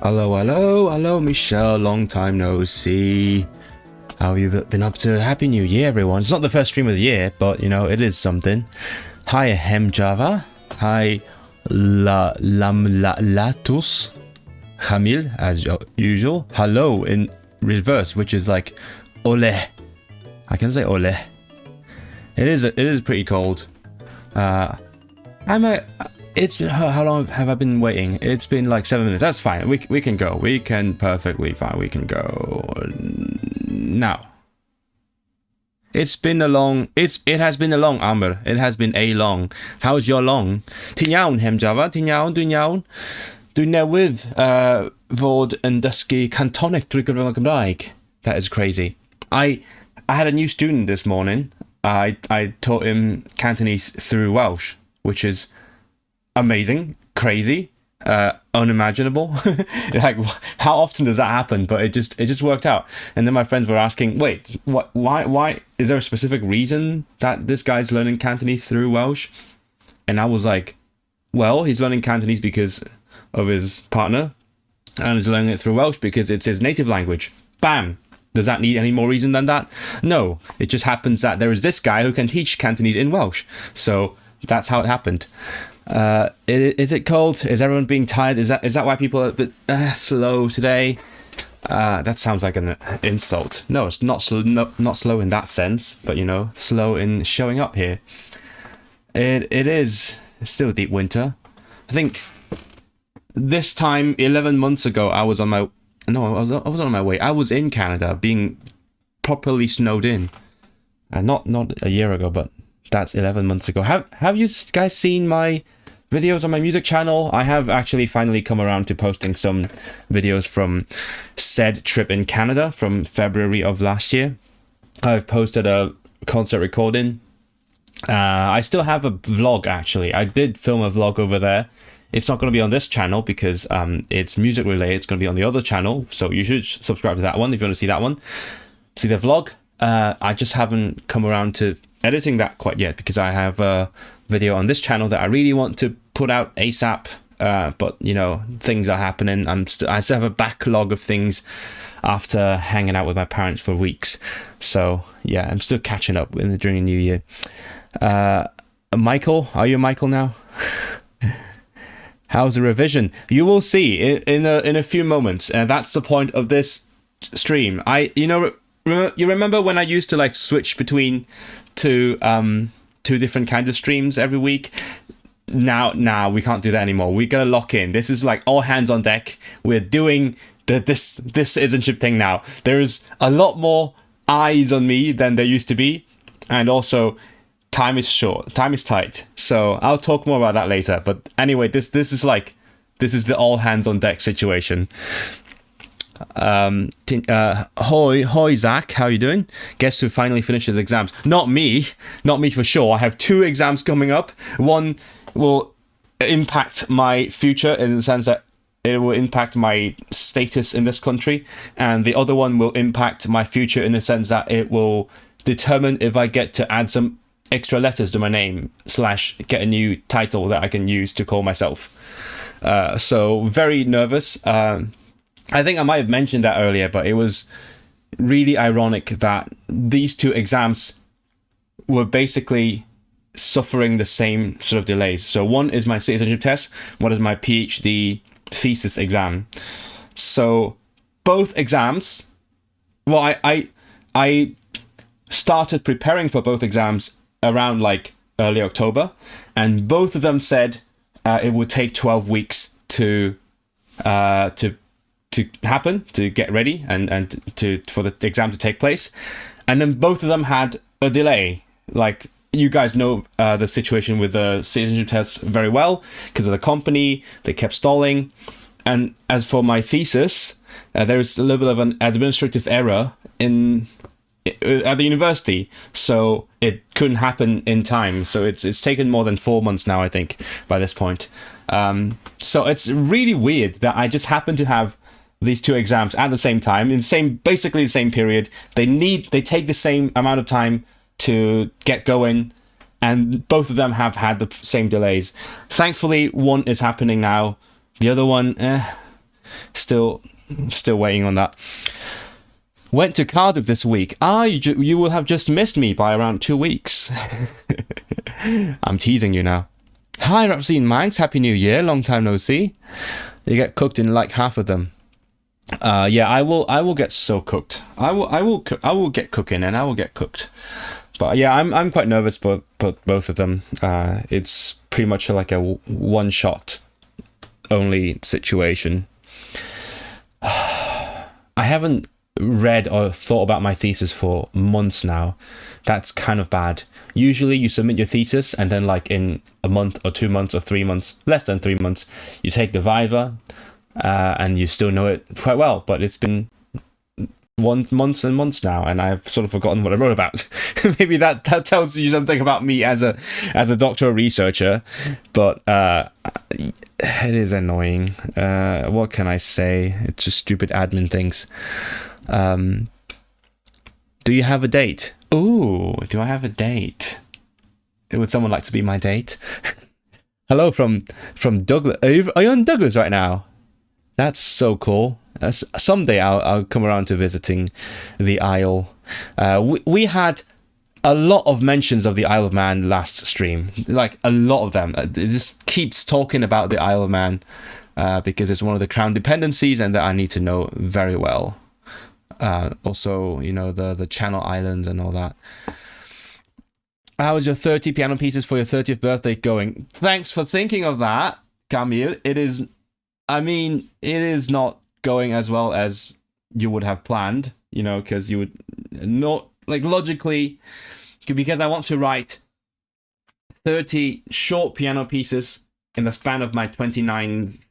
Hello, Michelle. Long time no see. How have you been up to? Happy New Year, everyone. It's not the first stream of the year, but, you know, it is something. Hi, Java. Hi, Latus. Kamil, as usual. Hello in reverse, which is like ole. I can say ole. It is pretty cold. It's how long have I been waiting? It's been like 7 minutes. That's fine. We can go. We can perfectly fine. We can go now. It has been a long, Amber. It has been a long. How's your long? Ti'n iawn, Java? Ti'n iawn? Dwi'n newydd fod yn dysgu Cantonic drwy gyfrwng y Gymraeg. That is crazy. I had a new student this morning. I taught him Cantonese through Welsh, which is amazing, crazy, unimaginable. Like, how often does that happen? But it just worked out. And then my friends were asking, wait, why is there a specific reason that this guy's learning Cantonese through Welsh? And I was like, well, he's learning Cantonese because of his partner, and he's learning it through Welsh because it's his native language. Bam. Does that need any more reason than that? No. It just happens that there is this guy who can teach Cantonese in Welsh. So that's how it happened. Is it cold? Is everyone being tired? Is that why people are a bit slow today? That sounds like an insult. No, it's not slow. Not slow in that sense, but, you know, slow in showing up here. It is still deep winter. I think this time 11 months ago I was on my way. I was in Canada being properly snowed in. Not a year ago, but that's 11 months ago. Have you guys seen my videos on my music channel? I have actually finally come around to posting some videos from said trip in Canada from February of last year. I've posted a concert recording. I still have a vlog, actually. I did film a vlog over there. It's not going to be on this channel because it's music related. It's going to be on the other channel. So you should subscribe to that one if you want to see that one. See the vlog. I just haven't come around to editing that quite yet because I have a video on this channel that I really want to put out ASAP. But, you know, things are happening. I still have a backlog of things after hanging out with my parents for weeks. So, yeah, I'm still catching up during the new year. Michael, are you Michael now? How's the revision? You will see in a few moments. That's the point of this stream. You remember when I used to like switch between two different kinds of streams every week? Now we can't do that anymore. We gotta lock in. This is like all hands on deck. We're doing this citizenship thing now. There is a lot more eyes on me than there used to be, and also time is short, time is tight, so I'll talk more about that later. But anyway, this is the all hands on deck situation. Hoi Zach, how you doing? Guess who finally finished his exams? Not me for sure. I have 2 exams coming up. One will impact my future in the sense that it will impact my status in this country, and the other one will impact my future in the sense that it will determine if I get to add some extra letters to my name / get a new title that I can use to call myself. So very nervous. I think I might have mentioned that earlier, but it was really ironic that these 2 exams were basically suffering the same sort of delays. So one is my citizenship test, one is my PhD thesis exam. So both exams, well, I started preparing for both exams around like early October, and both of them said it would take 12 weeks to happen, to get ready and for the exam to take place. And then both of them had a delay. Like, you guys know the situation with the citizenship tests very well because of the company. They kept stalling. And as for my thesis, there was a little bit of an administrative error at the university, so it couldn't happen in time. So it's taken more than 4 months now, I think, by this point. So it's really weird that I just happen to have these 2 exams at the same time in basically the same period. They take the same amount of time to get going, and both of them have had the same delays. Thankfully, one is happening now. The other one, Still waiting on that. Went to Cardiff this week. You will have just missed me by around 2 weeks. I'm teasing you now. Hi, Rapsy and Manx. Happy New Year. Long time no see. You get cooked in like half of them. Yeah, I will get so cooked. I will get cooking, and I will get cooked. But yeah, I'm quite nervous about both of them. It's pretty much like a one shot only situation. I haven't read or thought about my thesis for months now. That's kind of bad. Usually you submit your thesis and then like in a month or 2 months or 3 months, less than 3 months, you take the Viva and you still know it quite well. But it's been months and months now, and I've sort of forgotten what I wrote about. Maybe that tells you something about me as a doctoral researcher, but it is annoying. What can I say? It's just stupid admin things. Do you have a date? Ooh, do I have a date? Would someone like to be my date? Hello from Douglas. Are you on Douglas right now? That's so cool. Someday I'll come around to visiting the Isle. We had a lot of mentions of the Isle of Man last stream. Like a lot of them. It just keeps talking about the Isle of Man because it's one of the crown dependencies and that I need to know very well. Also, you know, the Channel Islands and all that. How was your 30 piano pieces for your 30th birthday going? Thanks for thinking of that, Kamil. It is not going as well as you would have planned, you know, because you would not, like, logically, because I want to write 30 short piano pieces in the span of my 30th,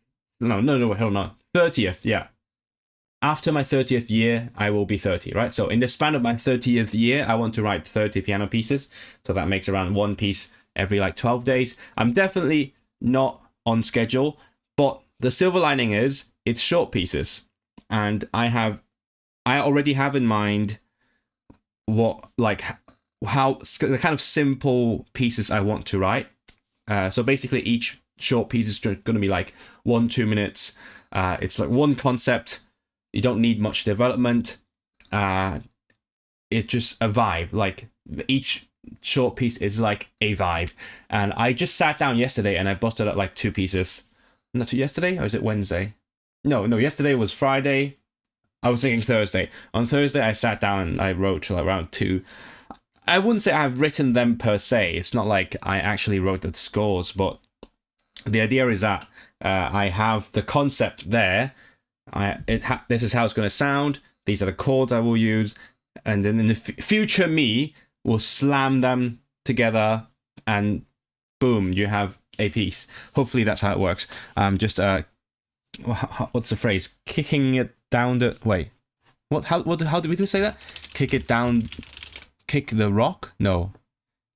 yeah. After my 30th year, I will be 30, right? So in the span of my 30th year, I want to write 30 piano pieces. So that makes around one piece every like 12 days. I'm definitely not on schedule, but the silver lining is it's short pieces. And I already have in mind how the kind of simple pieces I want to write. So basically each short piece is going to be like 1-2 minutes. It's like one concept. You don't need much development. It's just a vibe. Like each short piece is like a vibe. And I just sat down yesterday and I busted out like 2 pieces. Not yesterday, or is it Wednesday? No, yesterday was Friday. I was thinking Thursday. On Thursday, I sat down and I wrote till around 2. I wouldn't say I've written them per se. It's not like I actually wrote the scores, but the idea is that I have the concept there. This is how it's going to sound. These are the chords I will use, and then in the future me will slam them together, and boom, you have a piece. Hopefully that's how it works. Just what's the phrase? Kicking it down the wait. How do we say that? Kick it down. Kick the rock? No.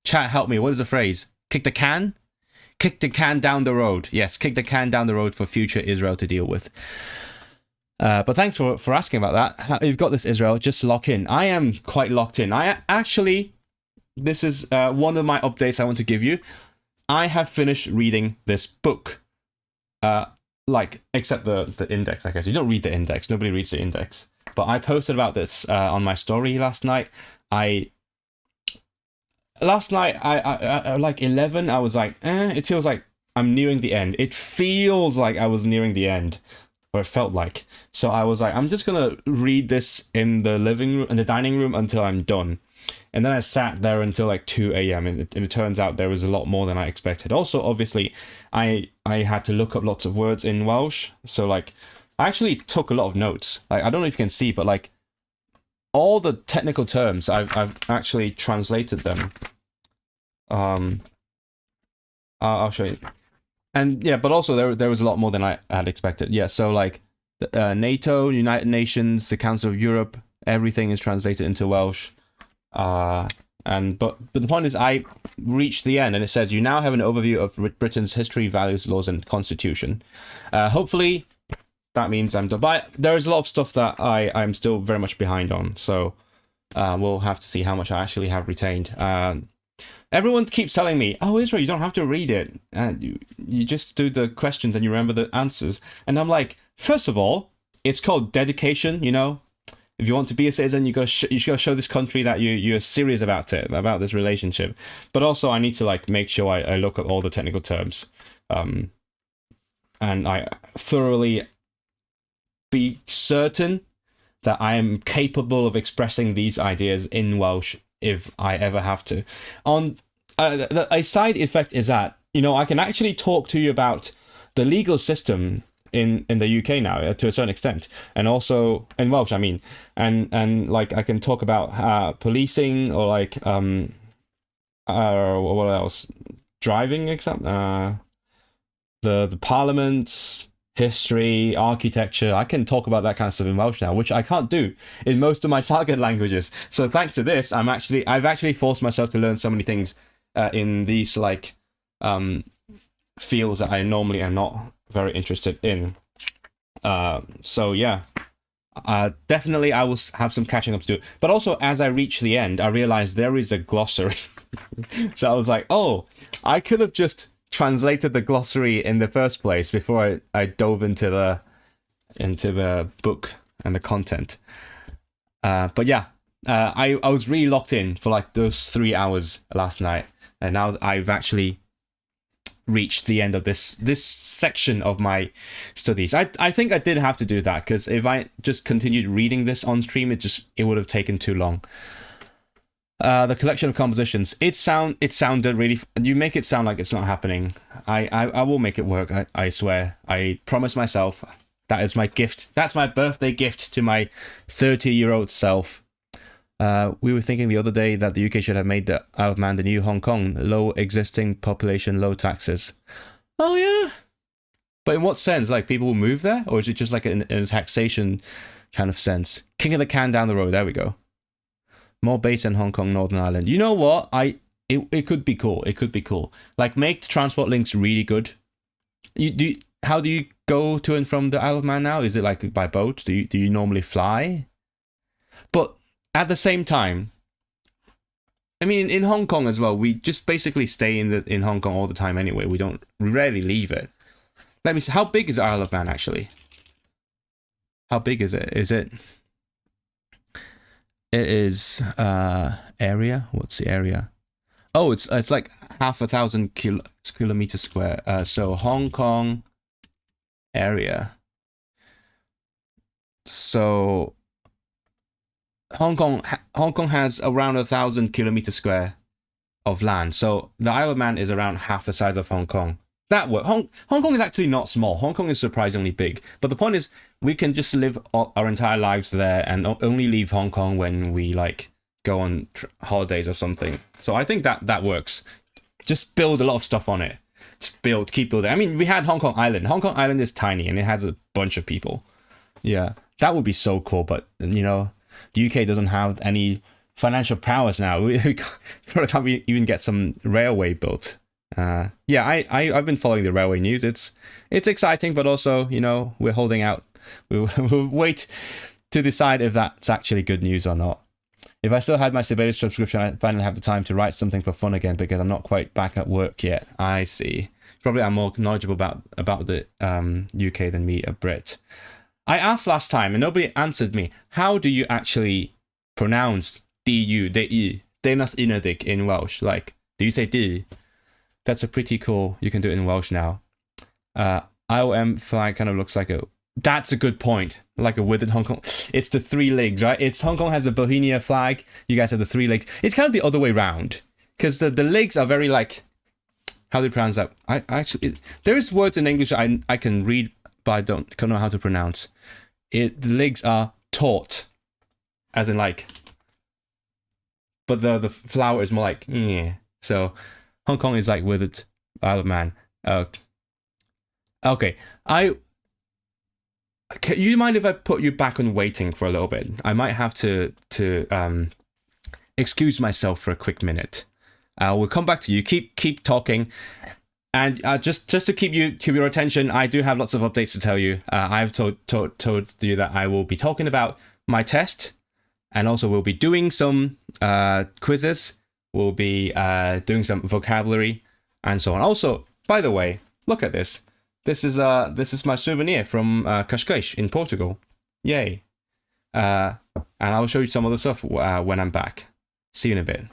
Chat, help me. What is the phrase? Kick the can? Kick the can down the road. Yes, kick the can down the road for future Israel to deal with. But thanks for asking about that. You've got this, Israel. Just lock in. I am quite locked in. This is one of my updates I want to give you. I have finished reading this book. Except the index, I guess. You don't read the index. Nobody reads the index. But I posted about this on my story last night. Last night, I like 11, I was like, it feels like I'm nearing the end. It feels like I was nearing the end. Or it felt like. So I was like, I'm just gonna read this in the dining room until I'm done. And then I sat there until like 2 a.m. and it turns out there was a lot more than I expected. Also, obviously, I had to look up lots of words in Welsh. So like, I actually took a lot of notes. Like, I don't know if you can see, but like, all the technical terms, I've actually translated them. I'll show you. And yeah, but also there was a lot more than I had expected. Yeah, so like NATO, United Nations, the Council of Europe, everything is translated into Welsh. But the point is, I reached the end, and it says you now have an overview of Britain's history, values, laws, and constitution. Hopefully, that means I'm done. But there is a lot of stuff that I'm still very much behind on. So we'll have to see how much I actually have retained. Everyone keeps telling me, "Oh, Israel, you don't have to read it, and you just do the questions and you remember the answers." And I'm like, first of all, it's called dedication. You know, if you want to be a citizen, you gotta show this country that you're serious about it, about this relationship. But also, I need to like make sure I look at all the technical terms, and I thoroughly be certain that I am capable of expressing these ideas in Welsh if I ever have to. A side effect is that, you know, I can actually talk to you about the legal system in the UK now to a certain extent, and also in Welsh, I mean, and like I can talk about policing or like what else, driving exam, the parliaments, history, architecture. I can talk about that kind of stuff in Welsh now, which I can't do in most of my target languages. So thanks to this, I've actually forced myself to learn so many things in these like fields that I normally am not very interested in. So yeah, definitely I will have some catching up to do. But also, as I reach the end, I realized there is a glossary. So I was like, oh, I could have just translated the glossary in the first place before I dove into the book and the content. But yeah, I was really locked in for like those 3 hours last night, and now I've actually reached the end of this section of my studies. I think I did have to do that, because if I just continued reading this on stream, it would have taken too long. The collection of compositions. It sounded really. You make it sound like it's not happening. I will make it work. I swear. I promise myself. That is my gift. That's my birthday gift to my 30-year-old self. We were thinking the other day that the UK should have made the Isle of Man the new Hong Kong. Low existing population, low taxes. Oh yeah. But in what sense? Like people will move there, or is it just like in a taxation kind of sense? King of the Can down the road. There we go. More base in Hong Kong, Northern Ireland. You know what? It could be cool. It could be cool. Like make the transport links really good. How do you go to and from the Isle of Man now? Is it like by boat? Do you normally fly? But at the same time, I mean, in Hong Kong as well, we just basically stay in Hong Kong all the time anyway. We rarely leave it. Let me see. How big is the Isle of Man actually? How big is it? It is area. What's the area? Oh, it's like 1,000 kilometers square. So Hong Kong area. So Hong Kong has around 1,000 kilometers square of land. So the Isle of Man is around half the size of Hong Kong. That works. Hong Kong is actually not small. Hong Kong is surprisingly big. But the point is, we can just live our entire lives there and only leave Hong Kong when we like go on holidays or something. So I think that works. Just build a lot of stuff on it. Just keep building. I mean, we had Hong Kong Island. Hong Kong Island is tiny and it has a bunch of people. Yeah, that would be so cool. But you know, the UK doesn't have any financial prowess now. We can't even get some railway built. Yeah, I've been following the railway news. It's exciting, but also, you know, we're holding out. We'll wait to decide if that's actually good news or not. If I still had my Sibelius subscription, I'd finally have the time to write something for fun again, because I'm not quite back at work yet. I see. Probably I'm more knowledgeable about the UK than me, a Brit. I asked last time and nobody answered me. How do you actually pronounce DU, DI, Denas Unedig in Welsh? Like, do you say D? That's a pretty cool. You can do it in Welsh now. IOM flag kind of looks like a. That's a good point. Like a withered Hong Kong. It's the 3 legs, right? It's Hong Kong has a Bohemia flag. You guys have the 3 legs. It's kind of the other way round, because the legs are very like. How do you pronounce that? I actually there is words in English I can read, but I don't know how to pronounce. The legs are taut, as in like. But the flower is more like yeah. So. Hong Kong is like withered Isle of Man. Okay. You mind if I put you back on waiting for a little bit? I might have to excuse myself for a quick minute. We'll come back to you. Keep talking, and just to keep your attention, I do have lots of updates to tell you. I've told you that I will be talking about my test, and also we'll be doing some quizzes. We'll be doing some vocabulary and so on. Also, by the way, look at this. This is my souvenir from Cascais in Portugal. Yay! And I'll show you some other stuff when I'm back. See you in a bit.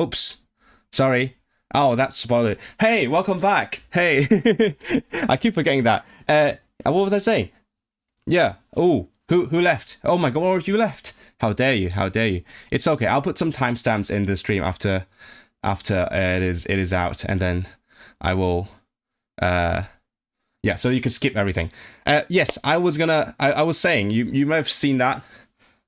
Oops. Sorry. Oh, that's spoiled it. Hey, welcome back. Hey. I keep forgetting that. What was I saying? Yeah. Oh, who left? Oh my god, you left. How dare you? How dare you? It's okay. I'll put some timestamps in the stream after it is out, and then I will yeah, so you can skip everything. Yes, I was saying, you might have seen that.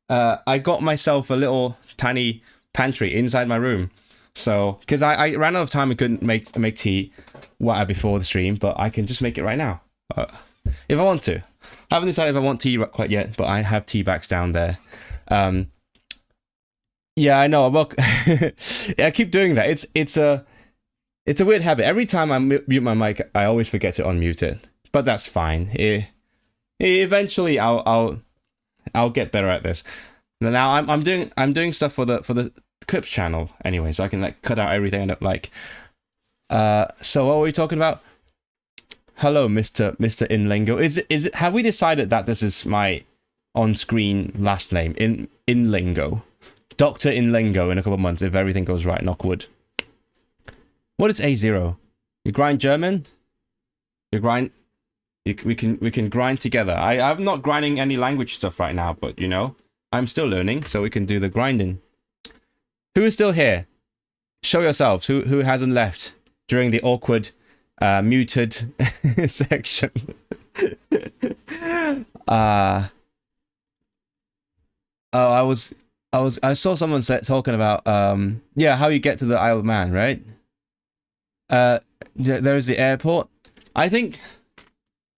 I got myself a little tiny pantry inside my room. So, because I ran out of time and couldn't make tea before the stream, but I can just make it right now. If I want to. I haven't decided if I want tea quite yet, but I have tea bags down there. Yeah, I know. Well, I keep doing that. It's a weird habit. Every time I mute my mic, I always forget to unmute it. But that's fine. Eventually, I'll get better at this. Now I'm doing stuff for the clips channel anyway, so I can like cut out everything I don't like. So what were we talking about? Hello, Mr. Inlingo. Is it? Have we decided that this is my on-screen last name Inlingo? Dr. Inlingo in a couple of months if everything goes right. Knock wood. What is A0? You grind German? You grind. We can grind together. I'm not grinding any language stuff right now, but you know I'm still learning, so we can do the grinding. Who is still here? Show yourselves. Who hasn't left during the awkward muted section? Oh, I saw someone talking about yeah, how you get to the Isle of Man, right? There's the airport. I think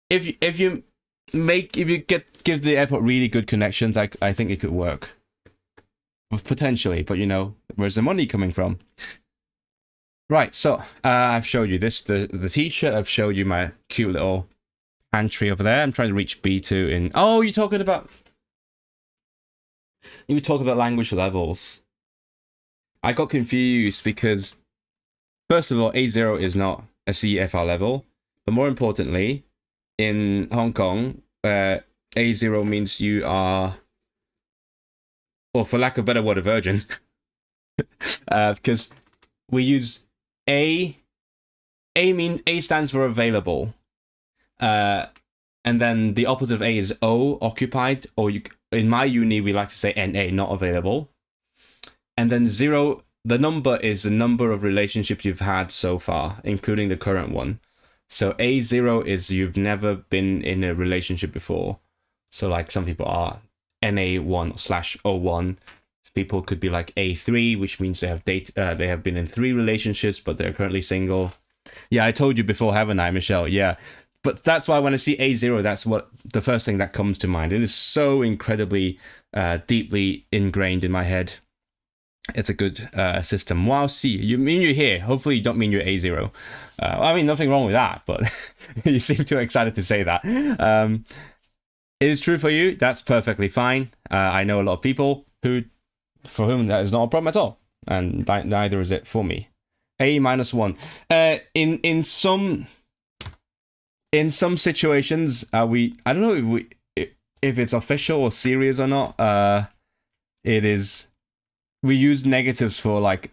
if you give the airport really good connections, I think it could work. Potentially, but you know, where's the money coming from? Right, so I've showed you this, the t-shirt. I've showed you my cute little pantry over there. I'm trying to reach B2 in. Oh, you were talking about language levels. I got confused because first of all, A0 is not a CFR level, but more importantly, in Hong Kong, A0 means you are, or for lack of a better word, a virgin. Because we use A stands for available. And then the opposite of A is O, occupied, or in my uni, we like to say NA, not available. And then 0, the number is the number of relationships you've had so far, including the current one. So A0 is you've never been in a relationship before. So like some people are NA1/01. People could be like A3, which means they have been in 3 relationships, but they're currently single. Yeah, I told you before, haven't I, Michelle? Yeah. But that's why when I see A0, that's what the first thing that comes to mind. It is so incredibly deeply ingrained in my head. It's a good system. Wow, see, you mean you're here. Hopefully you don't mean you're A0. I mean, nothing wrong with that, but you seem too excited to say that. It is true for you. That's perfectly fine. I know a lot of people for whom that is not a problem at all. And neither is it for me. A-1. In some situations, I don't know if it's official or serious or not. It is. We use negatives for like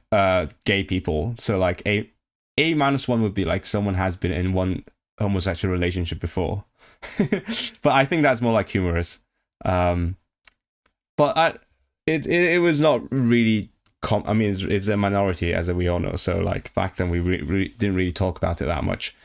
gay people. So like A-1 would be like someone has been in one homosexual relationship before. But I think that's more like humorous. But it was not really. I mean, it's a minority, as we all know. So like back then, we didn't really talk about it that much.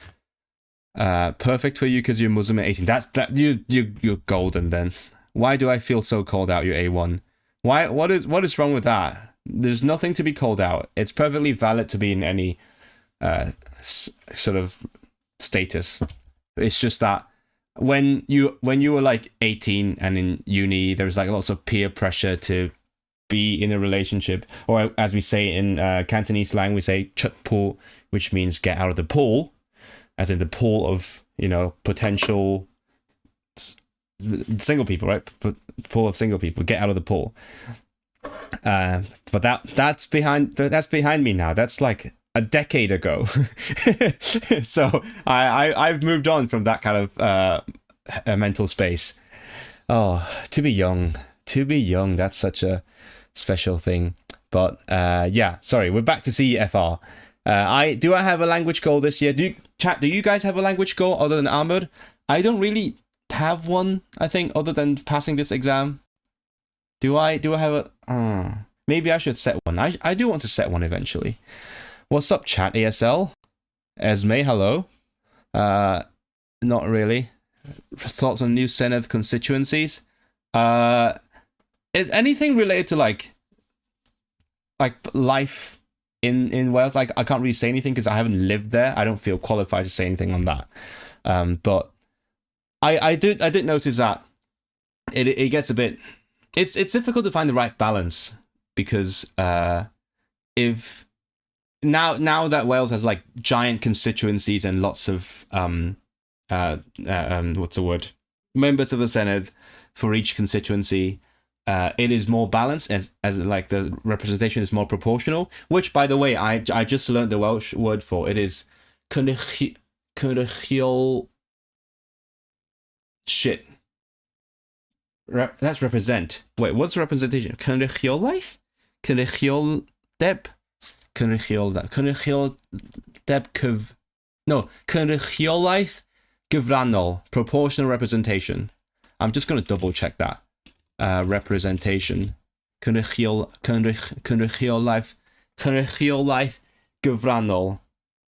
Perfect for you because you're Muslim at 18. You're golden then. Why do I feel so called out? You're A1. Why? What is wrong with that? There's nothing to be called out. It's perfectly valid to be in any sort of status. It's just that when you were like 18 and in uni, there was like lots of peer pressure to be in a relationship, or as we say in Cantonese slang, we say "chut pool," which means get out of the pool, as in the pool of potential single people, right? Pool of single people, get out of the pool. But that's behind me now. That's like a decade ago. So I've moved on from that kind of mental space. Oh, to be young, that's such a special thing. But yeah, sorry, we're back to CFR. I have a language goal this year? Do you guys have a language goal other than Armored? I don't really have one, I think, other than passing this exam. Do I have a... maybe I should set one. I do want to set one eventually. What's up, chat ASL? Esme, hello. Not really. Thoughts on new Senedd constituencies? Anything related to like life in Wales? Like, I can't really say anything because I haven't lived there. I don't feel qualified to say anything on that. But I did notice that it gets a bit... It's difficult to find the right balance because if now that Wales has like giant constituencies and lots of what's the word, members of the Senedd for each constituency, it is more balanced as like the representation is more proportional. Which, by the way, I just learned the Welsh word for it is cynrychiol. Shit. That's represent. Wait, what's representation? Cynrychiolaeth? Cynrychiol deb? Cynrychiol deb cyf... No, cynrychiolaeth gyfrannol. Proportional representation. I'm just going to double check that. Representation. Cynrychiolaeth gyfrannol.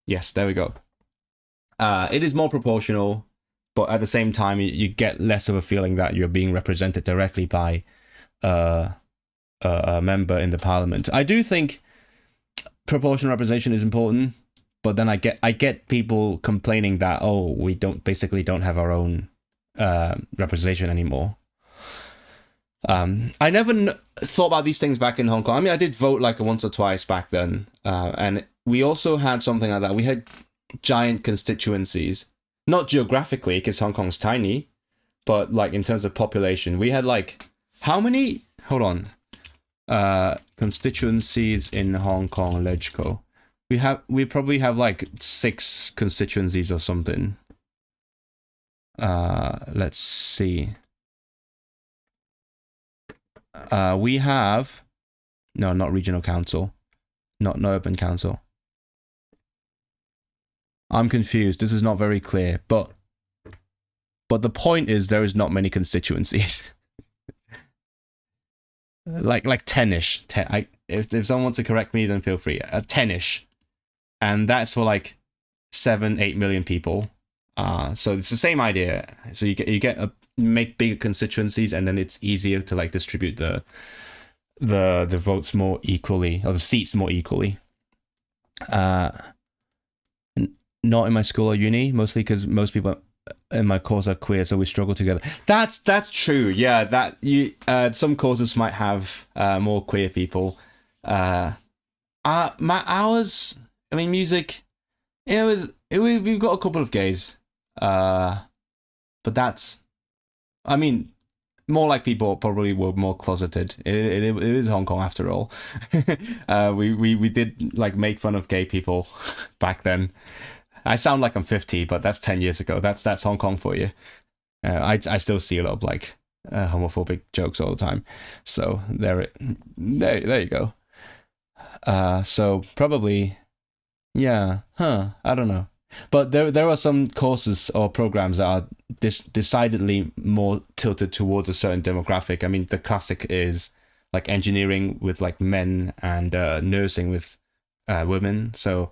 Yes, there we go. It is more proportional, but at the same time, you get less of a feeling that you're being represented directly by a member in the parliament. I do think proportional representation is important, but then I get people complaining that, oh, we don't have our own representation anymore. I never thought about these things back in Hong Kong. I mean, I did vote like once or twice back then, and we also had something like that. We had giant constituencies. Not geographically, because Hong Kong's tiny, but like in terms of population, we had like how many? Hold on, constituencies in Hong Kong, Legco. We probably have like 6 constituencies or something. Let's see. We have not regional council, not urban council. I'm confused. This is not very clear, but the point is there is not many constituencies. like 10ish. If someone wants to correct me, then feel free. 10ish, and that's for like 7-8 million people. So it's the same idea. So you get make bigger constituencies, and then it's easier to like distribute the votes more equally, or the seats more equally. Not in my school or uni, mostly because most people in my course are queer, so we struggle together. That's true. Yeah, that you some courses might have more queer people. Ours, I mean, music. We've got a couple of gays, but that's, I mean, more like people probably were more closeted. It is Hong Kong after all. We did like make fun of gay people back then. I sound like I'm 50, but that's 10 years ago. That's Hong Kong for you. I still see a lot of like homophobic jokes all the time. So there you go. So probably, yeah, I don't know. But there are some courses or programs that are decidedly more tilted towards a certain demographic. I mean, the classic is like engineering with like men and nursing with women. So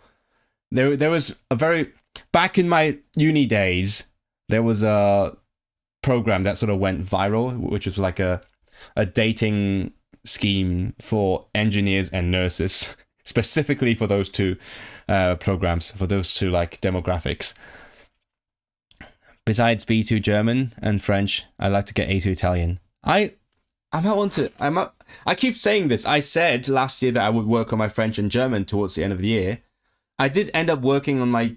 there was a very, back in my uni days, there was a program that sort of went viral, which was like a dating scheme for engineers and nurses, specifically for those two programs, for those two like demographics. Besides B2 German and French, I'd like to get A2 Italian. I keep saying this. I said last year that I would work on my French and German towards the end of the year. I did end up working on my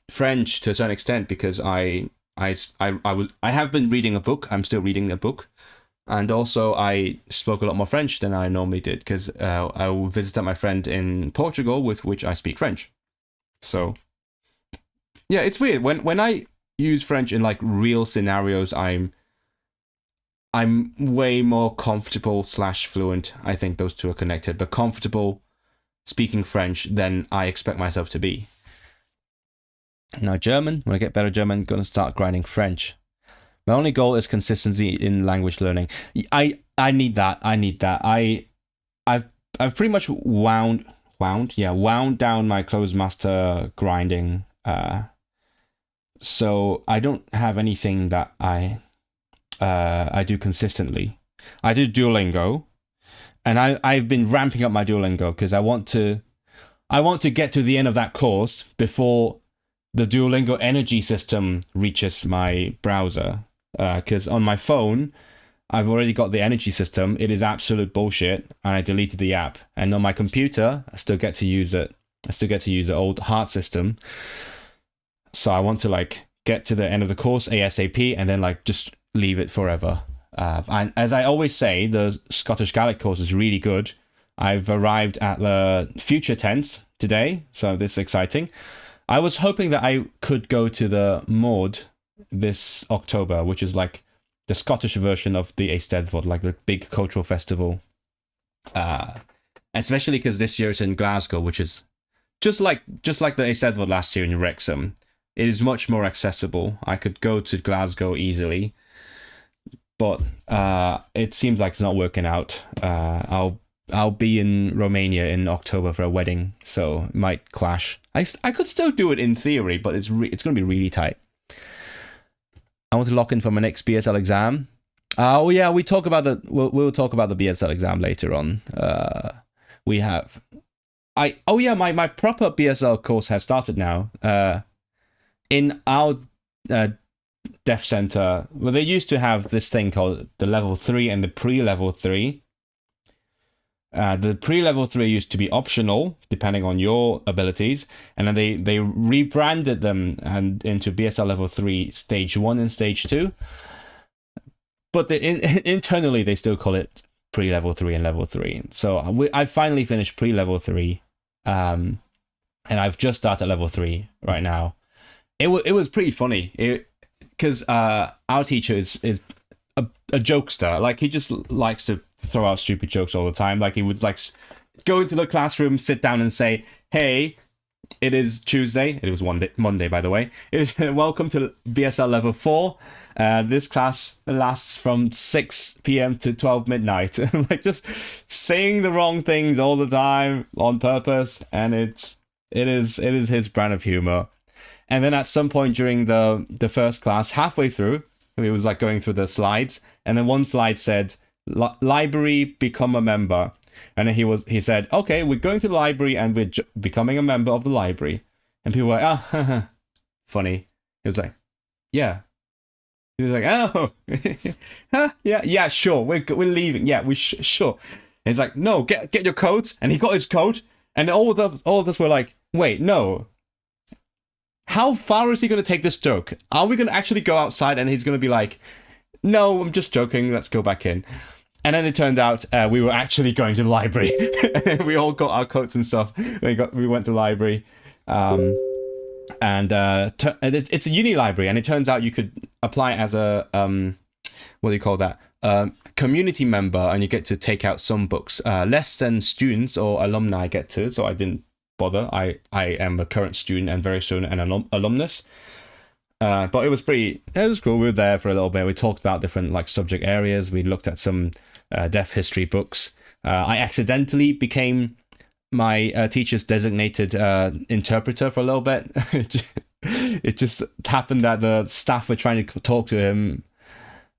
French to a certain extent because I have been reading a book. I'm still reading a book, and also I spoke a lot more French than I normally did because I visited my friend in Portugal, with which I speak French. So yeah, it's weird when I use French in like real scenarios. I'm way more comfortable / fluent. I think those two are connected, but comfortable speaking French than I expect myself to be. Now German, when I get better at German, I'm going to start grinding French. My only goal is consistency in language learning. I need that. I've pretty much wound down my closed master grinding. So I don't have anything that I do consistently. I do Duolingo, and I've been ramping up my Duolingo because I want to get to the end of that course before the Duolingo energy system reaches my browser. Because on my phone, I've already got the energy system. It is absolute bullshit, and I deleted the app. And on my computer, I still get to use it. I still get to use the old heart system. So I want to like get to the end of the course ASAP, and then like just leave it forever. And as I always say, the Scottish Gaelic course is really good. I've arrived at the future tense today, so this is exciting. I was hoping that I could go to the Maud this October, which is like the Scottish version of the Eisteddfod, like the big cultural festival. Especially because this year it's in Glasgow, which is just like the Eisteddfod last year in Wrexham. It is much more accessible. I could go to Glasgow easily, but it seems like it's not working out. I'll be in Romania in October for a wedding, so it might clash. I could still do it in theory, but it's going to be really tight. I want to lock in for my next BSL exam. Oh yeah, we'll talk about the BSL exam later on. My proper BSL course has started now. In our deaf center, well, they used to have this thing called the level 3 and the pre-level 3. The pre-level 3 used to be optional, depending on your abilities, and then they rebranded them into BSL level 3 stage 1 and stage 2. But internally, they still call it pre-level 3 and level 3. So I finally finished pre-level 3, and I've just started level 3 right now. It was pretty funny, because our teacher is a jokester. Like, he just likes to throw out stupid jokes all the time. Like, he would like go into the classroom, sit down and say, "Hey, it is Tuesday." It was Monday, by the way. Welcome to BSL level 4. This class lasts from 6 p.m. to 12 midnight. Like, just saying the wrong things all the time on purpose, and it is his brand of humor. And then at some point during the first class, halfway through, he was like going through the slides, and then one slide said, "Library, become a member." And then he said, "Okay, we're going to the library and we're becoming a member of the library." And people were like, "Oh, funny." He was like, "Yeah." He was like, "Oh, huh? Yeah, sure. We're leaving. Yeah, we sure." And he's like, "No, get your coat." And he got his coat, and all of us were like, "Wait, no. How far is he going to take this joke? Are we going to actually go outside and he's going to be like, 'No, I'm just joking. Let's go back in.'" And then it turned out we were actually going to the library. We all got our coats and stuff. We went to the library. And it's a uni library, and it turns out you could apply as a what do you call that? Community member, and you get to take out some books. Less than students or alumni get to, so I didn't bother. I am a current student and very soon an alumnus. But it was cool. We were there for a little bit. We talked about different like subject areas. We looked at some deaf history books. I accidentally became my teacher's designated interpreter for a little bit. It just happened that the staff were trying to talk to him,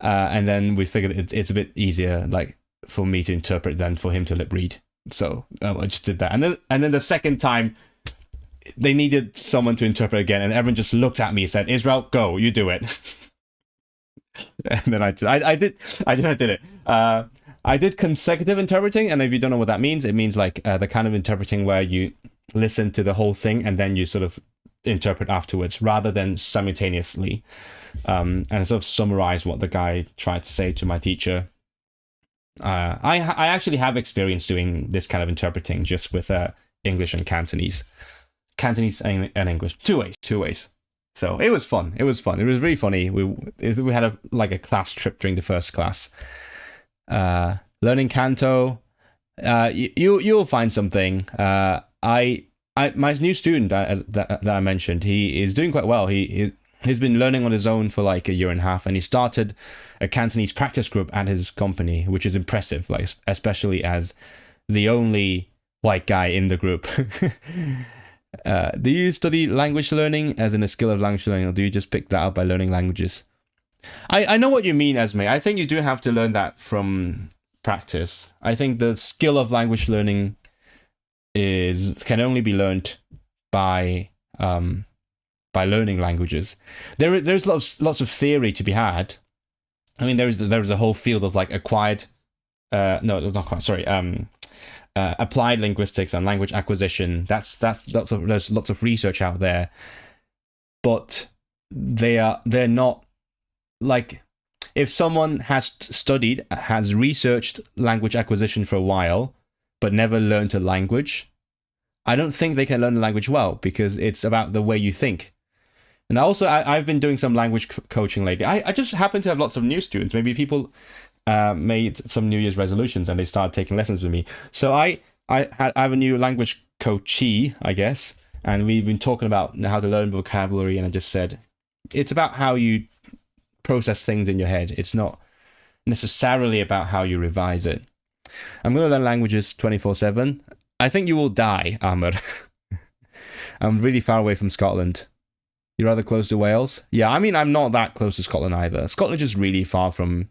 and then we figured it's a bit easier like for me to interpret than for him to lip read. So I just did that, and then the second time they needed someone to interpret again, and everyone just looked at me and said, "Israel, go, you do it." And then I did it. I did consecutive interpreting, and if you don't know what that means, it means like the kind of interpreting where you listen to the whole thing and then you sort of interpret afterwards rather than simultaneously. And sort of summarize what the guy tried to say to my teacher. I actually have experience doing this kind of interpreting just with English and Cantonese. Cantonese and English. Two ways. So it was fun. It was really funny. We had a class trip during the first class. Learning Canto, You'll find something. My new student that I mentioned, he is doing quite well. He's been learning on his own for like a year and a half, and he started a Cantonese practice group at his company, which is impressive. Like especially as the only white guy in the group. Do you study language learning as in a skill of language learning, or do you just pick that up by learning languages? I know what you mean, Esme. I think you do have to learn that from practice. I think the skill of language learning can only be learned by learning languages. There's lots of theory to be had. I mean, there's a whole field of like applied linguistics and language acquisition. There's lots of research out there, but they're not like, if someone has researched language acquisition for a while, but never learned a language, I don't think they can learn the language well, because it's about the way you think. And also, I've been doing some language coaching lately. I just happen to have lots of new students. Maybe people made some New Year's resolutions and they started taking lessons with me. So I have a new language coachee, I guess, and we've been talking about how to learn vocabulary, and I just said, it's about how you process things in your head. It's not necessarily about how you revise it. I'm going to learn languages 24/7. I think you will die, Amr. I'm really far away from Scotland. You're rather close to Wales? Yeah, I mean, I'm not that close to Scotland either. Scotland's just really far from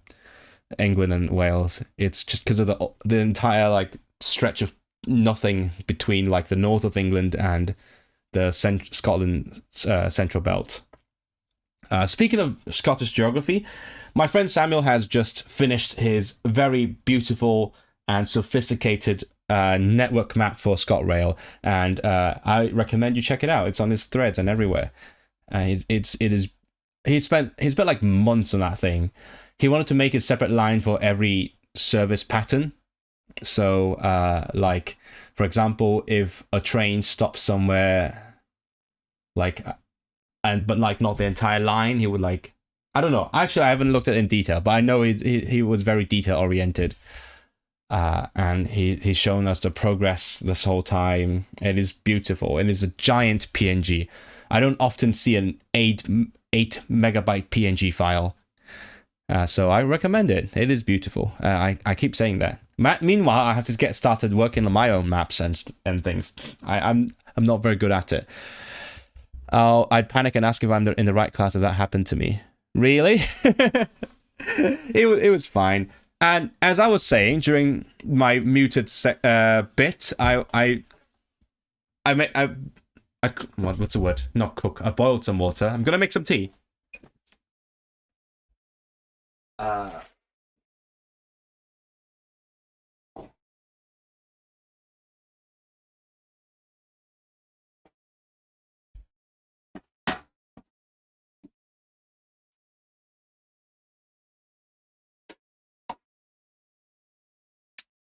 England and Wales. It's just because of the entire like stretch of nothing between like the north of England and the Scotland central belt. Speaking of Scottish geography, my friend Samuel has just finished his very beautiful and sophisticated network map for ScotRail, and I recommend you check it out. It's on his threads and everywhere. He spent like months on that thing. He wanted to make a separate line for every service pattern. So, like, for example, if a train stops somewhere, like, but like not the entire line, he would like, I don't know. Actually, I haven't looked at it in detail, but I know he was very detail oriented. And he's shown us the progress this whole time. It is beautiful. It is a giant PNG. I don't often see an 8 megabyte PNG file. So I recommend it. It is beautiful. I keep saying that. Meanwhile, I have to get started working on my own maps and things. I'm not very good at it. I'd panic and ask if I'm in the right class if that happened to me. Really? It was fine. And as I was saying during my muted bit, what's the word? Not cook. I boiled some water. I'm gonna make some tea.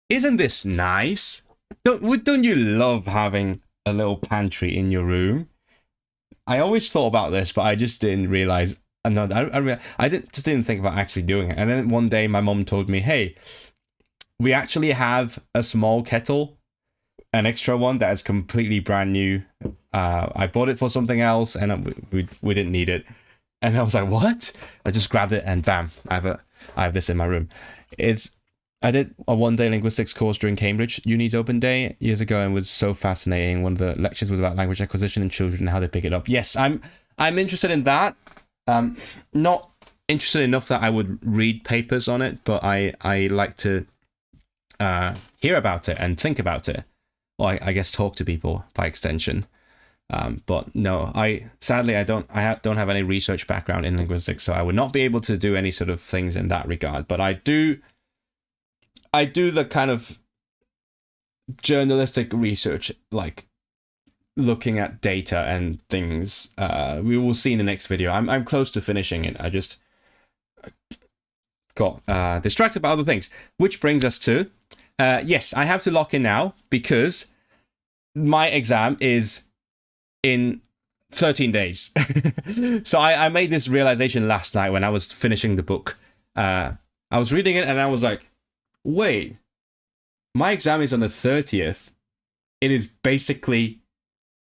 Isn't this nice? Don't you love having a little pantry in your room? I always thought about this, but I just didn't realize. No, I just didn't think about actually doing it. And then one day, my mom told me, "Hey, we actually have a small kettle, an extra one that is completely brand new. I bought it for something else, and we didn't need it." And I was like, "What?" I just grabbed it, and bam, I have this in my room. I did a one-day linguistics course during Cambridge Uni's Open Day years ago, and it was so fascinating. One of the lectures was about language acquisition in children and how they pick it up. Yes, I'm interested in that. Not interested enough that I would read papers on it, but I like to hear about it and think about it, or I guess talk to people by extension. But no, sadly I don't have any research background in linguistics, so I would not be able to do any sort of things in that regard. But I do the kind of journalistic research, like looking at data and things. We will see in the next video. I'm close to finishing it. I just got distracted by other things, which brings us to yes, I have to lock in now because my exam is in 13 days. So I made this realization last night when I was finishing the book. I was reading it and I was like, wait, my exam is on the 30th. It is basically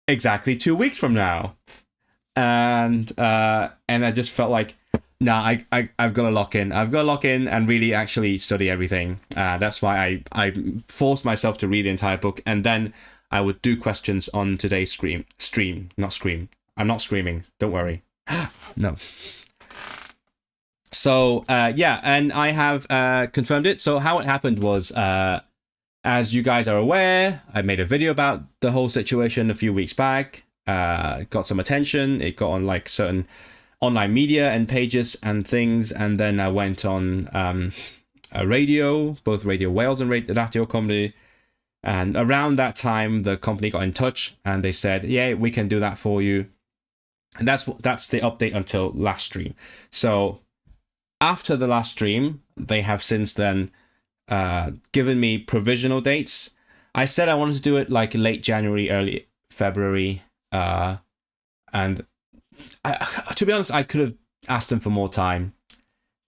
exactly 2 weeks from now. And I just felt like, nah, I've got to lock in. I've got to lock in and really actually study everything. That's why I forced myself to read the entire book, and then I would do questions on today's stream. Not scream. I'm not screaming. Don't worry. No. So, yeah, and I have confirmed it. So how it happened was, as you guys are aware, I made a video about the whole situation a few weeks back. Got some attention. It got on like certain online media and pages and things. And then I went on a radio, both Radio Wales and Radio Cymru. And around that time, the company got in touch and they said, yeah, we can do that for you. And that's the update until last stream. So after the last stream, they have since then given me provisional dates. I said I wanted to do it like late January, early February. And to be honest, I could have asked them for more time.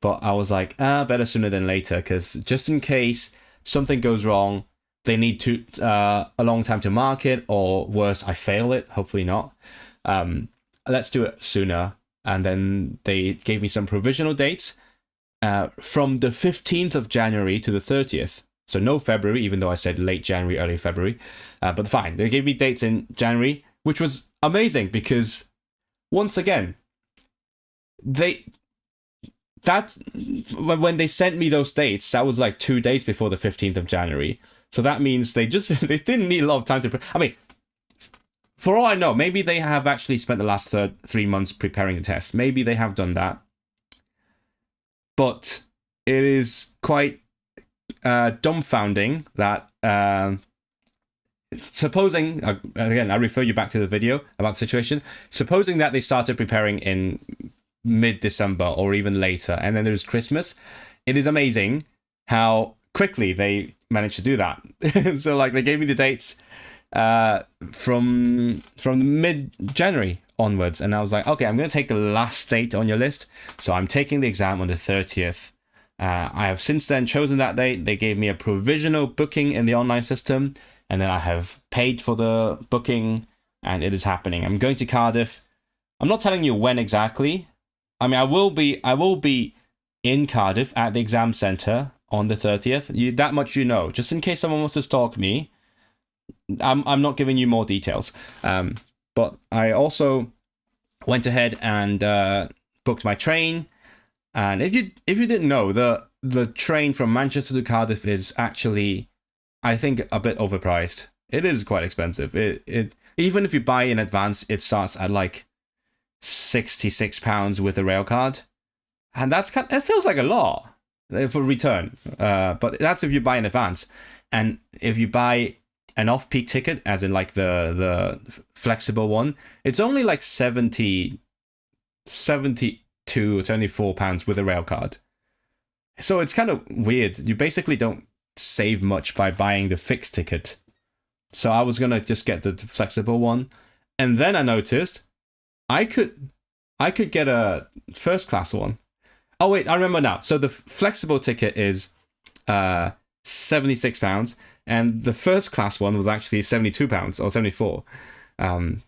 But I was like, better sooner than later. Because just in case something goes wrong, they need a long time to mark it. Or worse, I fail it. Hopefully not. Let's do it sooner. And then they gave me some provisional dates from the 15th of January to the 30th. So no February, even though I said late January, early February. But fine, they gave me dates in January, which was amazing because, once again, when they sent me those dates, that was like 2 days before the 15th of January. So that means they didn't need a lot of time to. I mean, for all I know, maybe they have actually spent the last 3 months preparing the test. Maybe they have done that. But it is quite dumbfounding that, supposing, again, I refer you back to the video about the situation, supposing that they started preparing in mid-December or even later, and then there's Christmas, it is amazing how quickly they managed to do that. So, like, they gave me the dates from mid-January onwards, and I was like, okay, I'm going to take the last date on your list, so I'm taking the exam on the 30th. I have since then chosen that date. They gave me a provisional booking in the online system, and then I have paid for the booking, and it is happening. I'm going to Cardiff. I'm not telling you when exactly. I mean, I will be in Cardiff at the exam centre on the 30th. That much you know. Just in case someone wants to stalk me, I'm not giving you more details. But I also went ahead and booked my train. And if you didn't know, the train from Manchester to Cardiff is actually, I think, a bit overpriced. It is quite expensive. It even if you buy in advance, it starts at like £66 with a rail card, and it feels like a lot for return. But that's if you buy in advance, and if you buy an off-peak ticket, as in like the flexible one, it's only like 72 or £74 with a rail card. So it's kind of weird. You basically don't save much by buying the fixed ticket. So I was gonna just get the flexible one, and then I noticed I could get a first class one. Oh wait, I remember now. So the flexible ticket is £76, and the first class one was actually £72 or 74. And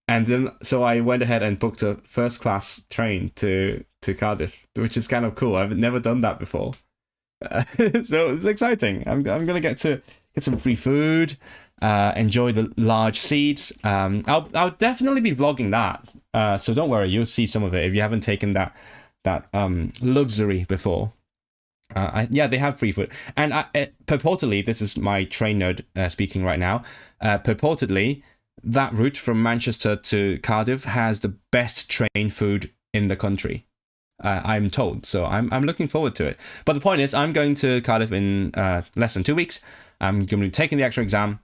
then so I went ahead and booked a first class train to Cardiff, which is kind of cool. I've never done that before. So it's exciting. I'm gonna get some free food, enjoy the large seats. I'll definitely be vlogging that. So don't worry, you'll see some of it if you haven't taken that luxury before. Yeah, they have free food, and purportedly, this is my train nerd speaking right now. Purportedly, that route from Manchester to Cardiff has the best train food in the country. I'm told, so I'm looking forward to it. But the point is, I'm going to Cardiff in less than 2 weeks. I'm going to be taking the extra exam,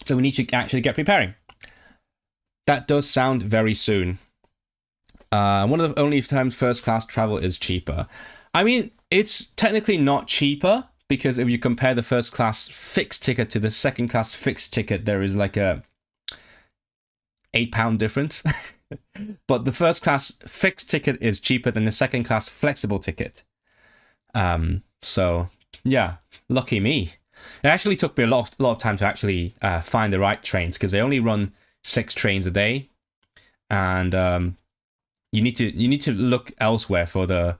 so we need to actually get preparing. That does sound very soon. One of the only times first class travel is cheaper. I mean, it's technically not cheaper, because if you compare the first class fixed ticket to the second class fixed ticket, there is like a £8 difference. But the first class fixed ticket is cheaper than the second class flexible ticket. So yeah, lucky me. It actually took me a lot of time to actually find the right trains, because they only run 6 trains a day, and you need to look elsewhere for the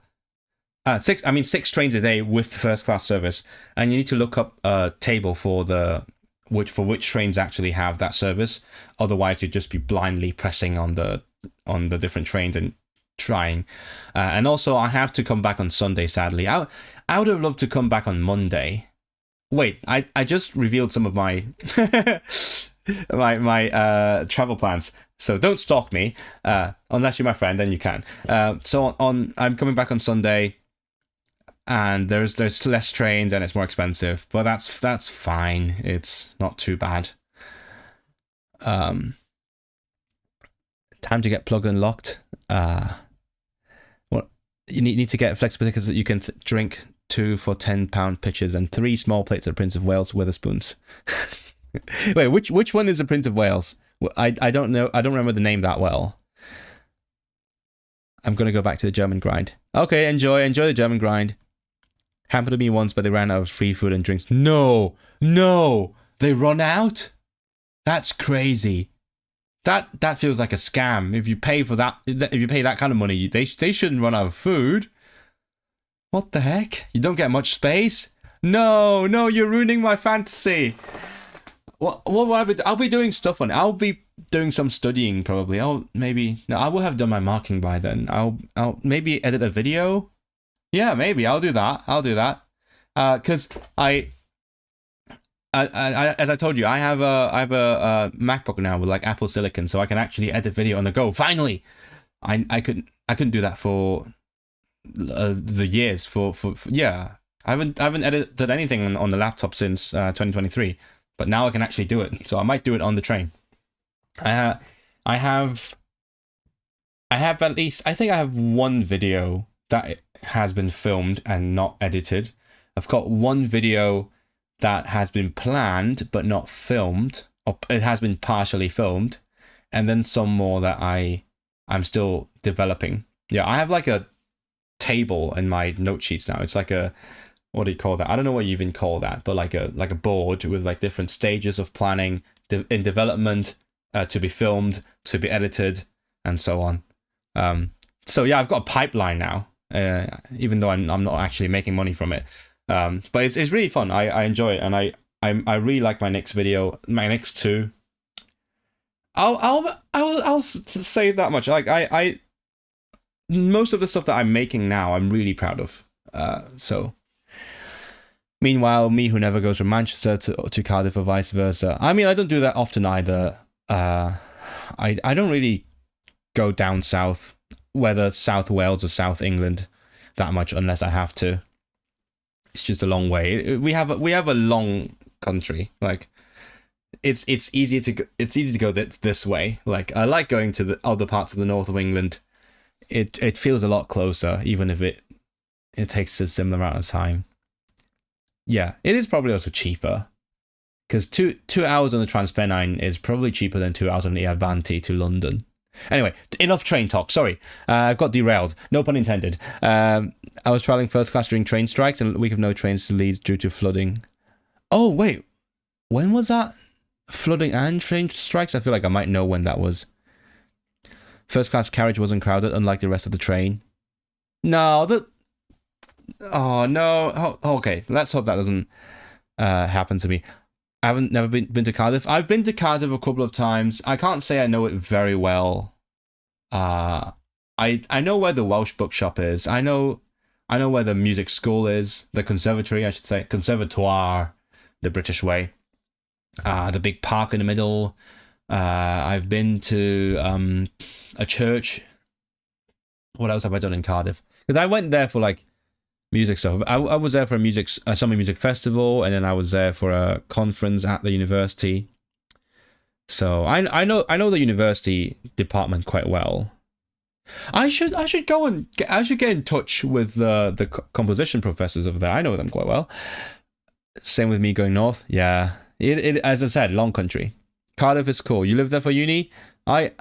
6 trains a day with first class service, and you need to look up a table for which trains actually have that service. Otherwise, you'd just be blindly pressing on the different trains and trying. And also, I have to come back on Sunday. Sadly, I would have loved to come back on Monday. Wait, I just revealed some of my my travel plans. So don't stalk me, unless you're my friend, then you can. So I'm coming back on Sunday, and there's less trains and it's more expensive, but that's fine. It's not too bad. Time to get plugged and locked. What you need to get flexible tickets that you can drink 2 for £10 pitchers and 3 small plates of Prince of Wales Witherspoons. Wait, which one is the Prince of Wales? I don't know. I don't remember the name that well. I'm gonna go back to the German grind. Okay, enjoy the German grind. Happened to me once, but they ran out of free food and drinks. No, they run out. That's crazy. That feels like a scam. If you pay for that, if you pay that kind of money, they shouldn't run out of food. What the heck? You don't get much space? No, you're ruining my fantasy. What will I be? I'll be doing stuff on it. I'll be doing some studying probably. I will have done my marking by then. I'll maybe edit a video. Yeah, maybe I'll do that. Because as I told you, I have a MacBook now with like Apple Silicon, so I can actually edit video on the go. Finally, I couldn't do that for the years for yeah. I haven't edited anything on the laptop since 2023, but now I can actually do it. So I might do it on the train. I have at least, I think I have 1 video that has been filmed and not edited. I've got 1 video that has been planned but not filmed, or it has been partially filmed, and then some more that I'm still developing. Yeah, I have like a table in my note sheets now. It's like a, what do you call that? I don't know what you even call that, but like a board with like different stages of planning in development, to be filmed, to be edited, and so on. So yeah, I've got a pipeline now, even though I'm not actually making money from it. But it's really fun. I enjoy it, and I really like my next video, my next 2. I'll say that much. Like I most of the stuff that I'm making now, I'm really proud of. So meanwhile, me who never goes from Manchester to Cardiff or vice versa. I mean, I don't do that often either. I don't really go down south, whether South Wales or South England, that much unless I have to. It's just a long way. We have a long country. Like it's easy to go this way. Like I like going to the other parts of the north of England. It feels a lot closer, even if it takes a similar amount of time. Yeah, it is probably also cheaper, because 2 hours on the Transpennine is probably cheaper than 2 hours on the Avanti to London. Anyway, enough train talk. Sorry, I got derailed. No pun intended. I was traveling first class during train strikes, and a week of no trains to Leeds due to flooding. Oh wait, when was that? Flooding and train strikes? I feel like I might know when that was. First class carriage wasn't crowded, unlike the rest of the train. No, oh no. Oh, okay, let's hope that doesn't happen to me. I haven't never been to Cardiff. I've been to Cardiff a couple of times. I can't say I know it very well. I know where the Welsh bookshop is. I know where the music school is. The conservatory, I should say. Conservatoire, the British way. The big park in the middle. I've been to a church. What else have I done in Cardiff? Because I went there for like music stuff. I was there for a summer music festival, and then I was there for a conference at the university. So I know the university department quite well. I should get in touch with the composition professors over there. I know them quite well. Same with me going north. Yeah, it as I said, long country. Cardiff is cool. You live there for uni? I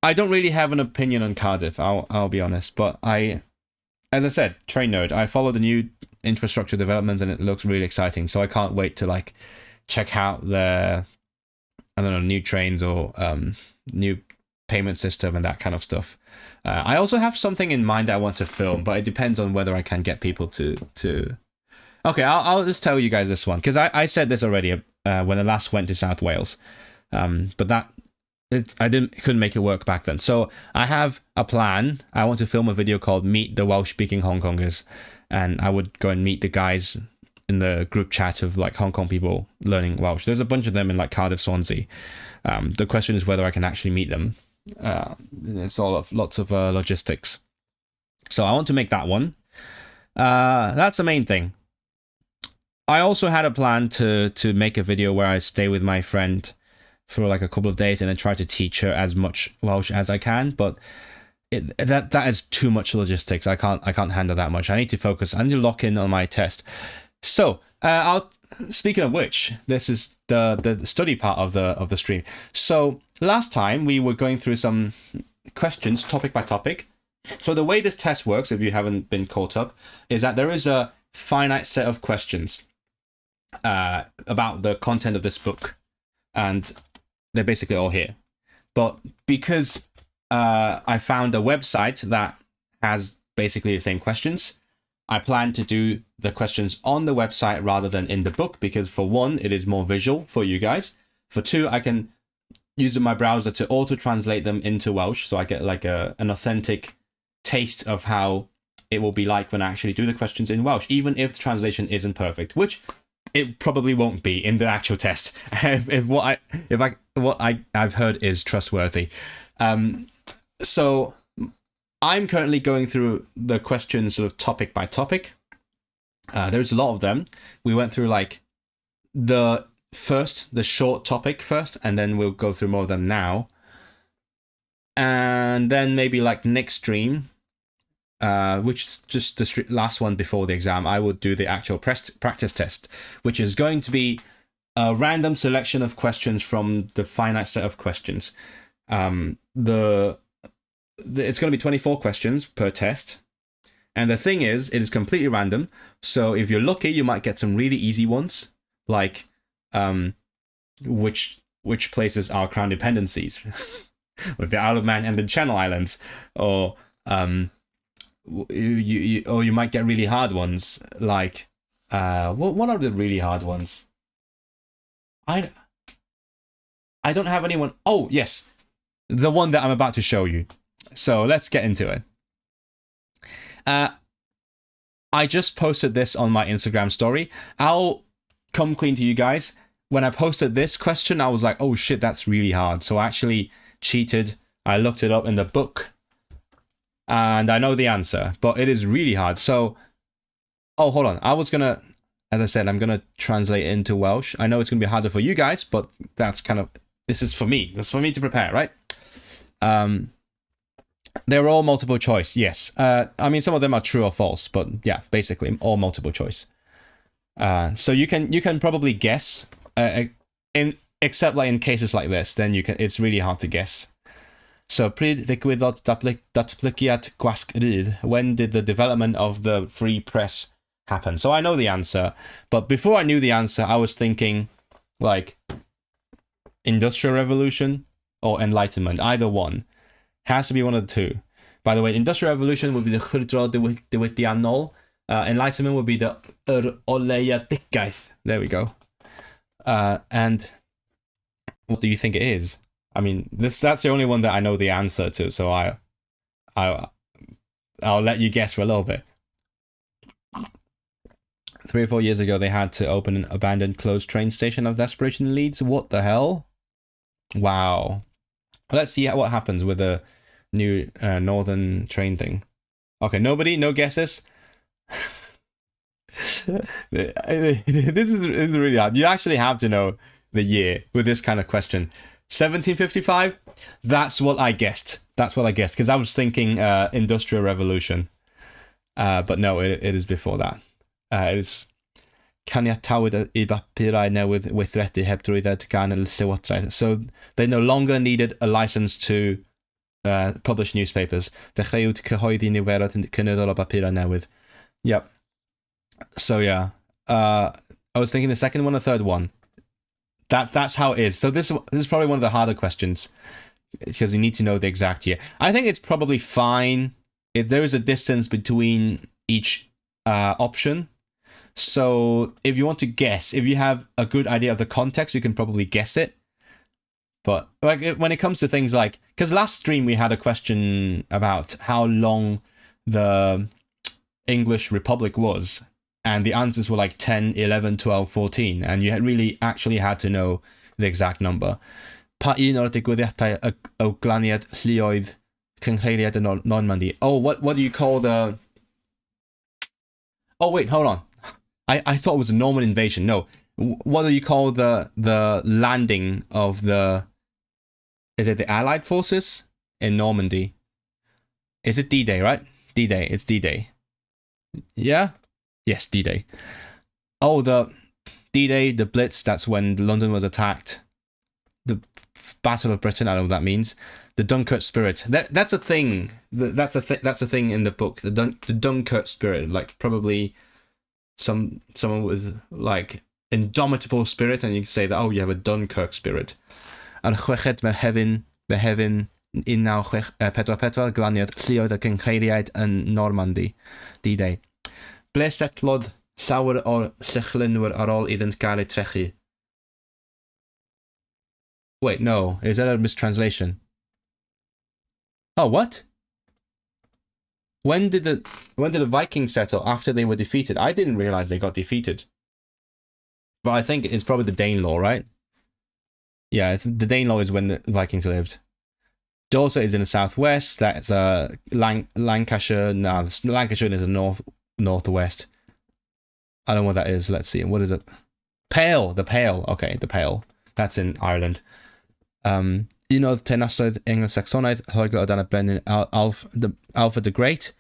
don't really have an opinion on Cardiff. I'll be honest, but as I said, train nerd. I follow the new infrastructure development, and it looks really exciting. So I can't wait to like check out the, I don't know, new trains or new payment system and that kind of stuff. I also have something in mind that I want to film, but it depends on whether I can get people to. Okay, I'll just tell you guys this one, because I said this already when I last went to South Wales, but I couldn't make it work back then. So I have a plan. I want to film a video called Meet the Welsh-speaking Hong Kongers, and I would go and meet the guys in the group chat of like Hong Kong people learning Welsh. There's a bunch of them in like Cardiff, Swansea. The question is whether I can actually meet them. It's lots of logistics. So I want to make that one. That's the main thing. I also had a plan to make a video where I stay with my friend for like a couple of days and then try to teach her as much Welsh as I can, but that is too much logistics. I can't handle that much. I need to focus. I need to lock in on my test. So speaking of which, this is the study part of the stream. So last time we were going through some questions topic by topic. So the way this test works, if you haven't been caught up, is that there is a finite set of questions about the content of this book, and they're basically all here. But because I found a website that has basically the same questions, I plan to do the questions on the website rather than in the book, because for one, it is more visual for you guys. For two, I can use my browser to auto-translate them into Welsh, so I get like an authentic taste of how it will be like when I actually do the questions in Welsh, even if the translation isn't perfect, which it probably won't be in the actual test. if what I've heard is trustworthy. So I'm currently going through the questions sort of topic by topic. There's a lot of them. We went through like the short topic first, and then we'll go through more of them now. And then maybe like next stream, which is just the last one before the exam, I will do the actual practice test, which is going to be a random selection of questions from the finite set of questions. It's going to be 24 questions per test. And the thing is, it is completely random. So if you're lucky, you might get some really easy ones, like which places are crown dependencies, with the Isle of Man and the Channel Islands, or you might get really hard ones, like what are the really hard ones? I don't have anyone. Oh yes, the one that I'm about to show you. So let's get into it. I just posted this on my Instagram story. I'll come clean to you guys. When I posted this question, I was like, oh shit, that's really hard. So I actually cheated. I looked it up in the book and I know the answer, but it is really hard. So, oh, hold on. As I said, I'm going to translate it into Welsh. I know it's going to be harder for you guys, but this is for me. That's for me to prepare, right? They're all multiple choice, yes. I mean, some of them are true or false, but yeah, basically all multiple choice. So you can probably guess, except like in cases like this, then it's really hard to guess. So, pryd ddigwyddodd datblygiad gwasg rydd? When did the development of the free press happen? So I know the answer, but before I knew the answer, I was thinking like Industrial Revolution or Enlightenment, either one. Has to be one of the two. By the way, Industrial Revolution would be the chwyldro diwydiannol. Enlightenment would be the oleuedigaeth. There we go. And what do you think it is? I mean, that's the only one that I know the answer to, so I'll let you guess for a little bit. 3 or 4 years ago, they had to open an abandoned closed train station of desperation in Leeds. What the hell? Wow. Let's see what happens with the new northern train thing. Okay, no guesses. This is really hard. You actually have to know the year with this kind of question. 1755? That's what I guessed. Because I was thinking Industrial Revolution. But no, it is before that. It is caniatawyd I bapurau newydd weithredu heb drwydded gan y llywodraeth. So they no longer needed a license to publish newspapers. Dechreuwyd cyhoeddi niferoedd cynyddol o bapurau newydd. Yep. So yeah, I was thinking the second one or third one. That's how it is. So this is probably one of the harder questions because you need to know the exact year. I think it's probably fine if there is a distance between each option. So if you want to guess, if you have a good idea of the context, you can probably guess it. But like when it comes to things like, because last stream we had a question about how long the English Republic was, and the answers were like 10, 11, 12, 14, and you had really actually had to know the exact number. Pa un o'r digwyddiadau o glaniad lluoedd cynghreiriad y Normandy. Oh, what do you call the... Oh, wait, hold on. I thought it was a Norman invasion. No. What do you call the landing of the... Is it the Allied forces in Normandy? Is it D-Day, right? D-Day. It's D-Day. Yeah? Yes, D-Day. Oh, the D-Day, the Blitz, that's when London was attacked. The Battle of Britain, I don't know what that means. The Dunkirk spirit. That's a thing. That's a thing in the book. The Dunkirk spirit, like probably someone with like indomitable spirit, and you can say that, oh, you have a Dunkirk spirit. Ar chweched Mehefin 1944 glaniad lluoedd y cynghreiriaid yn Normandy, D-Day. Ble setlodd llawer o'r llychlynwyr ar ôl iddynt gael eu trechu? Wait, no. Is that a mistranslation? Oh, what? When did the Vikings settle after they were defeated? I didn't realize they got defeated. But I think it's probably the Danelaw, right? Yeah, the Danelaw is when the Vikings lived. Dorset is in the southwest. That's Lancashire. No, Lancashire is the northwest. I don't know what that is. Let's see. What is it? Pale. The Pale. Okay, the Pale. That's in Ireland. Un oedd teyrnasoedd Anglo-Saxonaidd Lloegr o dan y brenin Alfred the Great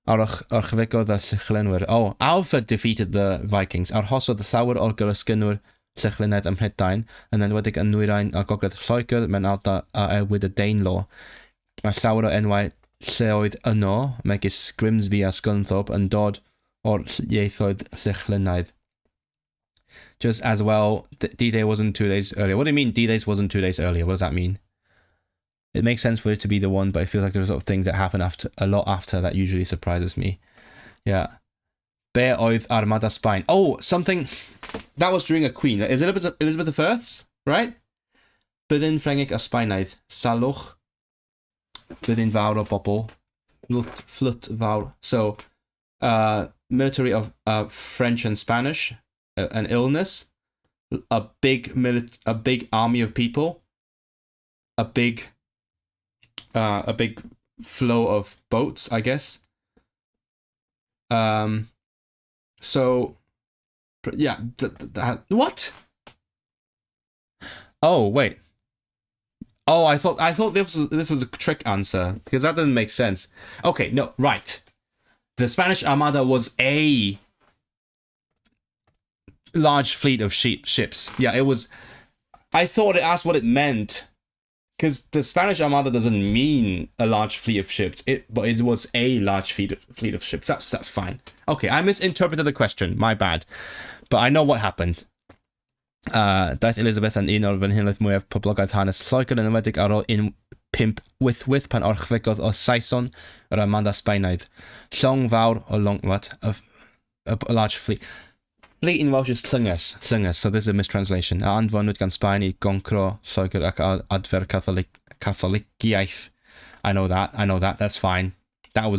ar orchfegodd y llychlynwyr. Oh, Alfred defeated the Vikings. Arhosodd llawer o'r gyrysgynwyr llychlynedd ym Mhrydain, yn enwedig yn nwyrain a gogledd Lloegr mewn ardal a elwyd y Danelaw. Mae llawer o enwau lleoedd yno, megis Grimsby a Scunthorpe, yn dod o'r ieithoedd llychlynaidd. Just as well, D-Day wasn't 2 days earlier. What do you mean D-Day wasn't 2 days earlier? What does that mean? It makes sense for it to be the one, but I feel like there's sort of things that happen a lot after that usually surprises me. Yeah. Be oedd Armada Sbaen? Oh, something... That was during a queen. Is it Elizabeth I? Right? Byddin Ffrengig a Sbaenaidd. Salwch. Byddin fawr o bobl. Flut fawr. So, military of French and Spanish. An illness. A big army of people. A big flow of boats, I guess. So, yeah. What? Oh, wait. Oh, I thought this was a trick answer because that doesn't make sense. Okay, no, right. The Spanish Armada was a large fleet of ships. Yeah, it was. I thought it asked what it meant. Because the Spanish Armada doesn't mean a large fleet of ships, but it was a large fleet of ships. That's fine. Okay, I misinterpreted the question. My bad. But I know what happened. Daeth Elizabeth yn un o'r frenhinoedd mwyaf poblogaidd hanes Lloegr yn enwedig ar ôl 1588 pan orchfegodd o Saeson yr Armada Sbaenaidd. Llong fawr o a large fleet. Fleet in Welsh is llynges, so this is a mistranslation. A anfonwyd gan Sbaen I goncro Lloegr ac adfer Catholiciaeth. I know that, that's fine. I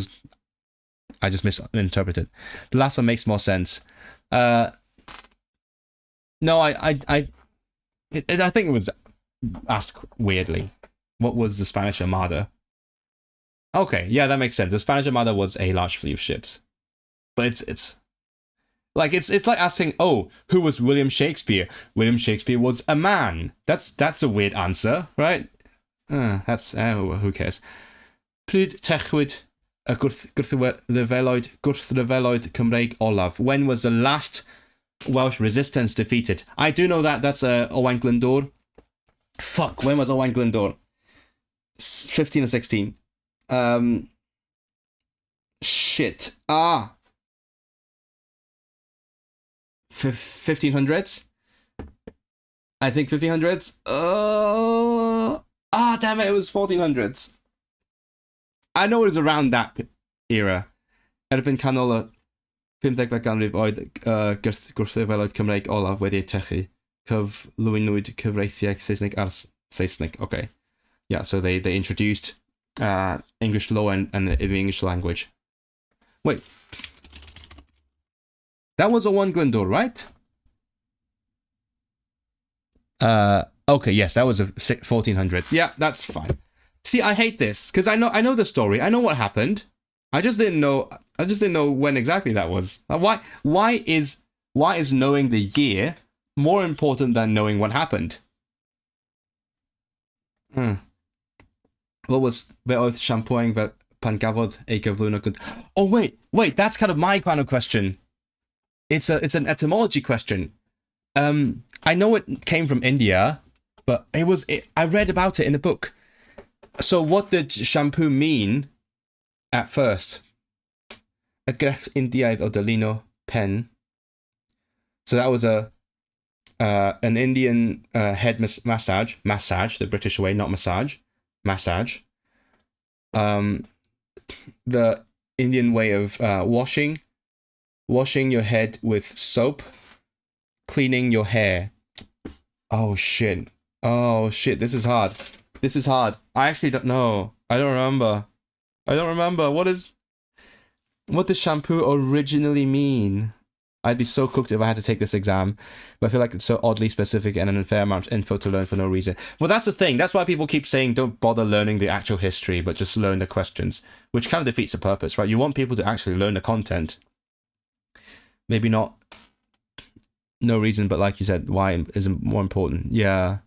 just misinterpreted. The last one makes more sense. No, I think it was asked weirdly. What was the Spanish Armada? Okay, yeah, that makes sense. The Spanish Armada was a large fleet of ships. But it's like asking, oh, who was William Shakespeare? William Shakespeare was a man. That's a weird answer, right? Who cares? Pryd techwyd y gwrthryfeloedd Cymreig olaf? When was the last Welsh resistance defeated? I do know that. That's Owain Glyndŵr. Fuck, when was Owain Glyndŵr? 15 or 16. Shit. 1500s. I think 1500s. Damn it, it was 1400s. I know it was around that era. Erbyn canol y 15 ganrif oedd gwrthryfeloedd Cymreig olaf wedi eu trechu. Cyflwynwyd cyfreithiau Saesneg ar Saesneg. Okay. Yeah, so they introduced English law and the English language. Wait. That was Owain Glyndwr, right? Okay, yes, that was a 1400s. Yeah, that's fine. See, I hate this because I know the story. I know what happened. I just didn't know when exactly that was. Why is knowing the year more important than knowing what happened? What was be oedd siampwing pan gafodd ei gyflwyno? Oh wait, that's kind of my kind of question. It's an etymology question. I know it came from India, but I read about it in a book. So what did shampoo mean at first? Y grefft Indiaidd o Duolingo pen. So that was an Indian head massage, the British way, not massage. The Indian way of washing your head with soap, cleaning your hair. Oh shit, this is hard. I actually don't know. I don't remember. What does shampoo originally mean? I'd be so cooked if I had to take this exam, but I feel like it's so oddly specific and an unfair amount of info to learn for no reason. Well, that's the thing. That's why people keep saying don't bother learning the actual history, but just learn the questions, which kind of defeats the purpose, right? You want people to actually learn the content. Maybe not no reason, but like you said, why is more important. Yeah.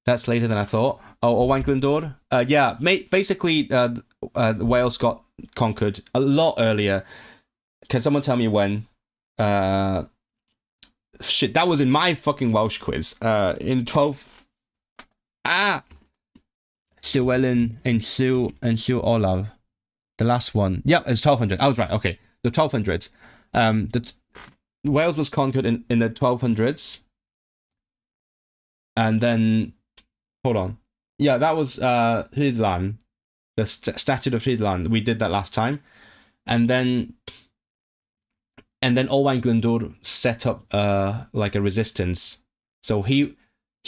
That's later than I thought. Oh, Owain Glyndwr? Yeah, basically, Wales got conquered a lot earlier. Can someone tell me when? Shit, that was in my fucking Welsh quiz. In 12... Llywelyn and Sue Olaf. The last one. Yeah, it's 1200. I was right, okay. The 1200s. Wales was conquered in the 1200s. And then... Hold on. Yeah, that was Rhuddlan. The Statute of Rhuddlan. We did that last time. And then Owain Glyndwr set up like a resistance. So he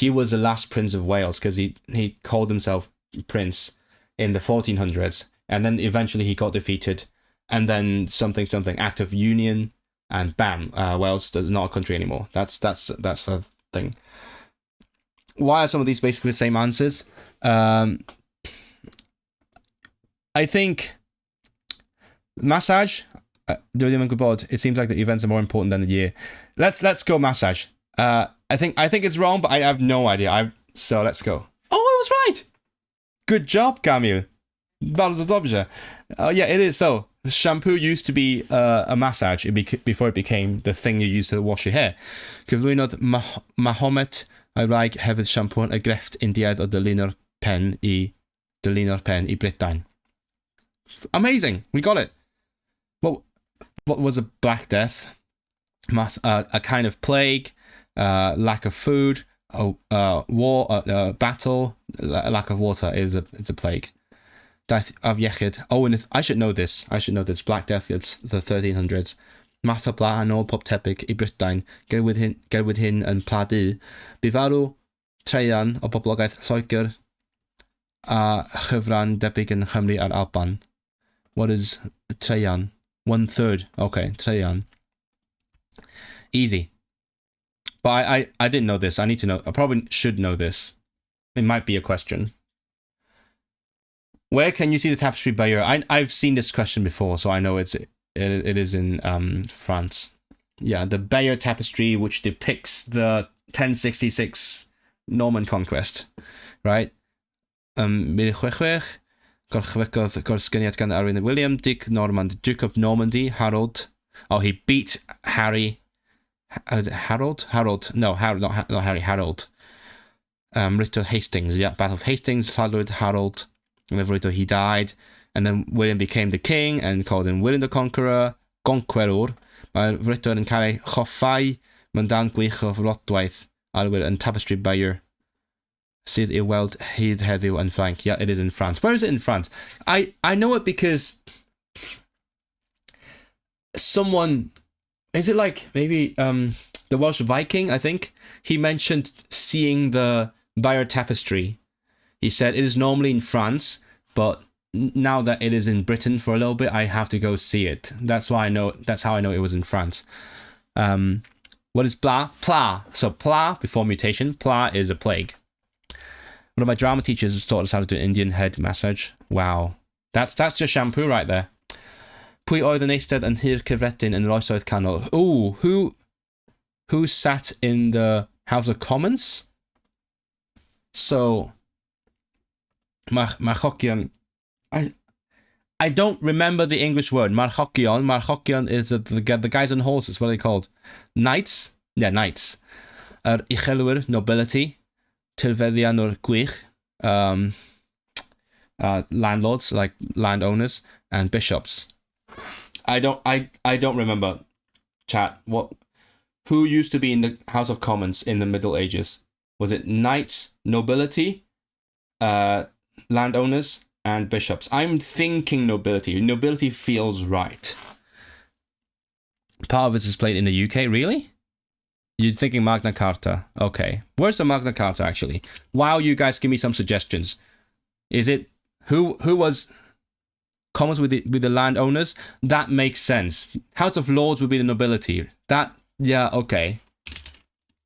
was the last Prince of Wales because he called himself Prince in the 1400s. And then eventually he got defeated. And then something Act of Union, and bam, Wales is not a country anymore. That's the thing. Why are some of these basically the same answers? I think massage. It seems like the events are more important than the year. Let's go massage. I think it's wrong, but I have no idea. So let's go. Oh, I was right. Good job, Kamil. Bardzo dobrze. Yeah, it is. So shampoo used to be a massage before it became the thing you use to wash your hair. Cyflwynodd Mahomet A'i hefyd siampw'n y grefft Indiaidd o Duolingo'r pen i Brydain. Amazing, we got it. What was a Black Death? A kind of plague, lack of food, war, battle, lack of water is a plague. Daeth afiechyd. Oh, and I should know this. Black Death, it's the 1300s. Math o bla yn ôl pob tebyg I Brydain, gerwyd hyn yn Pla Du. Bu farw treian o boblogaeth Lloegr a chyfran debyg yn Chymru a'r Alban. What is treian? 1/3. Okay, treian. Easy. But I didn't know this. I need to know. I probably should know this. It might be a question. Where can you see the tapestry Bayeux? I've seen this question before, so I know it is in France. Yeah, the Bayeux tapestry, which depicts the 1066 Norman conquest, right? Gorchwecodd gorsgyniad gan Arwyn William, Dick Norman, the Duke of Normandy, Harold. Oh, he beat Harry. Is it Harold? Harold. No, not Harry, Harold. Richard Hastings, yeah, Battle of Hastings, Lladwyd Harold. And he died. And then William became the king and called him William the Conqueror, Gonqueror. Mae Richard yn cael ei choffau Mae'n dan gwych o flodwaith arwyr yn tapestry Bayer sydd i'w weld hyd heddiw yn Ffrainc. Yeah, it is in France. Where is it in France? I know it because someone, is it like maybe the Welsh Viking, I think? He mentioned seeing the Bayer tapestry. He said it is normally in France, but now that it is in Britain for a little bit, I have to go see it. That's why I know. That's how I know it was in France. What is pla? Pla. So pla before mutation. Pla is a plague. One of my drama teachers taught us how to do Indian head massage. Wow, that's just shampoo right there. Pwy oedd yn eistedd yn hir cyfredin yn yr oesoedd canol? Ooh, who sat in the House of Commons? So, marchogion. I don't remember the English word. Marchogion. Marchogion is the guys on horses. What are they called? Knights? Yeah, knights. Uchelwyr, nobility. Tirfeddianwyr gwych. Landlords, like landowners, and bishops. I don't remember, chat. Who used to be in the House of Commons in the Middle Ages? Was it knights, nobility, landowners, and bishops? I'm thinking nobility. Nobility feels right. Part of this is played in the UK, really? You're thinking Magna Carta. Okay. Where's the Magna Carta, actually? Wow, you guys give me some suggestions. Is it... Who was... Commons with the landowners? That makes sense. House of Lords would be the nobility. That... Yeah, okay.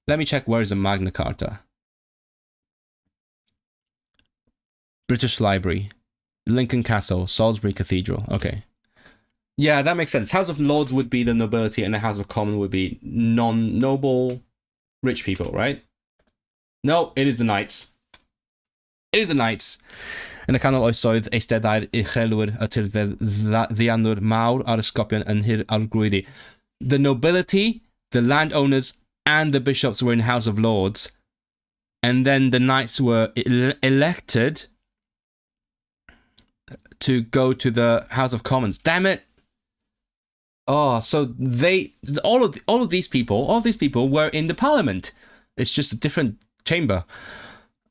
Let me check where is the Magna Carta. British Library. Lincoln Castle. Salisbury Cathedral. Okay. Yeah, that makes sense. House of Lords would be the nobility and the House of Commons would be non-noble rich people, right? No, it is the knights. It is the knights. Yn y canol oesoedd, eisteddau'r uchelwyr a tirfeddianwyr mawr ar ysgopion yn hir arglwyddi. The nobility, the landowners, and the bishops were in House of Lords. And then the knights were elected to go to the House of Commons. Damn it! Oh, so they all of these people were in the Parliament. It's just a different chamber.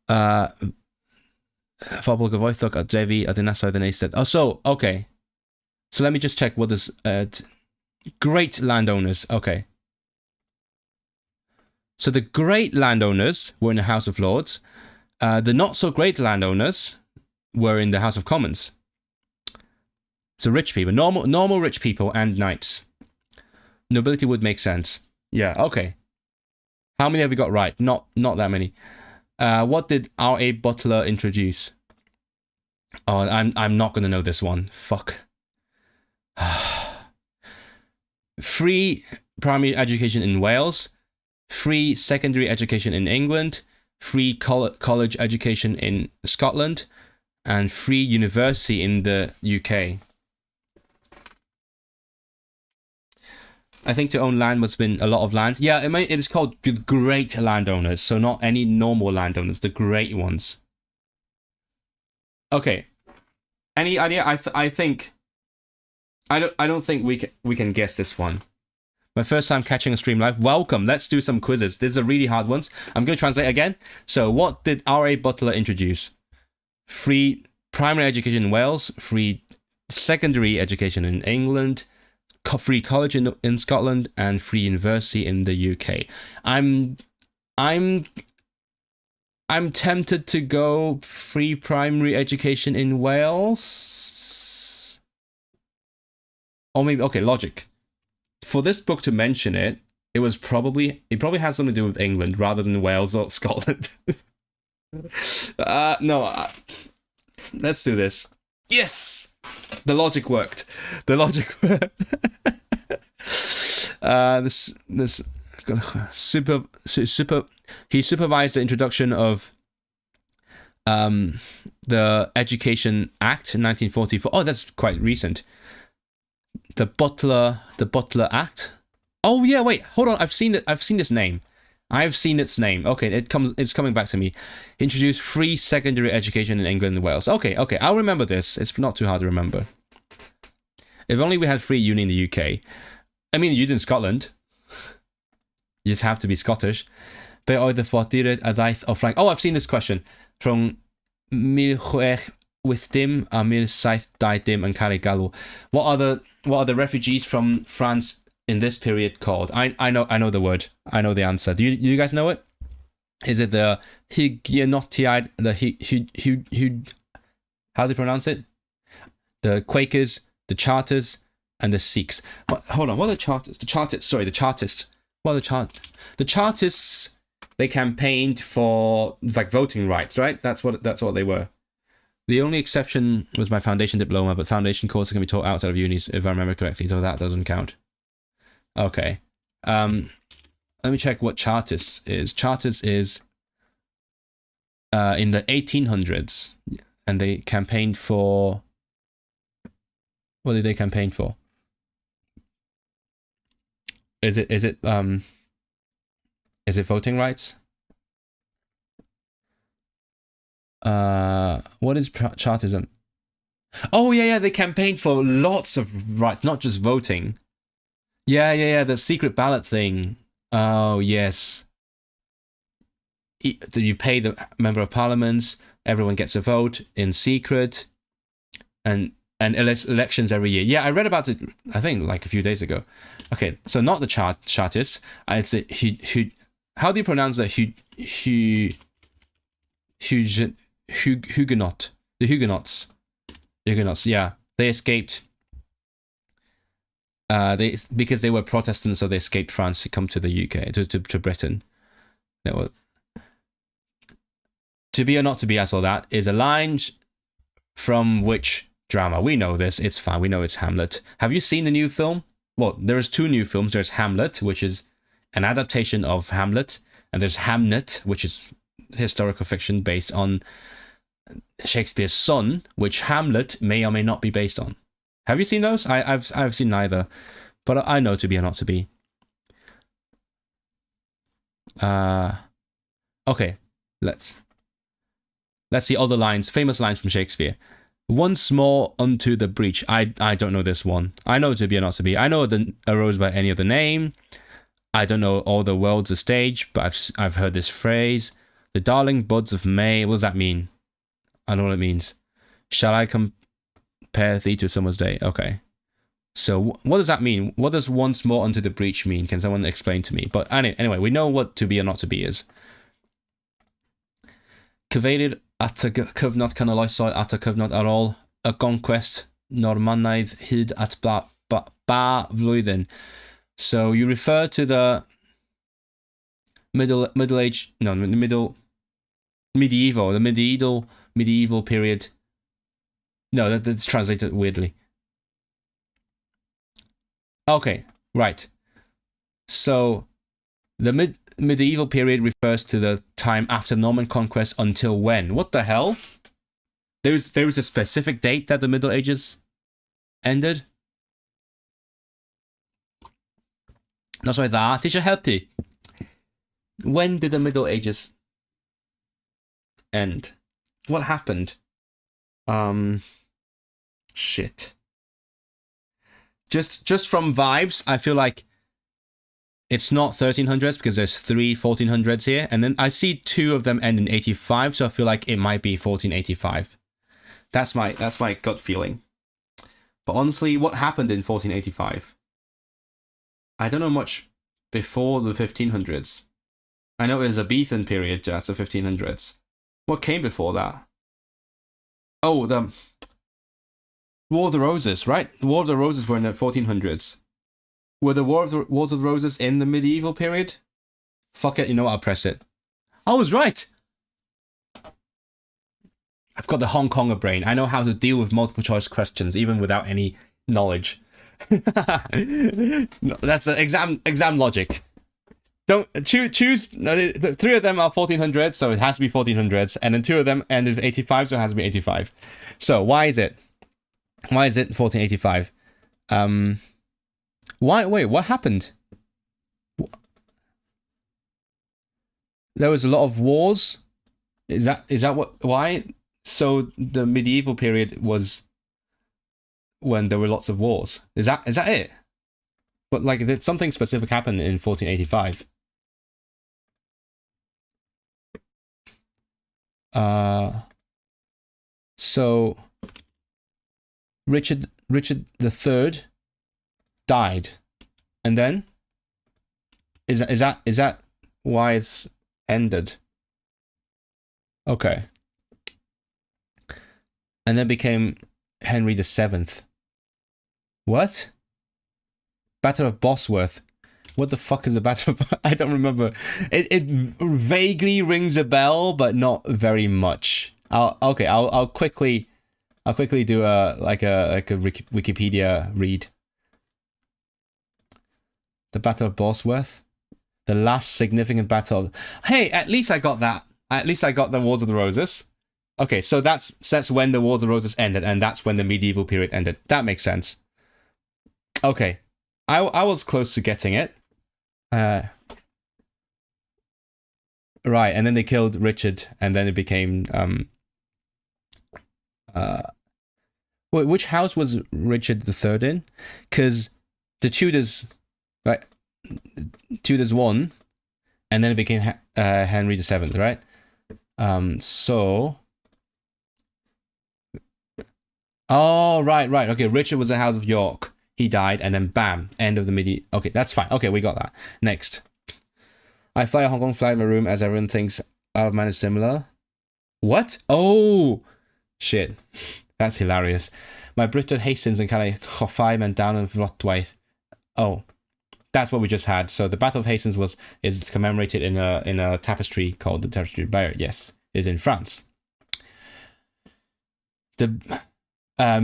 Phobl gyfoethog a drefi a dinasoedd yn eistedd. Oh, so okay. So let me just check what is great landowners. Okay. So the great landowners were in the House of Lords. The not so great landowners were in the House of Commons. So rich people, normal rich people and knights. Nobility would make sense. Yeah, okay. How many have we got right? Not that many. What did R.A. Butler introduce? Oh, I'm not going to know this one. Fuck. Free primary education in Wales. Free secondary education in England. Free college education in Scotland. And free university in the UK. I think to own land must have been a lot of land. Yeah, it is called great landowners, so not any normal landowners, the great ones. Okay. Any idea? I think I don't think we can guess this one. My first time catching a stream live. Welcome. Let's do some quizzes. These are really hard ones. I'm going to translate again. So, what did R.A. Butler introduce? Free primary education in Wales, free secondary education in England, free college in Scotland, and free university in the UK. I'm tempted to go free primary education in Wales. Or maybe, okay, logic. For this book to mention it, it probably has something to do with England rather than Wales or Scotland. No, let's do this. Yes! The logic worked. The logic worked. He supervised the introduction of the Education Act in 1944. Oh, that's quite recent. The Butler Act. Oh yeah, wait, hold on. I've seen this name. I've seen its name. Okay, it's coming back to me. Introduced free secondary education in England and Wales. Okay, I'll remember this. It's not too hard to remember. If only we had free uni in the UK. I mean, you did in Scotland. You just have to be Scottish. Be oedd y ffortiwyd a ddaeth o Ffrainc? Oh, I've seen this question. Rhwng 1680 a 1720 yn cael ei galw. What are the refugees from France in this period called? I know the word. I know the answer. Do you guys know it? Is it the Huguenotiaid, how do you pronounce it? The Quakers, the Charters, and the Sikhs. Hold on, what are the Charters? The Chartists. What are the Chartists? They campaigned for like voting rights, right? That's what they were. The only exception was my foundation diploma, but foundation courses can be taught outside of unis if I remember correctly, so that doesn't count. Okay. Let me check what Chartists is. Chartists is in the 1800s, and they campaigned for... What did they campaign for? Is it voting rights? What is Chartism? Oh yeah, they campaigned for lots of rights, not just voting. Yeah, the secret ballot thing. Oh, yes. You pay the member of parliament, everyone gets a vote in secret, and elections every year. Yeah, I read about it, I think, like a few days ago. Okay, so not the Chartists. It's how do you pronounce that? Huguenot. The Huguenots. Yeah. They escaped... because they were Protestants, so they escaped France to come to the UK, to Britain. That was, to be or not to be, as all that is a line from which drama? We know this. It's fine. We know it's Hamlet. Have you seen the new film? Well, there's 2 new films. There's Hamlet, which is an adaptation of Hamlet, and there's Hamnet, which is historical fiction based on Shakespeare's son, which Hamlet may or may not be based on. Have you seen those? I've seen neither, but I know to be or not to be. Okay, let's see other lines, famous lines from Shakespeare. Once more unto the breach. I don't know this one. I know to be or not to be. I know the arose by any other name. I don't know all the world's a stage, but I've heard this phrase. The darling buds of May. What does that mean? I don't know what it means. Shall I compare thee to summer's day? Okay. So what does that mean? What does once more unto the breach mean? Can someone explain to me? But anyway, we know what to be or not to be is. Cyfeirir at y cyfnod canoloesol at y cyfnod ar ôl y conquest Normannaidd hyd at ba flwyddyn. So you refer to the medieval period. No, that's translated weirdly. Okay, right. So the medieval period refers to the time after Norman conquest until when? What the hell? There was a specific date that the Middle Ages ended? That's why that teacher help you. When did the Middle Ages end? What happened? Shit. Just from vibes, I feel like it's not 1300s because there's 3 1400s here, and then I see 2 of them end in 85, so I feel like it might be 1485. That's my gut feeling. But honestly, what happened in 1485? I don't know much before the 1500s. I know it was a Elizabethan period, that's the 1500s. What came before that? Oh, the War of the Roses, right? The War of the Roses were in the 1400s. Were the Wars of the Roses in the medieval period? Fuck it, you know what, I'll press it. I was right! I've got the Hong Konger brain. I know how to deal with multiple choice questions, even without any knowledge. No, that's an exam logic. Don't choose. No, 3 of them are 1400s, so it has to be 1400s, and then 2 of them end with 85, so it has to be 85. So why is it? Why is it 1485? Why? Wait, what happened? There was a lot of wars. Is that what? Why? So the medieval period was when there were lots of wars. Is that it? But like, did something specific happen in 1485? So Richard III died, and then is that why it's ended? Okay. And then became Henry VII. What? Battle of Bosworth. What the fuck is the Battle of... I don't remember. It vaguely rings a bell, but not very much. I'll quickly do a Wikipedia read. The Battle of Bosworth. The last significant battle. Hey, at least I got that. At least I got the Wars of the Roses. Okay, so that's when the Wars of the Roses ended, and that's when the medieval period ended. That makes sense. Okay, I was close to getting it. Right, and then they killed Richard, and then it became wait, which house was Richard III in? Because the Tudors, right? Tudors won, and then it became Henry VII, right? So. Oh, right. Okay, Richard was the House of York. He died, and then bam, end of the medieval. Okay, that's fine. Okay, we got that. Next. I fly a Hong Kong flag in my room as everyone thinks Isle of Man is similar. What? Oh, shit. That's hilarious. My Britton Hastings and Calais Choffai and down in Vlotwaith. Oh, that's what we just had. So the Battle of Hastings is commemorated in a tapestry called the Tapestry of Bayeux. Yes, is in France. The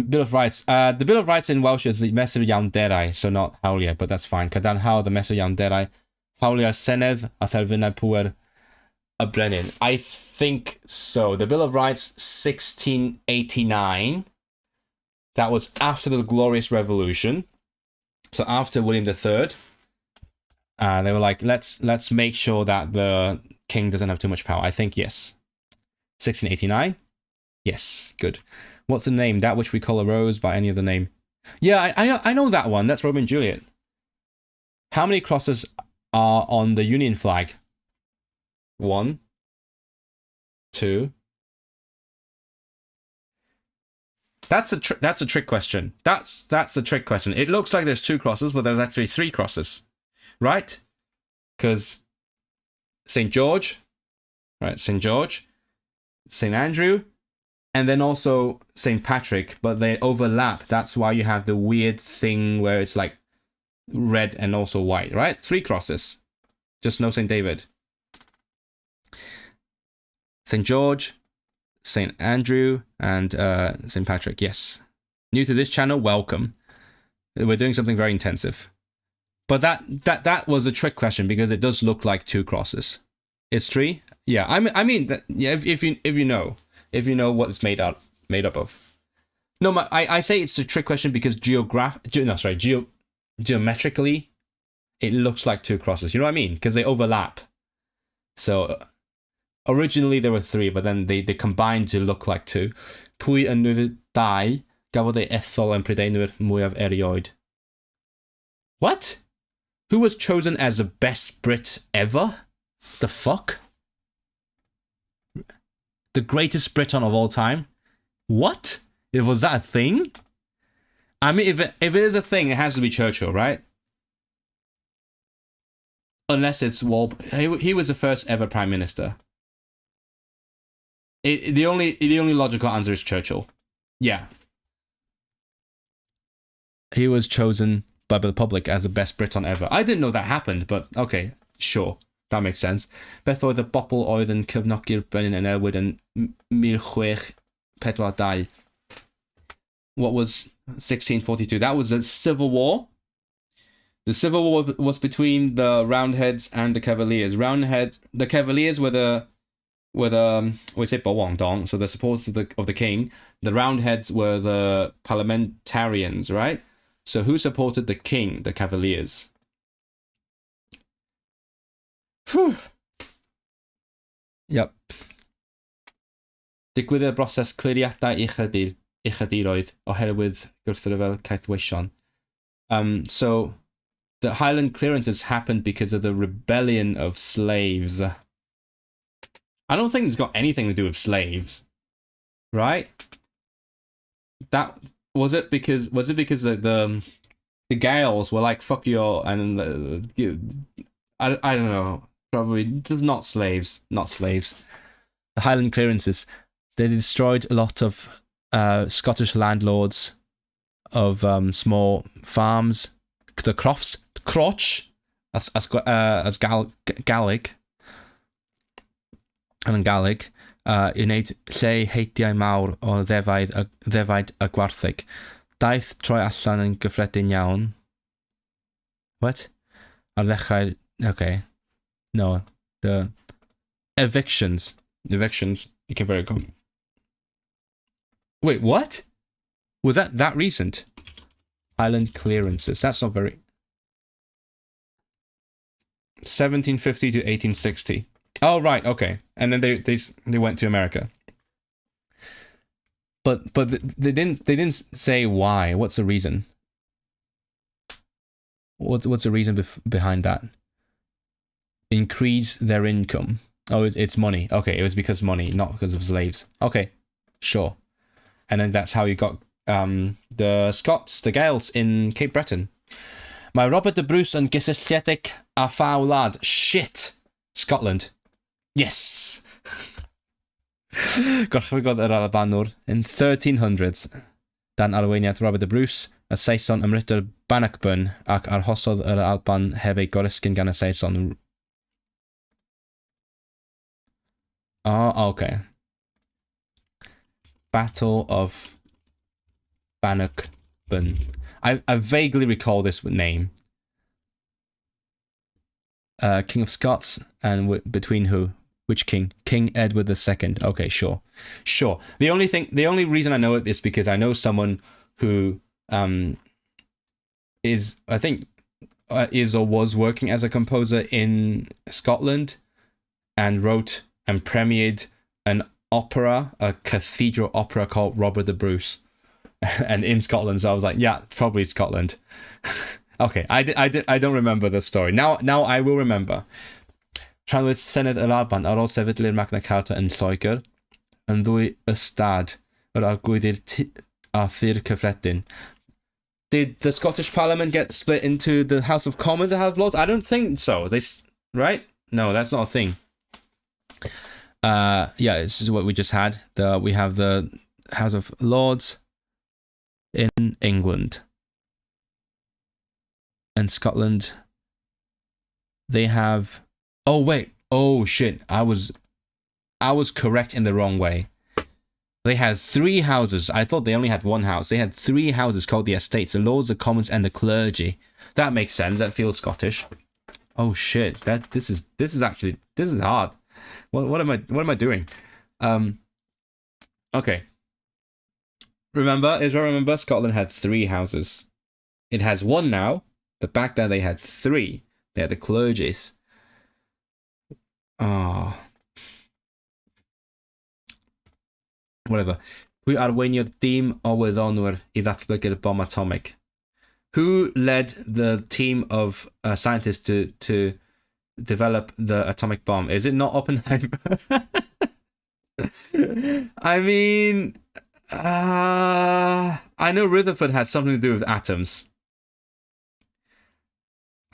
Bill of Rights. The Bill of Rights in Welsh is the Mesur Iawn Derau, so not hawliau, but that's fine. Cadan hawl the Mesur Iawn Derau. Hawliau Senedd a therfynau pŵer y brenin. I think so. The Bill of Rights, 1689. That was after the Glorious Revolution. So after William III, they were like, let's make sure that the king doesn't have too much power. I think yes. 1689. Yes, good. What's the name? That which we call a rose by any other name. Yeah, I know that one. That's Romeo and Juliet. How many crosses are on the Union flag? 1, 2. That's a trick question. That's a trick question. It looks like there's 2 crosses, but there's actually 3 crosses, right? Because St. George, right? St. George, St. Andrew, and then also St. Patrick, but they overlap. That's why you have the weird thing where it's like red and also white, right? 3 crosses. Just no St. David. St. George, St. Andrew, and St. Patrick. Yes. New to this channel, welcome. We're doing something very intensive. But that was a trick question because it does look like 2 crosses. It's 3? Yeah, I mean that, yeah, if you know what it's made up of. No, I say it's a trick question because geometrically, it looks like 2 crosses. You know what I mean? Because they overlap. So originally there were 3, but then they combined to look like 2. Pwy yn nwydd dau gafodd ei ethol yn Prydeinwyr mwyaf erioed? What? Who was chosen as the best Brit ever? The fuck? The greatest Briton of all time? What? Was that a thing? I mean, if it is a thing, it has to be Churchill, right? Unless it's Walpole. He was the first ever Prime Minister. The only logical answer is Churchill. Yeah. He was chosen by the public as the best Briton ever. I didn't know that happened, but okay, sure. That makes sense. Beth oedd y bobl oedd yn cefnogi'r brenin yn Elwyd yn 1642? What was 1642? That was a civil war. The civil war was between the Roundheads and the Cavaliers. The Cavaliers were we say Bawangdong, so the supporters of the king. The Roundheads were the parliamentarians, right? So who supported the king? The Cavaliers. Whew. Yep. Digwyddodd y broses cliriadau uchadiroedd oherwydd gwrthryfel caethweision. So the Highland clearances happened because of the rebellion of slaves. I don't think it's got anything to do with slaves, right? That was it because the Gaels were like fuck you and I don't know, probably just not slaves. The Highland clearances, they destroyed a lot of Scottish landlords of small farms, the crotch as Gaelic and Gaelic. Wneud lle heidiau mawr o ddefaid y gwartheg. Daeth troi allan yn gyffredin iawn. What? Ar ddechrau... Okay. No. The evictions. You can very go. Wait, what? Was that recent? Highland clearances. That's not very... 1750 to 1860. Oh, right, okay. And then they went to America. But they didn't say why. What's the reason? What's the reason behind that? Increase their income. Oh, it's money. Okay, it was because of money, not because of slaves. Okay, sure. And then that's how you got the Scots, the Gaels in Cape Breton. Mae Robert de Bruce yn gysylltiedig a pha wlad. Shit! Scotland. Yes! Gorchwygodd yr Albanwr in 1300s. Dan arweiniad Robert de Bruce, y Saeson ymrydodd Bannockburn ac arhosodd yr Alban heb ei gorisgyn gan y Saeson. Oh, okay. Battle of Bannockburn. I vaguely recall this name. King of Scots, and between who? Which king? King Edward II. Okay, sure. The only reason I know it is because I know someone who is or was working as a composer in Scotland, and wrote and premiered an opera, a cathedral opera called Robert the Bruce, and in Scotland. So I was like, yeah, probably Scotland. Okay, I don't remember the story. Now I will remember. Rhanwyd Senedd yr Alban ar ôl sefydlu'r Magna Carta yn Lloegr, yn ddwy ystad yr arglwyddir a thir cyffredin. Did the Scottish Parliament get split into the House of Commons and House of Lords? I don't think so. Right? No, that's not a thing. Yeah, this is what we just had. We have the House of Lords in England. And Scotland, they have... Oh, wait. Oh, shit. I was correct in the wrong way. They had 3 houses. I thought they only had 1 house. They had 3 houses called the Estates, the Lords, the Commons, and the Clergy. That makes sense. That feels Scottish. Oh, shit. This is hard. What am I doing? Okay. Remember, Scotland had 3 houses. It has 1 now, but back then they had 3. They had the clergies. Oh. Whatever. Pwy arweiniodd dîm o wyddonwyr I ddatblygu'r bomb atomic? Who led the team of scientists to develop the atomic bomb? Is it not Oppenheimer? I mean, I know Rutherford had something to do with atoms.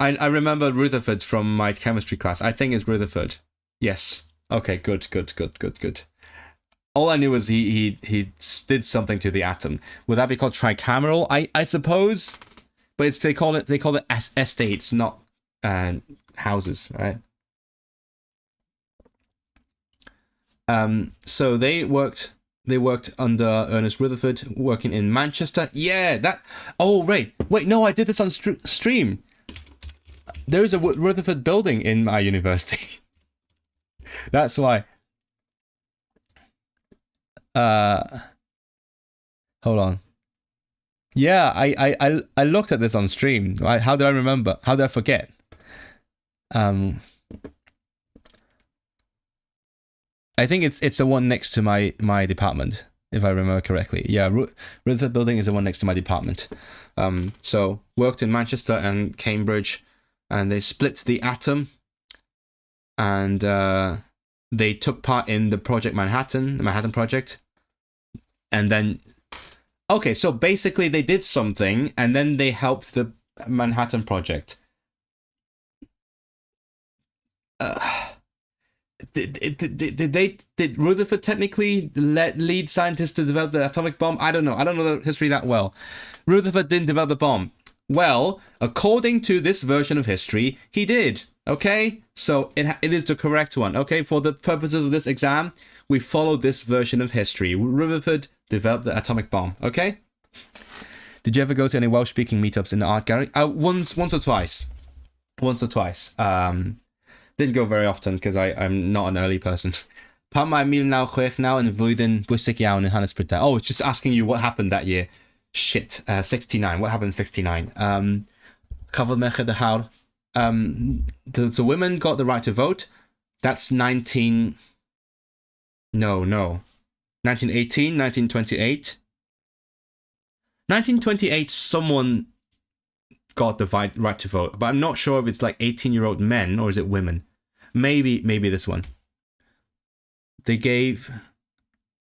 I remember Rutherford from my chemistry class. I think it's Rutherford. Yes. Okay, good. All I knew was he did something to the atom. Would that be called tricameral? I suppose, but they call it estates, not houses, right? So they worked under Ernest Rutherford, working in Manchester. Yeah, that. Oh wait, no, I did this on stream. There is a Rutherford building in my university. That's why. Hold on. Yeah, I looked at this on stream. How did I remember? How did I forget? I think it's the one next to my department, if I remember correctly. Yeah, Rutherford building is the one next to my department. So worked in Manchester and Cambridge, and they split the atom, and they took part in the Project Manhattan, the Manhattan Project, and then okay, so basically they did something and then they helped the Manhattan Project. Did Rutherford technically lead scientist to develop the atomic bomb? I don't know the history that well. Rutherford didn't develop the bomb. Well, according to this version of history, he did. Okay, so it is the correct one. Okay, for the purposes of this exam, we follow this version of history. Rutherford developed the atomic bomb. Okay. Did you ever go to any Welsh speaking meetups in the art gallery? Once or twice. Didn't go very often because I'm not an early person. Pan mae 1969 yn flwyddyn bwysig iawn yn hanes Prydain? Oh, it's just asking you what happened that year. Shit, 69. What happened in 69? Cafodd merched y hawr. The women got the right to vote. That's 1918, 1928. 1928, someone got the right to vote, but I'm not sure if it's like 18-year-old men or is it women. Maybe this one. They gave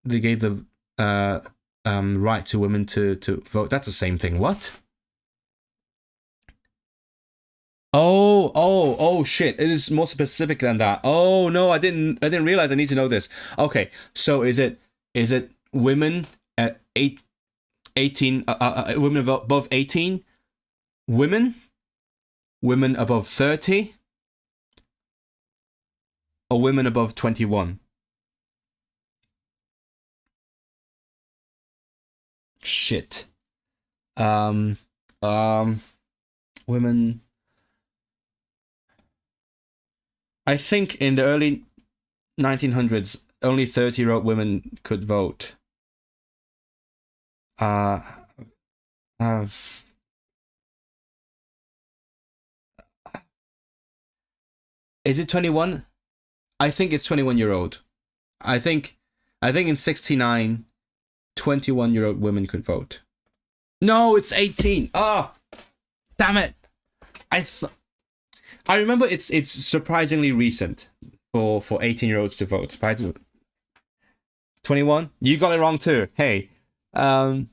the right to women to vote. That's the same thing. What? Oh shit. It is more specific than that. Oh no, I didn't realize I need to know this. Okay, so is it women at 18 women above 18, women above 30, or women above 21? Shit. Women. I think in the early 1900s, only 30-year-old women could vote. Is it 21? I think it's 21-year-old. I think in 69, 21-year-old women could vote. No, it's 18. Oh, damn it. I remember it's surprisingly recent for 18-year-olds to vote. 21? You got it wrong too. Hey. Hold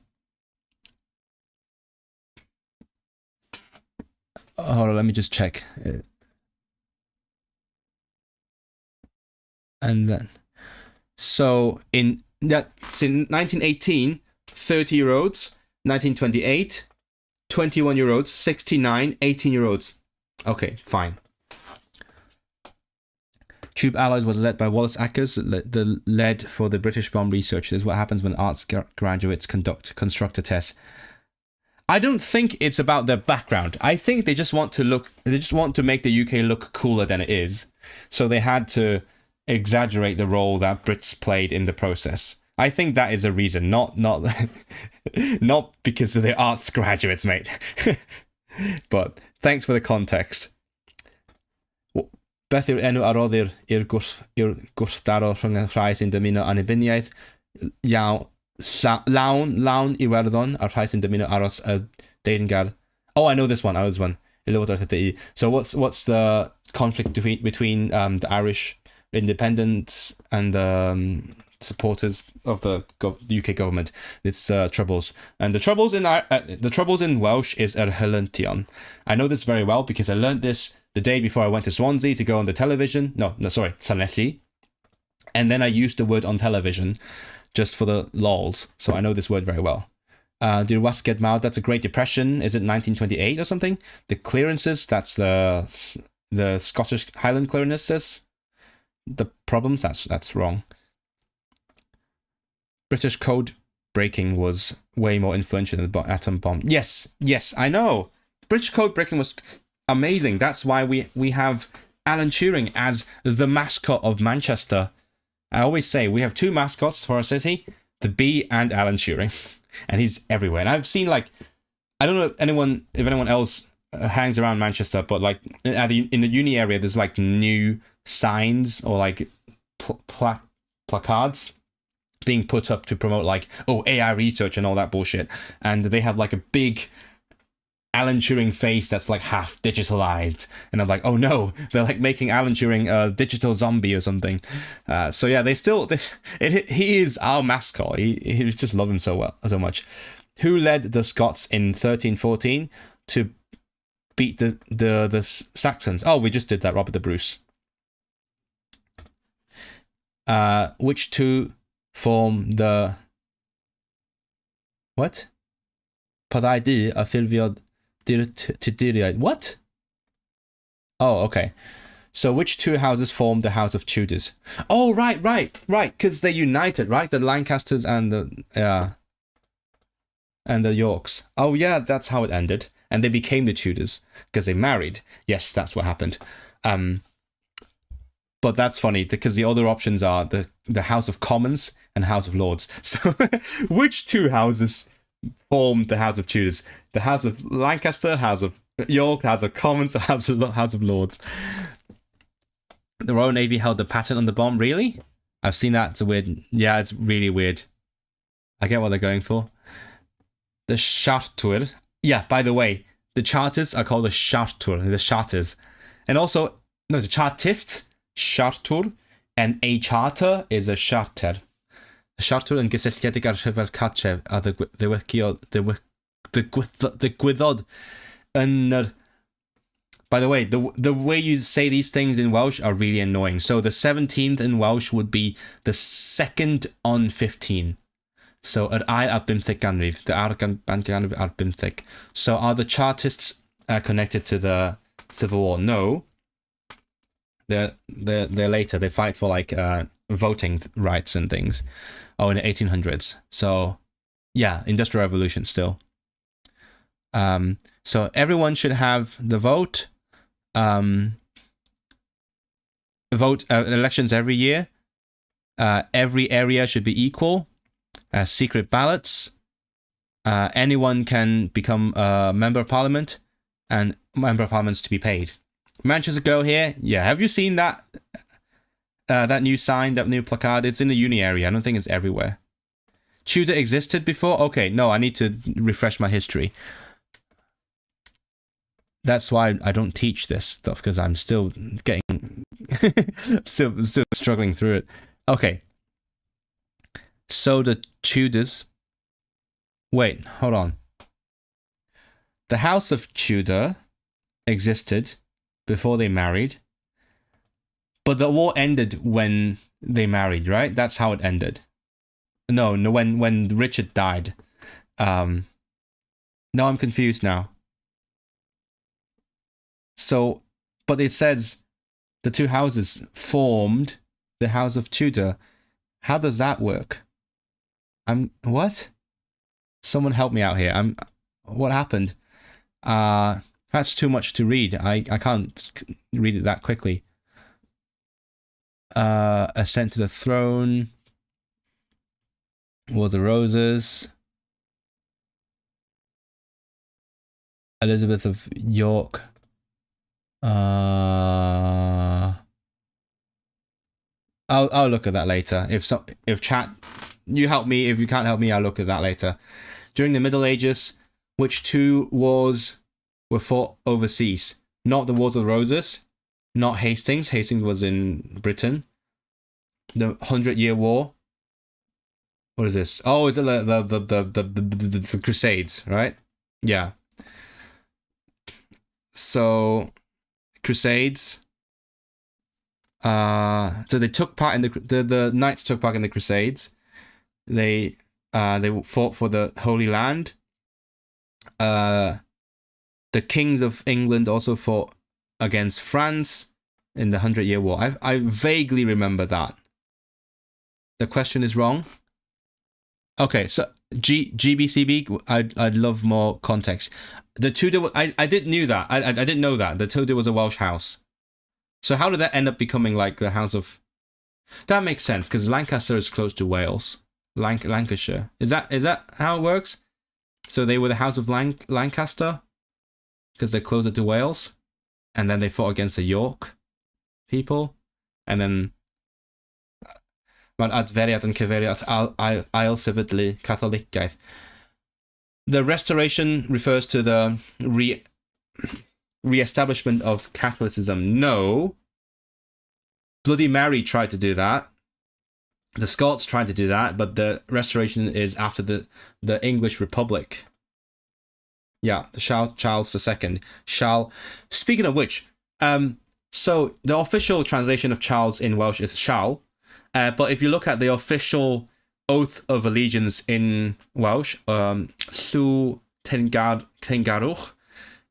on, let me just check. And then, so in 1918, 30-year-olds, 1928, 21-year-olds, 69, 18-year-olds. Okay, fine. Tube Alloys was led by Wallace Ackers, the lead for the British bomb research. This is what happens when arts graduates construct a test. I don't think it's about their background. I think they just want to make the UK look cooler than it is. So they had to exaggerate the role that Brits played in the process. I think that is a reason, not because of the arts graduates, mate. But thanks for the context. Beth yw'r enw aroddir i'r gwrthdaro rhwng y rhai sy'n dymuno annibyniaeth? Lawn Iwerddon a rhai sy'n dymuno aros y deyrngar. Oh, I know this one. So what's the conflict between the Irish independents and the supporters of the UK government? It's troubles, and the troubles in Welsh is yr helyntion. I know this very well because I learned this the day before I went to Swansea to go on the television. Sorry, Llanelli. And then I used the word on television just for the lols, so I know this word very well. Dir Wasged Mawr, that's a Great Depression. Is it 1928 or something? The clearances, that's the Scottish Highland clearances. The problems, that's wrong. British code breaking was way more influential than the atom bomb. Yes, I know. British code breaking was amazing. That's why we have Alan Turing as the mascot of Manchester. I always say we have two mascots for our city, the Bee and Alan Turing. And he's everywhere. And I've seen, like, I don't know if anyone else hangs around Manchester, but like in the uni area, there's like new signs or like placards being put up to promote like, AI research and all that bullshit. And they have like a big Alan Turing face that's like half digitalized, and I'm like, oh no, they're like making Alan Turing a digital zombie or something. So yeah, he is our mascot. He just love him so much. Who led the Scots in 1314 to beat the Saxons? Oh, we just did that. Robert the Bruce. Which two form the what? Padaidi a Filviod Tidiriad. What? Oh, okay. So which two houses formed the House of Tudors? Oh, right. Because they united, right? The Lancasters and the Yorks. Oh, yeah, that's how it ended. And they became the Tudors because they married. Yes, that's what happened. But that's funny because the other options are the House of Commons and House of Lords. So which two houses formed the House of Tudors? The House of Lancaster, House of York, House of Commons, House of Lords. The Royal Navy held the patent on the bomb. Really? I've seen that. It's weird. Yeah, it's really weird. I get what they're going for. The Charter. Yeah, by the way, the charters are called the Charter, the charters. And also, no, the Chartists, Charter, and a charter is a charter. The Charter and Gysylltiedig ar Rhyfel Cartref are the Gwyddod. And by the way, the way you say these things in Welsh are really annoying. So the 17th in Welsh would be the 2nd on 15. So yr ail ar bymtheg ganrif, the ail ganrif ar bymtheg. So are the Chartists connected to the Civil War? No. They're later. They fight for like voting rights and things. Oh, in the 1800s. So yeah, Industrial Revolution still. So everyone should have the vote. Elections every year. Every area should be equal. Secret ballots. Anyone can become a member of parliament, and member of parliament's to be paid. Manchester Girl here. Yeah, have you seen that? That new sign, that new placard? It's in the uni area. I don't think it's everywhere. Tudor existed before? Okay, no, I need to refresh my history. That's why I don't teach this stuff, because I'm still getting... still struggling through it. Okay. So the Tudors... Wait, hold on. The House of Tudor existed before they married. But the war ended when they married, right? That's how it ended. No, when Richard died. No, I'm confused now. So, but it says the two houses formed the House of Tudor. How does that work? What? Someone help me out here. What happened? That's too much to read. I can't read it that quickly. Ascent to the throne. War of the Roses. Elizabeth of York. I'll look at that later. If chat, you help me. If you can't help me, I'll look at that later. During the Middle Ages, which two wars were fought overseas? Not the Wars of the Roses, not Hastings. Hastings was in Britain. The 100-Year War. What is this? Oh, is it the Crusades, right? Yeah. So Crusades. So they took part in the knights took part in the Crusades. They fought for the Holy Land. The kings of England also fought against France in the 100-Year War. I vaguely remember that. The question is wrong. Okay, so GBCB. I'd love more context. The Tudor. I didn't knew that. I didn't know that the Tudor was a Welsh house. So how did that end up becoming like the House of? That makes sense because Lancaster is close to Wales. Lancashire. Is that how it works? So they were the House of Lancaster because they're closer to Wales, and then they fought against the York people, and then Mae'r adferiad yn cyfeirio at ail sefydlu Catholigaeth. the Restoration refers to the re-establishment of Catholicism. No. Bloody Mary tried to do that. The Scots tried to do that, but the Restoration is after the English Republic. Yeah, the Charles II. Speaking of which, so the official translation of Charles in Welsh is Shal, but if you look at the official oath of allegiance in Welsh, Llu Tengarwch,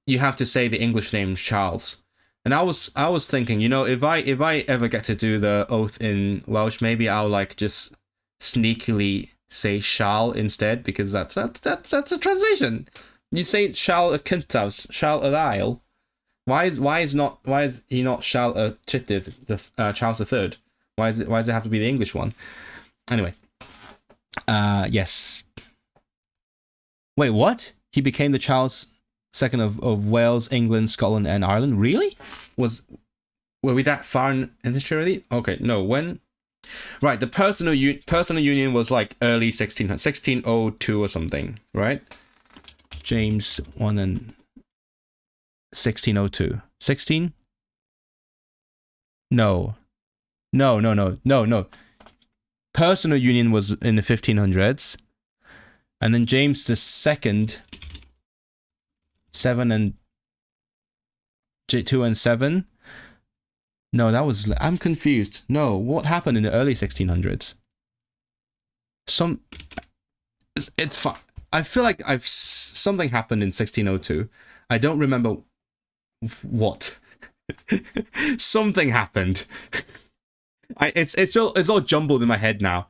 you have to say the English name Charles. And I was thinking, you know, if I ever get to do the oath in Welsh, maybe I'll like just sneakily say Shal instead, because that's a translation. You say Shal y cyntaf, Shal yr ail. Why is he not Shal y trydydd, the Charles III? Why does it have to be the English one? Anyway, yes. Wait, what? He became the Charles II of Wales, England, Scotland, and Ireland. Really? Were we that far in history already? Okay, no. When? Right, the personal union was like early 1602 or something, right? James 1 and 1602. 16? No. Personal union was in the 1500s. And then James II, 7 and 2 and 7. No, that was... I'm confused. No, what happened in the early 1600s? It's fine. I feel like something happened in 1602. I don't remember what. Something happened. It's all jumbled in my head now.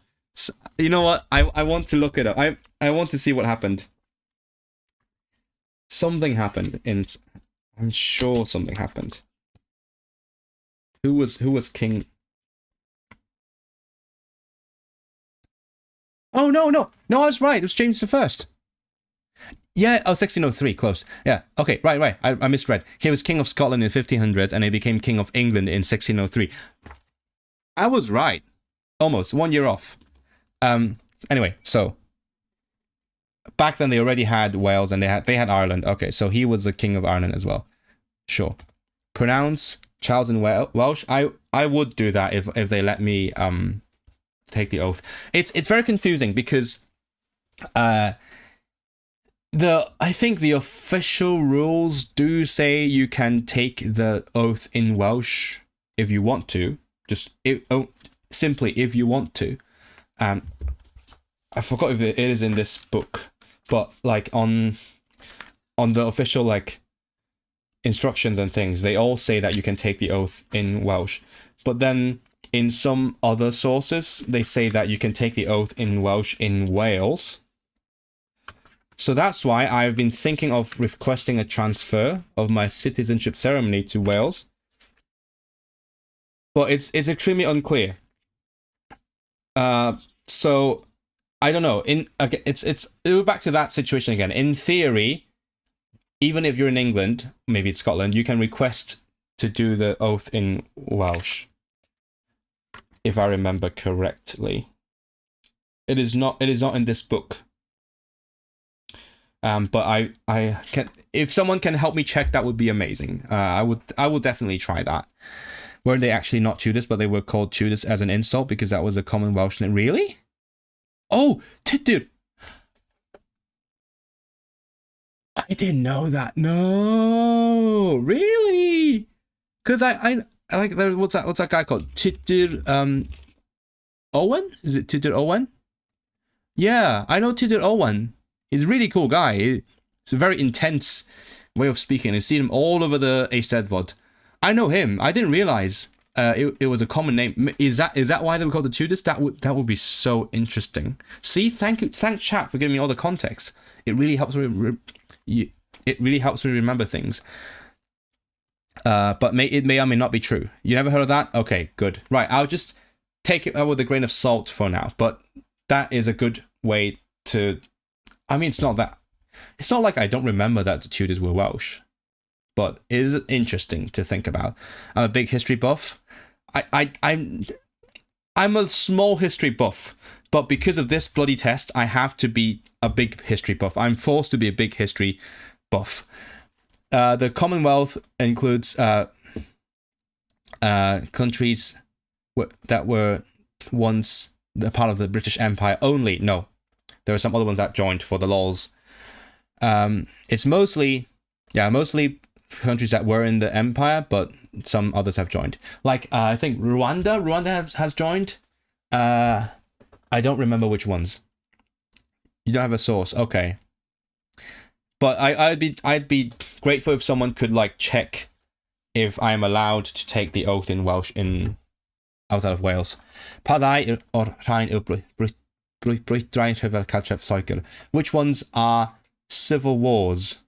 You know what? I want to look it up. I want to see what happened. Something happened I'm sure something happened. Who was king? Oh, no, I was right. It was James I. Yeah, 1603, close. Yeah, okay, right. I misread. He was king of Scotland in 1500s, and he became king of England in 1603. I was right. Almost, 1 year off. Anyway, so back then they already had Wales, and they had Ireland. Okay, so he was the king of Ireland as well. Sure. Pronounce Charles in Welsh. I would do that if they let me take the oath. It's very confusing because I think the official rules do say you can take the oath in Welsh if you want to. Simply if you want to. I forgot if it is in this book, but like on the official like instructions and things, they all say that you can take the oath in Welsh. But then in some other sources, they say that you can take the oath in Welsh in Wales. So that's why I've been thinking of requesting a transfer of my citizenship ceremony to Wales. But it's extremely unclear. So I don't know. We're back to that situation again. In theory, even if you're in England, maybe it's Scotland, you can request to do the oath in Welsh, if I remember correctly. It is not in this book. But I can, if someone can help me check, that would be amazing. I will definitely try that. Weren't they actually not Tudors, but they were called Tudors as an insult because that was a common Welsh name? Really? Oh, dude. I didn't know that. No, really? Because I like, what's that guy called? Tudur Owen? Is it Tudur Owen? Yeah, I know Tudur Owen. He's a really cool guy. It's a very intense way of speaking. I've seen him all over the Eisteddfod. I know him. I didn't realize it was a common name. Is that why they were called the Tudors? That would be so interesting. See, thanks chat for giving me all the context. It really helps me. It really helps me remember things. But it may or may not be true. You never heard of that? Okay, good. Right, I'll just take it with a grain of salt for now. But that is a good way to. I mean, it's not like I don't remember that the Tudors were Welsh, but it is interesting to think about. I'm a big history buff. I'm a small history buff, But because of this bloody test, I have to be a big history buff. I'm forced to be a big history buff. The Commonwealth includes countries that were once a part of the British Empire only. No, there are some other ones that joined for the lols. It's mostly countries that were in the empire, but some others have joined. Like I think Rwanda has joined. I don't remember which ones. You don't have a source, okay. But I'd be grateful if someone could like check if I'm allowed to take the oath in Welsh outside of Wales. Which ones are civil wars?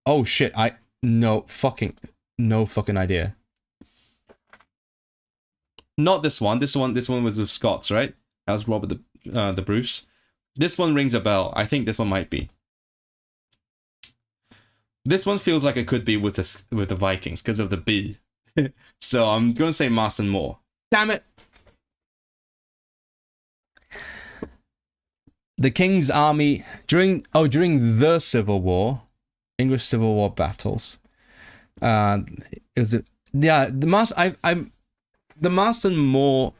Oh shit! No fucking idea. Not this one. This one was with Scots, right? That was Robert the Bruce. This one rings a bell. I think this one might be. This one feels like it could be with the Vikings because of the B. So I'm gonna say Marston Moore. Damn it! The King's Army during the Civil War, English Civil War battles. The Marston Moore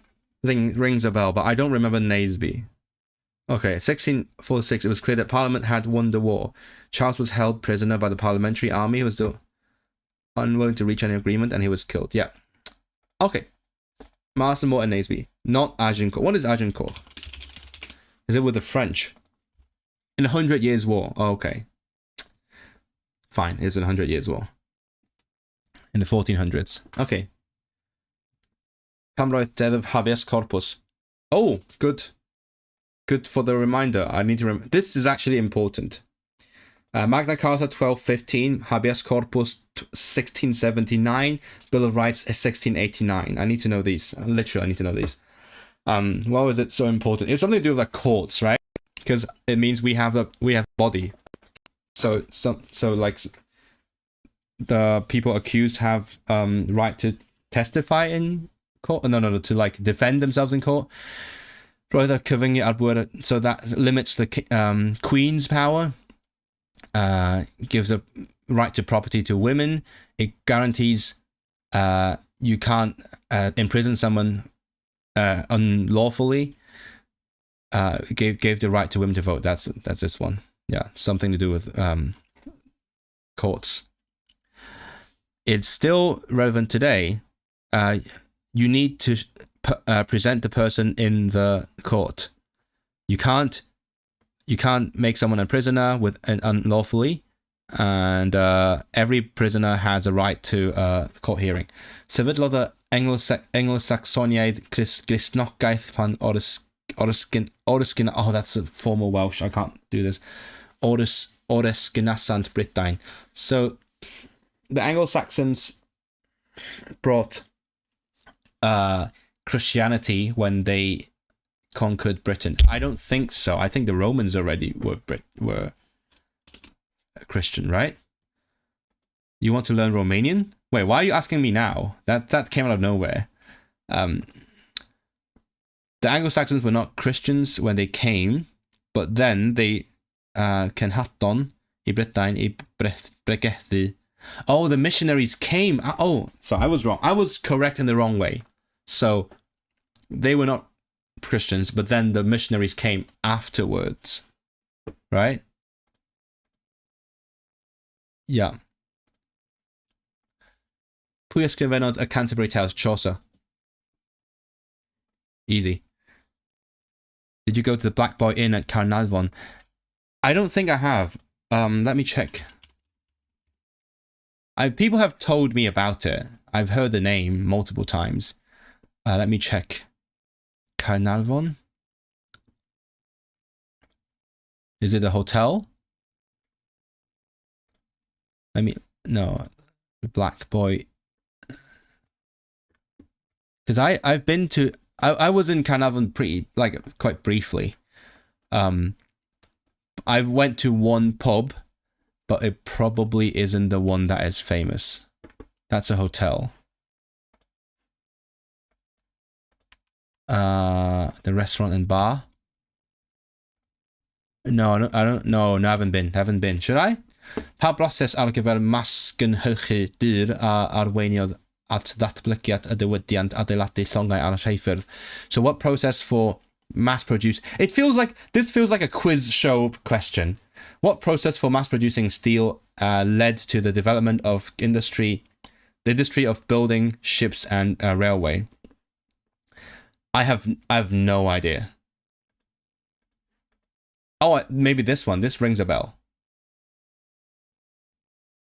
thing rings a bell, but I don't remember Naseby. Okay, 1646, it was clear that Parliament had won the war. Charles was held prisoner by the Parliamentary Army. He was still unwilling to reach any agreement, and he was killed. Yeah. Okay. Marston Moore and Naseby. Not Agincourt. What is Agincourt? Is it with the French? In the 100 Years' War. Oh, okay. Fine, it's in the 100 Years' War. In the 1400s. Okay. Camroeth death of habeas corpus. Oh, good. Good for the reminder. I need to remember. This is actually important. Magna Carta 1215, habeas corpus 1679, Bill of Rights 1689. I need to know these. Literally, I need to know these. Why was it so important? It's something to do with like courts, right? Because it means we have body. So like the people accused have right to testify in court. No, to like defend themselves in court. So that limits the Queen's power. Gives a right to property to women. It guarantees you can't imprison someone unlawfully. Gave the right to women to vote. That's this one. Yeah, something to do with courts. It's still relevant today. You need to present the person in the court. You can't make someone a prisoner unlawfully, and every prisoner has a right to court hearing. Sefydlodd Anglo-Saxoniaid Gristnogaeth pan Oresgyn. Oh, that's a formal Welsh. I can't do this. Oresgynasant Brydain. So the Anglo-Saxons brought Christianity when they conquered Britain. I don't think so. I think the Romans already were Christian, right? You want to learn Romanian? Wait, why are you asking me now? That came out of nowhere. The Anglo-Saxons were not Christians when they came, but then they Cenhadon I Brydain I Bregethu. Oh, the missionaries came. Oh, so I was wrong. I was correct in the wrong way. So they were not Christians, but then the missionaries came afterwards, right? Yeah. Pwy ysgrifennodd a Canterbury Tales? Chaucer. Easy. Did you go to the Black Boy Inn at Carnarvon? I don't think I have. Let me check. People have told me about it. I've heard the name multiple times. Let me check. Carnarvon? Is it a hotel? No. Black Boy. Because I've been to... I was in Carnarvon quite briefly. I went to one pub, but it probably isn't the one that is famous. That's a hotel. The restaurant and bar. No, no, I don't. No, haven't been. Should I? Pa broses ar gyfer masgynhyrchu dyr a arweiniodd at ddatblygiad y diwydiant adeiladu llongau ar y rheilffyrdd? So what process for mass produce? This feels like a quiz show question. What process for mass producing steel led to the development of the industry of building ships and railway? I have no idea. Oh, maybe this one. This rings a bell.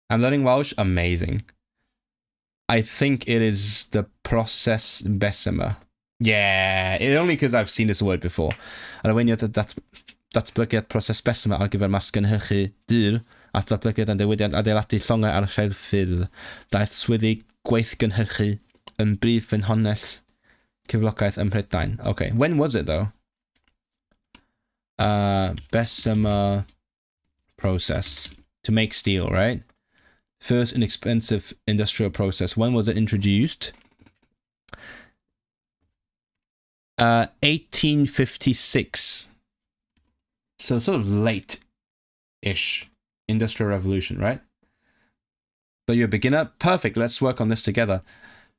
I'm learning Welsh. Amazing. I think it is the process bessemer. Yeah, only because I've seen this word before. Arweiniad datblygiad proses bessemer ar gyfer masgynhyrchu dyr a datblygiad yn diwydiant adeiladu llongau ar rheilffyrdd. Daeth swyddi gweithgynhyrchu yn brif ffynhonnell cyflogaeth ym Mhrydain. Okay, when was it though? Bessemer process to make steel, right? First inexpensive industrial process. When was it introduced? 1856. So sort of late-ish industrial revolution, right? But you're a beginner? Perfect, let's work on this together.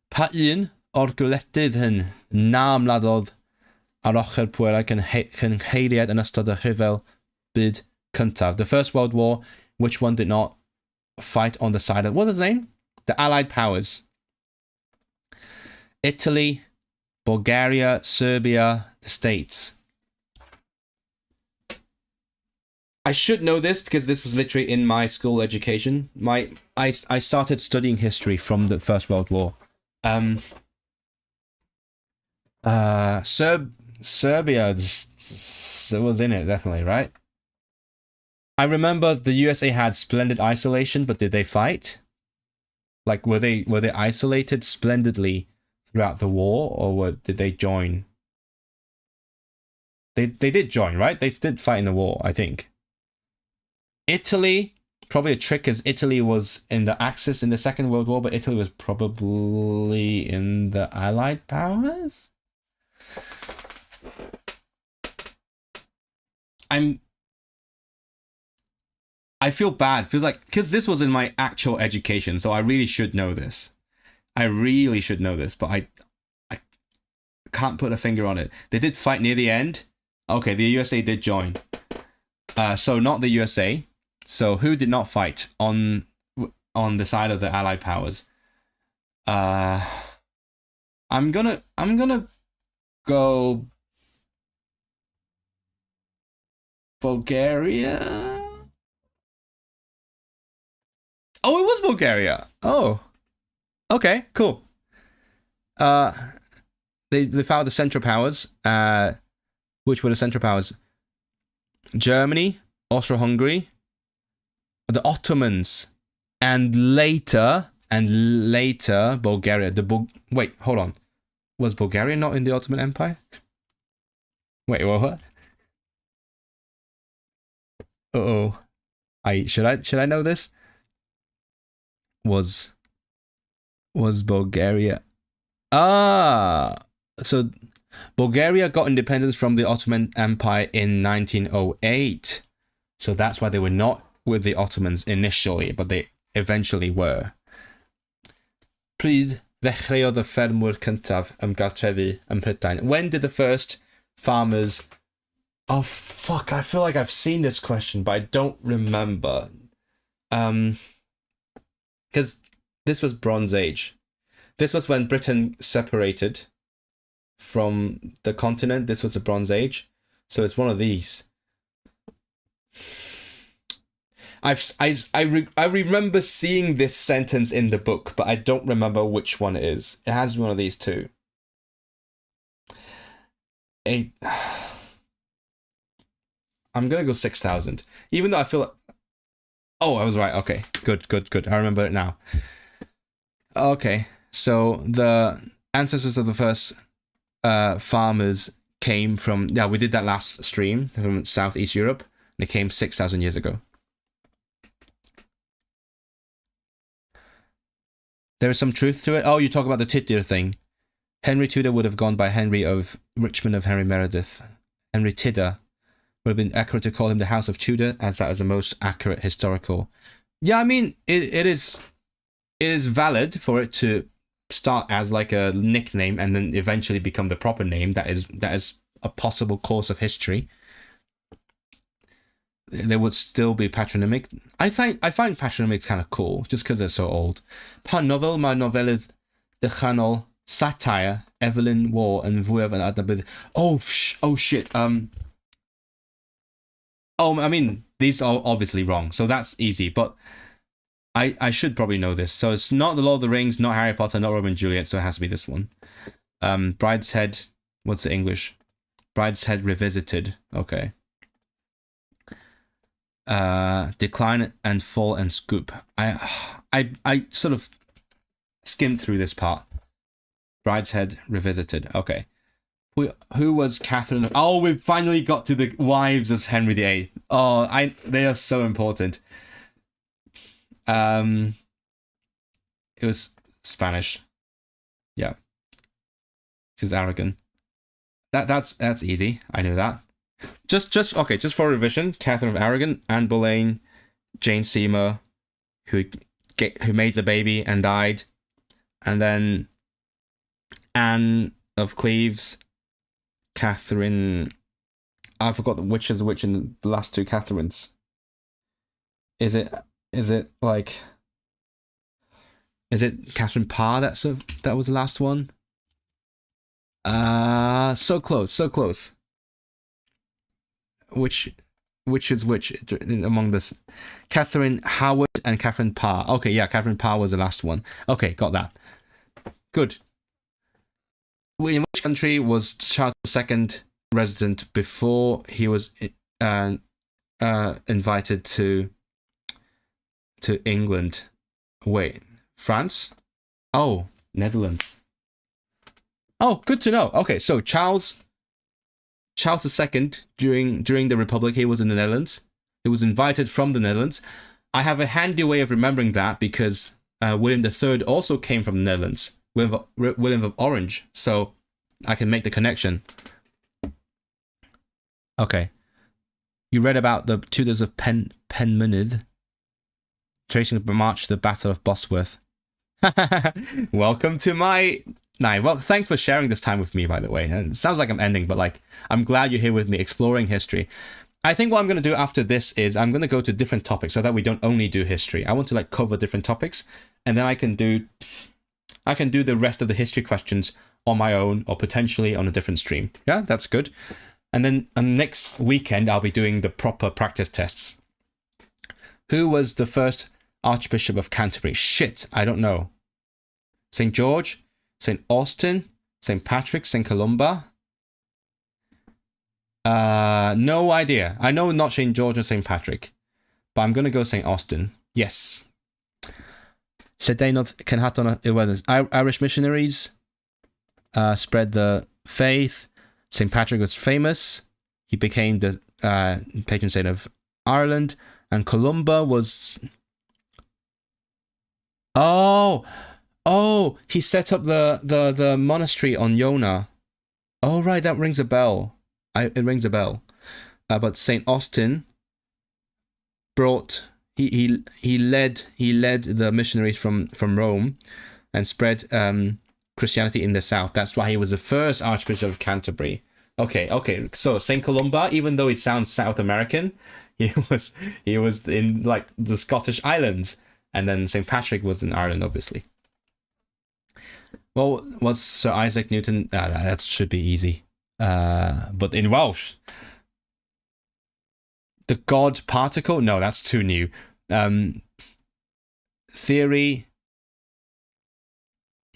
Pa un o'r gwledydd hyn na ymladodd ar ochr pwerau cynheiriad yn ystod y rhyfel byd cyntaf. The First World War, which one did not fight on the side of, what's his name? The Allied powers. Italy, Bulgaria, Serbia, the States. I should know this because this was literally in my school education. I started studying history from the First World War. Serbia was in it, definitely, right? I remember the USA had splendid isolation, but did they fight? Like, were they isolated splendidly throughout the war, or did they join? They did join, right? They did fight in the war, I think. Italy, probably a trick, because Italy was in the Axis in the Second World War, but Italy was probably in the Allied powers? I feel bad. Feels like, because this was in my actual education, so I really should know this. But I can't put a finger on it. They did fight near the end. Okay, the USA did join. So not the USA. So who did not fight on the side of the Allied powers? I'm gonna go Bulgaria. Oh, it was Bulgaria. Oh, okay, cool. They found the Central Powers. Which were the Central Powers? Germany, Austro-Hungary, the Ottomans, and later Bulgaria. Wait, hold on. Was Bulgaria not in the Ottoman Empire? Wait, what? Uh-oh. Should I know this? Was Bulgaria? So Bulgaria got independence from the Ottoman Empire in 1908. So that's why they were not with the Ottomans initially, but they eventually were. Pryd ddechreuodd y ffermwyr cyntaf ymgartrefu ym Mhrydain? When did the first farmers... Oh, fuck, I feel like I've seen this question, but I don't remember. Because this was Bronze Age. This was when Britain separated from the continent. This was the Bronze Age. So it's one of these. I remember seeing this sentence in the book, but I don't remember which one it is. It has one of these two. I'm gonna go 6,000. Even though I feel like... Oh, I was right. Okay, good. I remember it now. Okay, so the ancestors of the first farmers came from... Yeah, we did that last stream from Southeast Europe. And it came 6,000 years ago. There is some truth to it. Oh, you talk about the Tittir thing. Henry Tudor would have gone by Henry of Richmond of Henry Meredith. Henry Tidder would have been accurate to call him the House of Tudor, as that is the most accurate historical. Yeah, I mean, it is valid for it to start as like a nickname and then eventually become the proper name. That is a possible course of history. There would still be patronymic. I find patronymics kind of cool, just because they're so old. Pa novel, ma novellydd dechanol, satire, Evelyn War, and fwyaf yn adnabod. Oh shit. I mean, these are obviously wrong, so that's easy. But I should probably know this. So it's not The Lord of the Rings, not Harry Potter, not Romeo and Juliet. So it has to be this one. Brideshead. What's the English? Brideshead Revisited. Okay. Decline and Fall and Scoop. I sort of skimmed through this part. Brideshead Revisited. Okay. Who was Catherine? Oh, we've finally got to the wives of Henry VIII. Oh, they are so important. It was Spanish. Yeah. This is Aragon. That's easy. I knew that. Just for revision, Catherine of Aragon, Anne Boleyn, Jane Seymour, who made the baby and died, and then Anne of Cleves, Catherine. I forgot which is which in the last two Catherines. Is it Catherine Parr that was the last one? So close. Which is which among this? Catherine Howard and Catherine Parr. Okay, yeah, Catherine Parr was the last one. Okay, got that. Good. In which country was Charles II resident before he was invited to England? Wait, France? Oh, Netherlands. Oh, good to know. Okay, so Charles II, during the Republic, he was in the Netherlands. He was invited from the Netherlands. I have a handy way of remembering that because William III also came from the Netherlands. William of Orange. So I can make the connection. Okay. You read about the Tudors of Penmynydd, tracing the march to the Battle of Bosworth. Welcome to my... Well, thanks for sharing this time with me, by the way. And it sounds like I'm ending, but like, I'm glad you're here with me exploring history. I think what I'm going to do after this is I'm going to go to different topics so that we don't only do history. I want to like cover different topics, and then I can do the rest of the history questions on my own or potentially on a different stream. Yeah, that's good. And then next weekend, I'll be doing the proper practice tests. Who was the first Archbishop of Canterbury? Shit, I don't know. St. George? St. Austin, St. Patrick, St. Columba. No idea. I know not St. George or St. Patrick, but I'm gonna go St. Austin. Yes. Irish missionaries spread the faith. St. Patrick was famous. He became the patron saint of Ireland, and Columba was. Oh, he set up the monastery on Iona. Oh, right, that rings a bell. It rings a bell. But Saint Austin brought he led the missionaries from Rome and spread Christianity in the south. That's why he was the first Archbishop of Canterbury. Okay. So Saint Columba, even though it sounds South American, he was in like the Scottish Islands, and then Saint Patrick was in Ireland, obviously. Well, was Sir Isaac Newton? That should be easy. But in Welsh, the God particle? No, that's too new. Theory.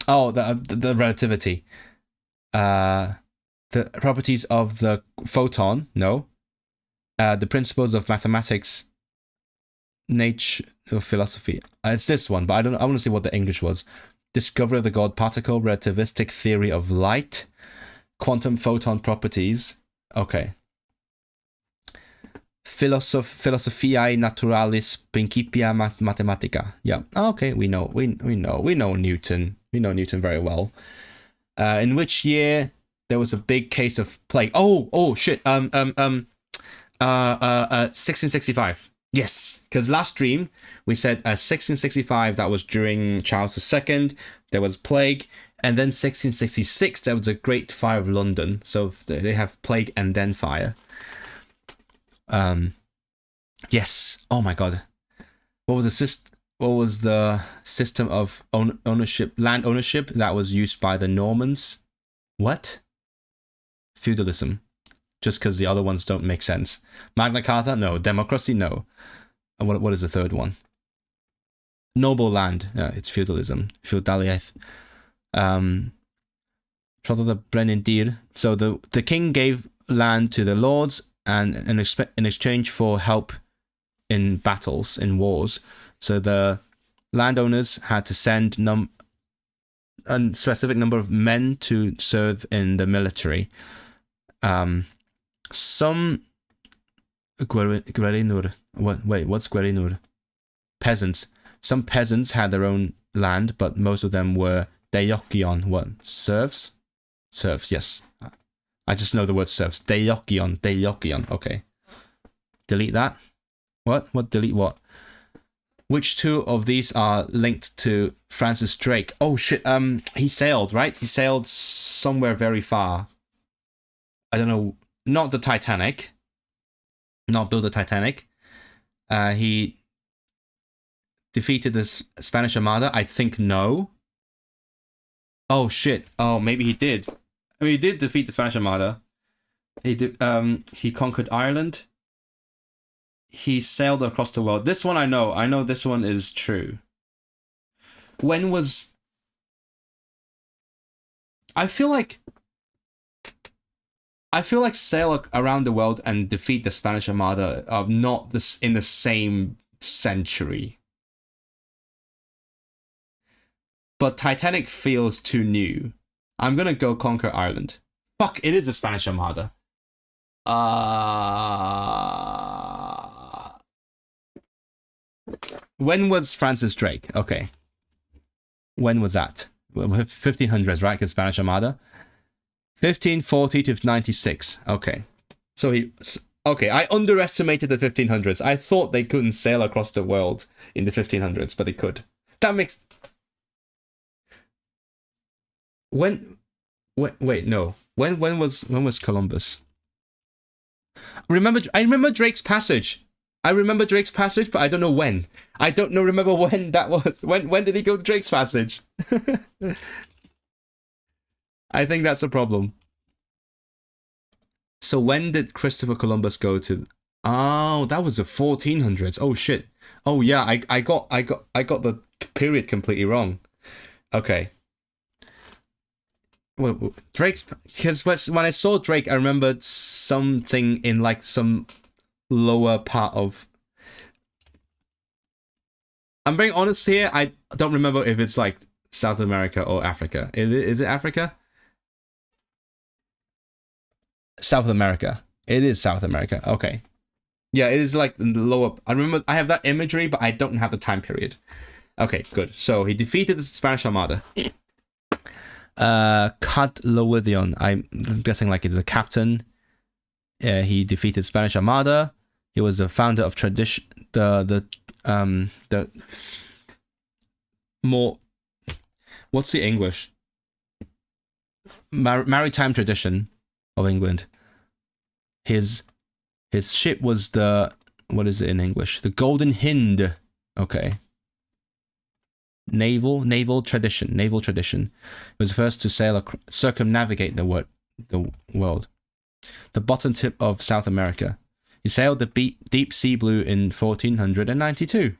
Oh, the relativity. The properties of the photon? No. The principles of mathematics, nature, or philosophy. It's this one, but I want to see what the English was. Discovery of the God particle, relativistic theory of light, quantum photon properties. Okay. Philosophiae naturalis principia mathematica. Yeah. Okay, we know Newton. We know Newton very well. In which year there was a big case of plague? Oh shit. 1665. Yes, because last stream we said 1665, that was during Charles II, there was plague, and then 1666 there was a Great Fire of London. So they have plague and then fire. Yes. Oh my god. What was the system of ownership, land ownership that was used by the Normans? What? Feudalism. Just because the other ones don't make sense. Magna Carta? No. Democracy? No. And what is the third one? Noble land. Yeah, it's feudalism. Feudaliaeth. So the king gave land to the lords and in exchange for help in battles, in wars. So the landowners had to send a specific number of men to serve in the military. Some Guerinur. What's Guerinur? Peasants. Some peasants had their own land, but most of them were Deiokion. What? Serfs? Serfs, yes. I just know the word serfs. Deiokion. Okay. Delete that. What? Delete what? Which two of these are linked to Francis Drake? Oh shit, he sailed, right? He sailed somewhere very far. I don't know. Not the Titanic. Not build the Titanic. He defeated the Spanish Armada. I think no. Oh shit. Oh, maybe he did. I mean, he did defeat the Spanish Armada. He did. He conquered Ireland. He sailed across the world. This one I know. I know this one is true. When was... I feel like sail around the world and defeat the Spanish Armada are not this in the same century. But Titanic feels too new. I'm gonna go conquer Ireland. Fuck, it is the Spanish Armada. When was Francis Drake? Okay. When was that? 1500s, right? Because Spanish Armada. 1540 to 96. Okay. So okay, I underestimated the 1500s. I thought they couldn't sail across the world in the 1500s, but they could. That makes... Wait, no. When was Columbus? I remember Drake's Passage. But I don't know when. I don't know. Remember when that was. When did he go to Drake's Passage? I think that's a problem. So when did Christopher Columbus go to? Oh, that was the 1400s. Oh shit. Oh yeah, I got the period completely wrong. Okay. Well, Drake's, because when I saw Drake, I remembered something in like some lower part of... I'm being honest here, I don't remember if it's like South America or Africa. Is it Africa? South America. It is South America. Okay. Yeah, it is like in the lower... I remember I have that imagery, but I don't have the time period. Okay, good. So he defeated the Spanish Armada. Cadlowithion. I'm guessing like it's a captain. He defeated Spanish Armada. He was the founder of tradition. The more... What's the English? Maritime tradition of England. His ship was the... What is it in English? The Golden Hind. Okay. Naval tradition. He was the first to sail circumnavigate the world. The bottom tip of South America. He sailed the deep sea blue in 1492.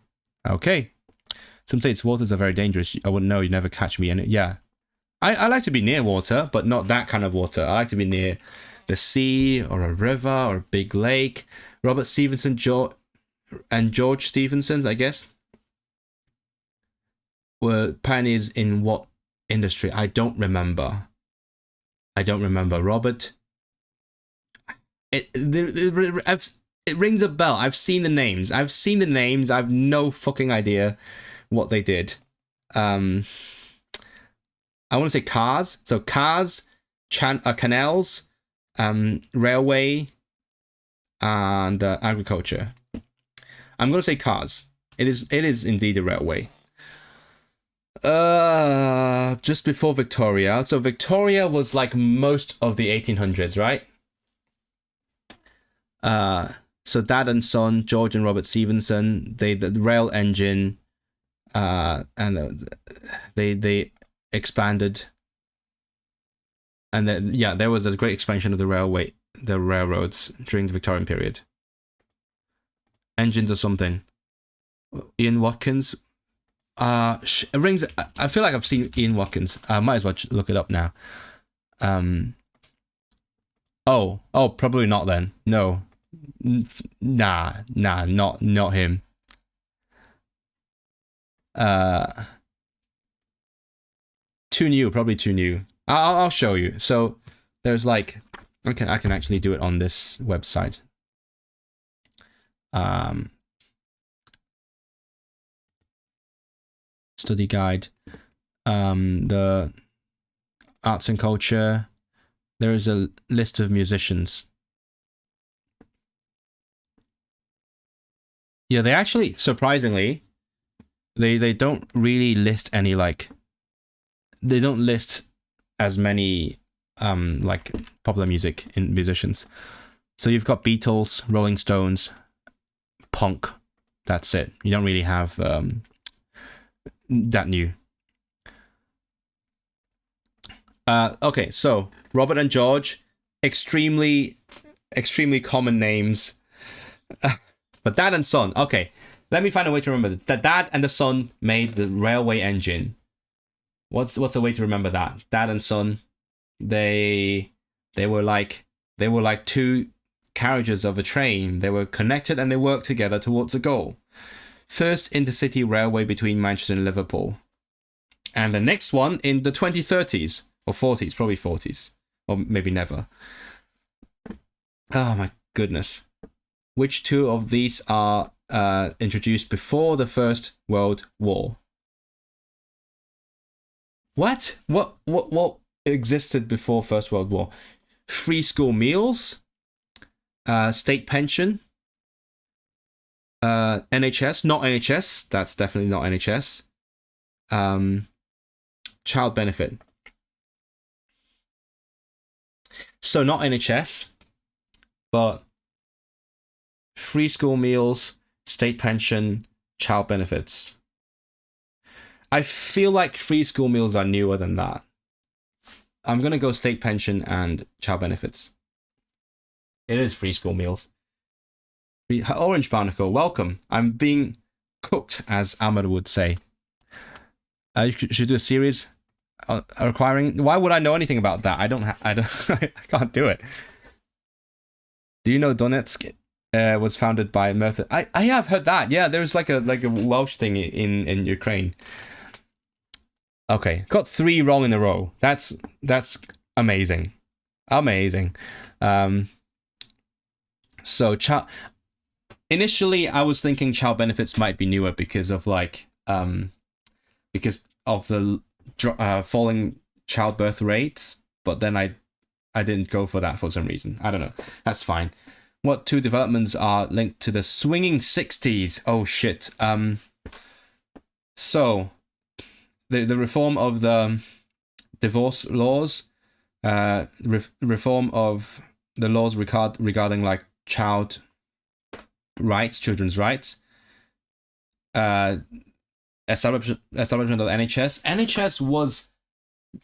Okay. Some say its waters are very dangerous. I wouldn't know. You'd never catch me in it. Yeah. I like to be near water, but not that kind of water. I like to be near the sea or a river or a big lake. Robert Stevenson, George Stevenson's, I guess, were pioneers in what industry? I don't remember. Robert. It rings a bell. I've seen the names. I've no fucking idea what they did. I want to say cars. So cars, canals, railway, and agriculture. I'm going to say cars. It is indeed a railway. Just before Victoria. So Victoria was like most of the 1800s, right? So Dad and Son, George and Robert Stephenson, the rail engine, and they expanded, and then there was a great expansion of the railroads during the Victorian period. Engines or something. Ian Watkins. It rings. I feel like I've seen Ian Watkins. I might as well look it up now. Oh, probably not then. No. Nah, not him. Too new, probably too new. I'll show you. So there's like, I can actually do it on this website. Study guide, the arts and culture. There is a list of musicians. Yeah, they actually, surprisingly, they don't really list any, like, they don't list as many like popular music in musicians. So you've got Beatles, Rolling Stones, punk. That's it. You don't really have that new. Okay, so Robert and George, extremely common names. But Dad and Son, okay. Let me find a way to remember that. The Dad and the Son made the railway engine. What's a way to remember that? Dad and Son, they were like two carriages of a train. They were connected and they worked together towards a goal. First intercity railway between Manchester and Liverpool. And the next one in the 2030s or 40s, probably 40s, or maybe never. Oh my goodness. Which two of these are introduced before the First World War? What existed before First World War? Free school meals, state pension, NHS, not NHS. That's definitely not NHS. Child benefit. So not NHS, but free school meals, state pension, child benefits. I feel like free school meals are newer than that. I'm going to go state pension and child benefits. It is free school meals. Orange Barnacle, welcome. I'm being cooked, as Ahmed would say. You should do a series requiring... Why would I know anything about that? I can't do it. Do you know Donetsk was founded by Merthyr? I have heard that. Yeah, there's like a Welsh thing in Ukraine. Okay, got 3 wrong in a row. That's amazing. Amazing. So initially I was thinking child benefits might be newer because of the falling childbirth rates, but then I didn't go for that for some reason. I don't know. That's fine. What 2 developments are linked to the swinging 60s? Oh shit. So the reform of the divorce laws, reform of the laws regarding like child rights, children's rights, establishment of the NHS. NHS was,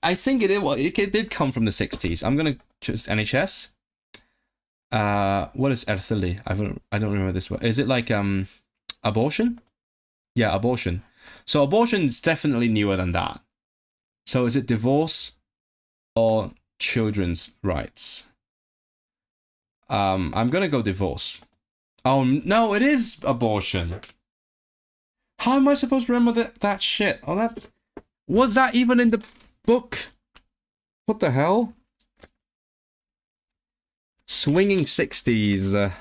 I think it did come from the 60s. I'm gonna choose NHS. What is earthly? I don't remember this one. Is it like abortion? Yeah, abortion. So abortion is definitely newer than that. So is it divorce or children's rights? I'm gonna go divorce. Oh no, it is abortion. How am I supposed to remember that shit? Oh, was that even in the book? What the hell? Swinging 60s.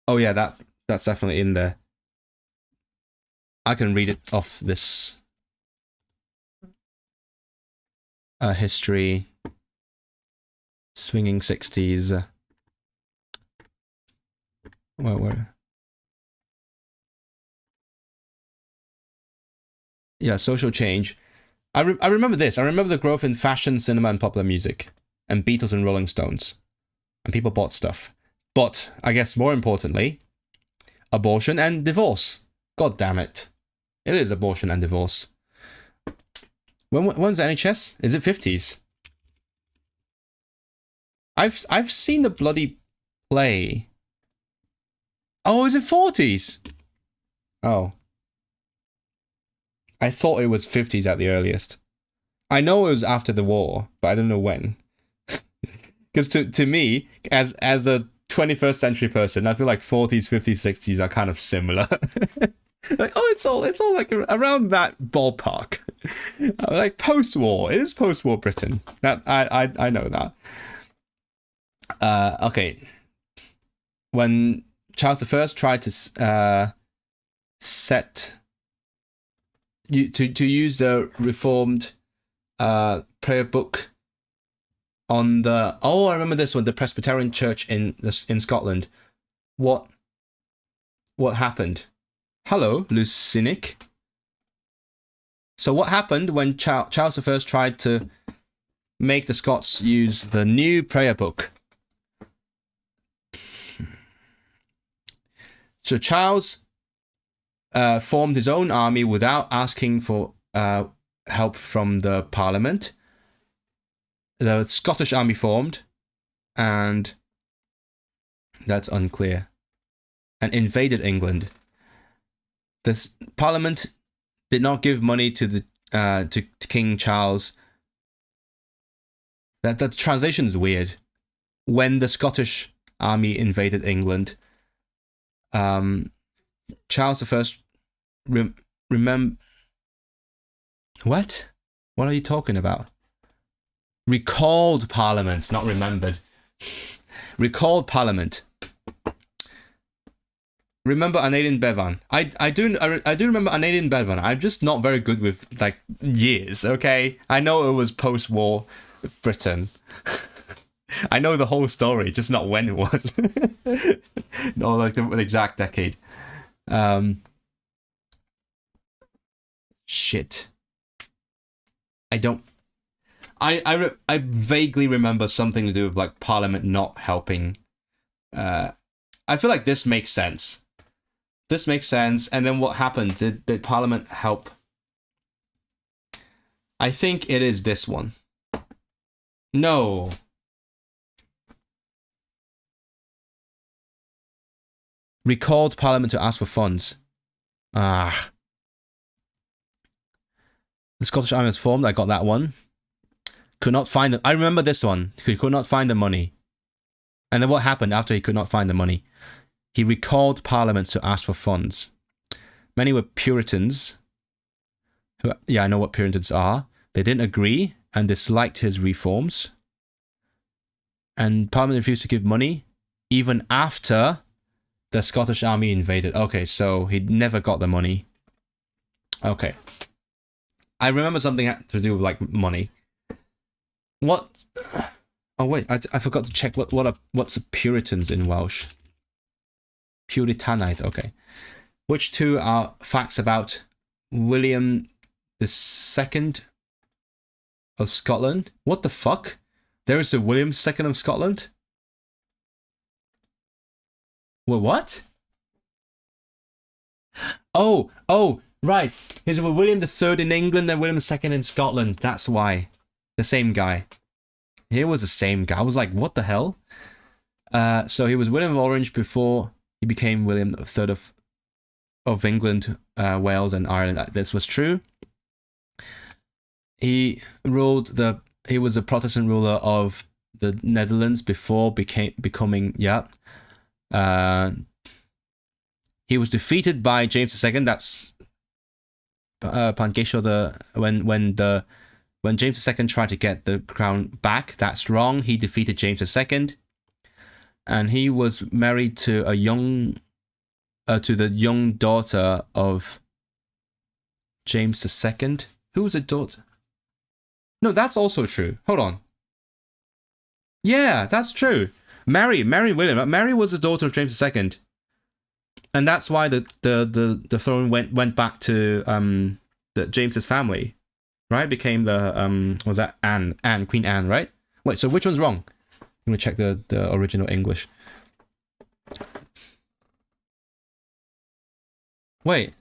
Oh yeah, that's definitely in there. I can read it off this history. Swinging 60s. Where? Yeah, social change. I remember this. I remember the growth in fashion, cinema, and popular music, and Beatles and Rolling Stones, and people bought stuff. But I guess more importantly, abortion and divorce. God damn it! It is abortion and divorce. When's the NHS? Is it 50s? I've seen the bloody play. Oh, is it 40s? Oh. I thought it was 50s at the earliest. I know it was after the war, but I don't know when. Because to me, as a 21st century person, I feel like 40s, 50s, 60s are kind of similar. Like, oh, it's all like around that ballpark. Like post-war. It is post-war Britain. That I know that. Okay. When Charles I tried to to use the reformed prayer book on the I remember this one, the Presbyterian Church in Scotland. What happened? Hello, Lucinic. So what happened when Charles I tried to make the Scots use the new prayer book? So Charles formed his own army without asking for help from the Parliament. The Scottish army formed, and that's unclear, and invaded England. The Parliament did not give money to the to King Charles. That translation is weird. When the Scottish army invaded England, Charles I remember. What? What are you talking about? Recalled Parliament, not remembered. Recalled Parliament. Remember Aneirin Bevan. I do remember Aneirin Bevan. I'm just not very good with like years. Okay, I know it was post-war Britain. I know the whole story, just not when it was. No, like the exact decade. Shit. I don't. I vaguely remember something to do with like Parliament not helping. I feel like this makes sense. This makes sense. And then what happened? Did Parliament help? I think it is this one. No. Recalled Parliament to ask for funds. Ah. The Scottish Army was formed. I got that one. Could not find it. I remember this one. He could not find the money. And then what happened after he could not find the money? He recalled Parliament to ask for funds. Many were Puritans. Yeah, I know what Puritans are. They didn't agree and disliked his reforms. And Parliament refused to give money even after the Scottish army invaded. Okay, so he never got the money. Okay. I remember something to do with like money. What? Oh wait, I forgot to check what's the Puritans in Welsh. Puritanite. Okay. Which two are facts about William II of Scotland? What the fuck? There is a William II of Scotland? Well, what? Oh, right. Here's William III in England and William II in Scotland. That's why. The same guy. Here was the same guy. I was like, what the hell? So he was William of Orange before he became William III of England, Wales, and Ireland. This was true. He was a Protestant ruler of the Netherlands before becoming. He was defeated by James II. That's Pangesho. When James II tried to get the crown back, that's wrong. He defeated James II, and he was married to the young daughter of James II. Who was a daughter? No, that's also true. Hold on. Yeah, that's true. Mary William. Mary was the daughter of James II. And that's why the throne went back to James's family, right? Became the was that Queen Anne, right? Wait, so which one's wrong? I'm gonna check the original English. Wait.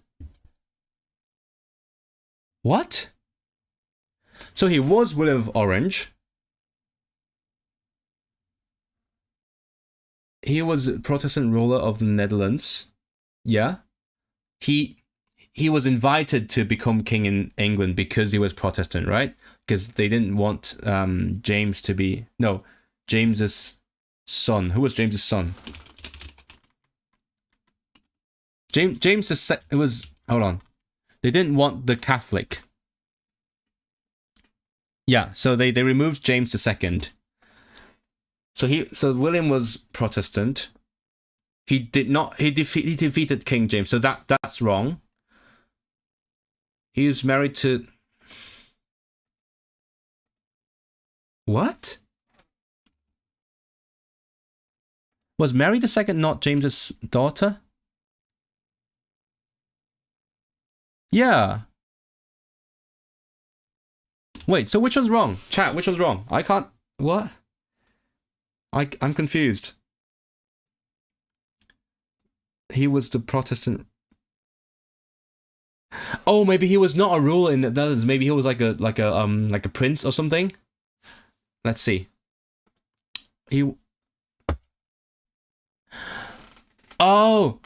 What? So he was William of Orange. He was Protestant ruler of the Netherlands. Yeah. He was invited to become king in England because he was Protestant, right? Because they didn't want James to be... No, James's son. Who was James's son? James it was... Hold on. They didn't want the Catholic. Yeah, so they removed James II. So William was Protestant. He defeated King James. So that's wrong. He was married to... What? Was Mary II not James's daughter? Yeah. Wait, so which one's wrong? Chat, which one's wrong? I can't... What? I'm confused. He was the Protestant... Oh, maybe he was not a ruler in the Netherlands. Maybe he was like a prince or something. Let's see. Oh!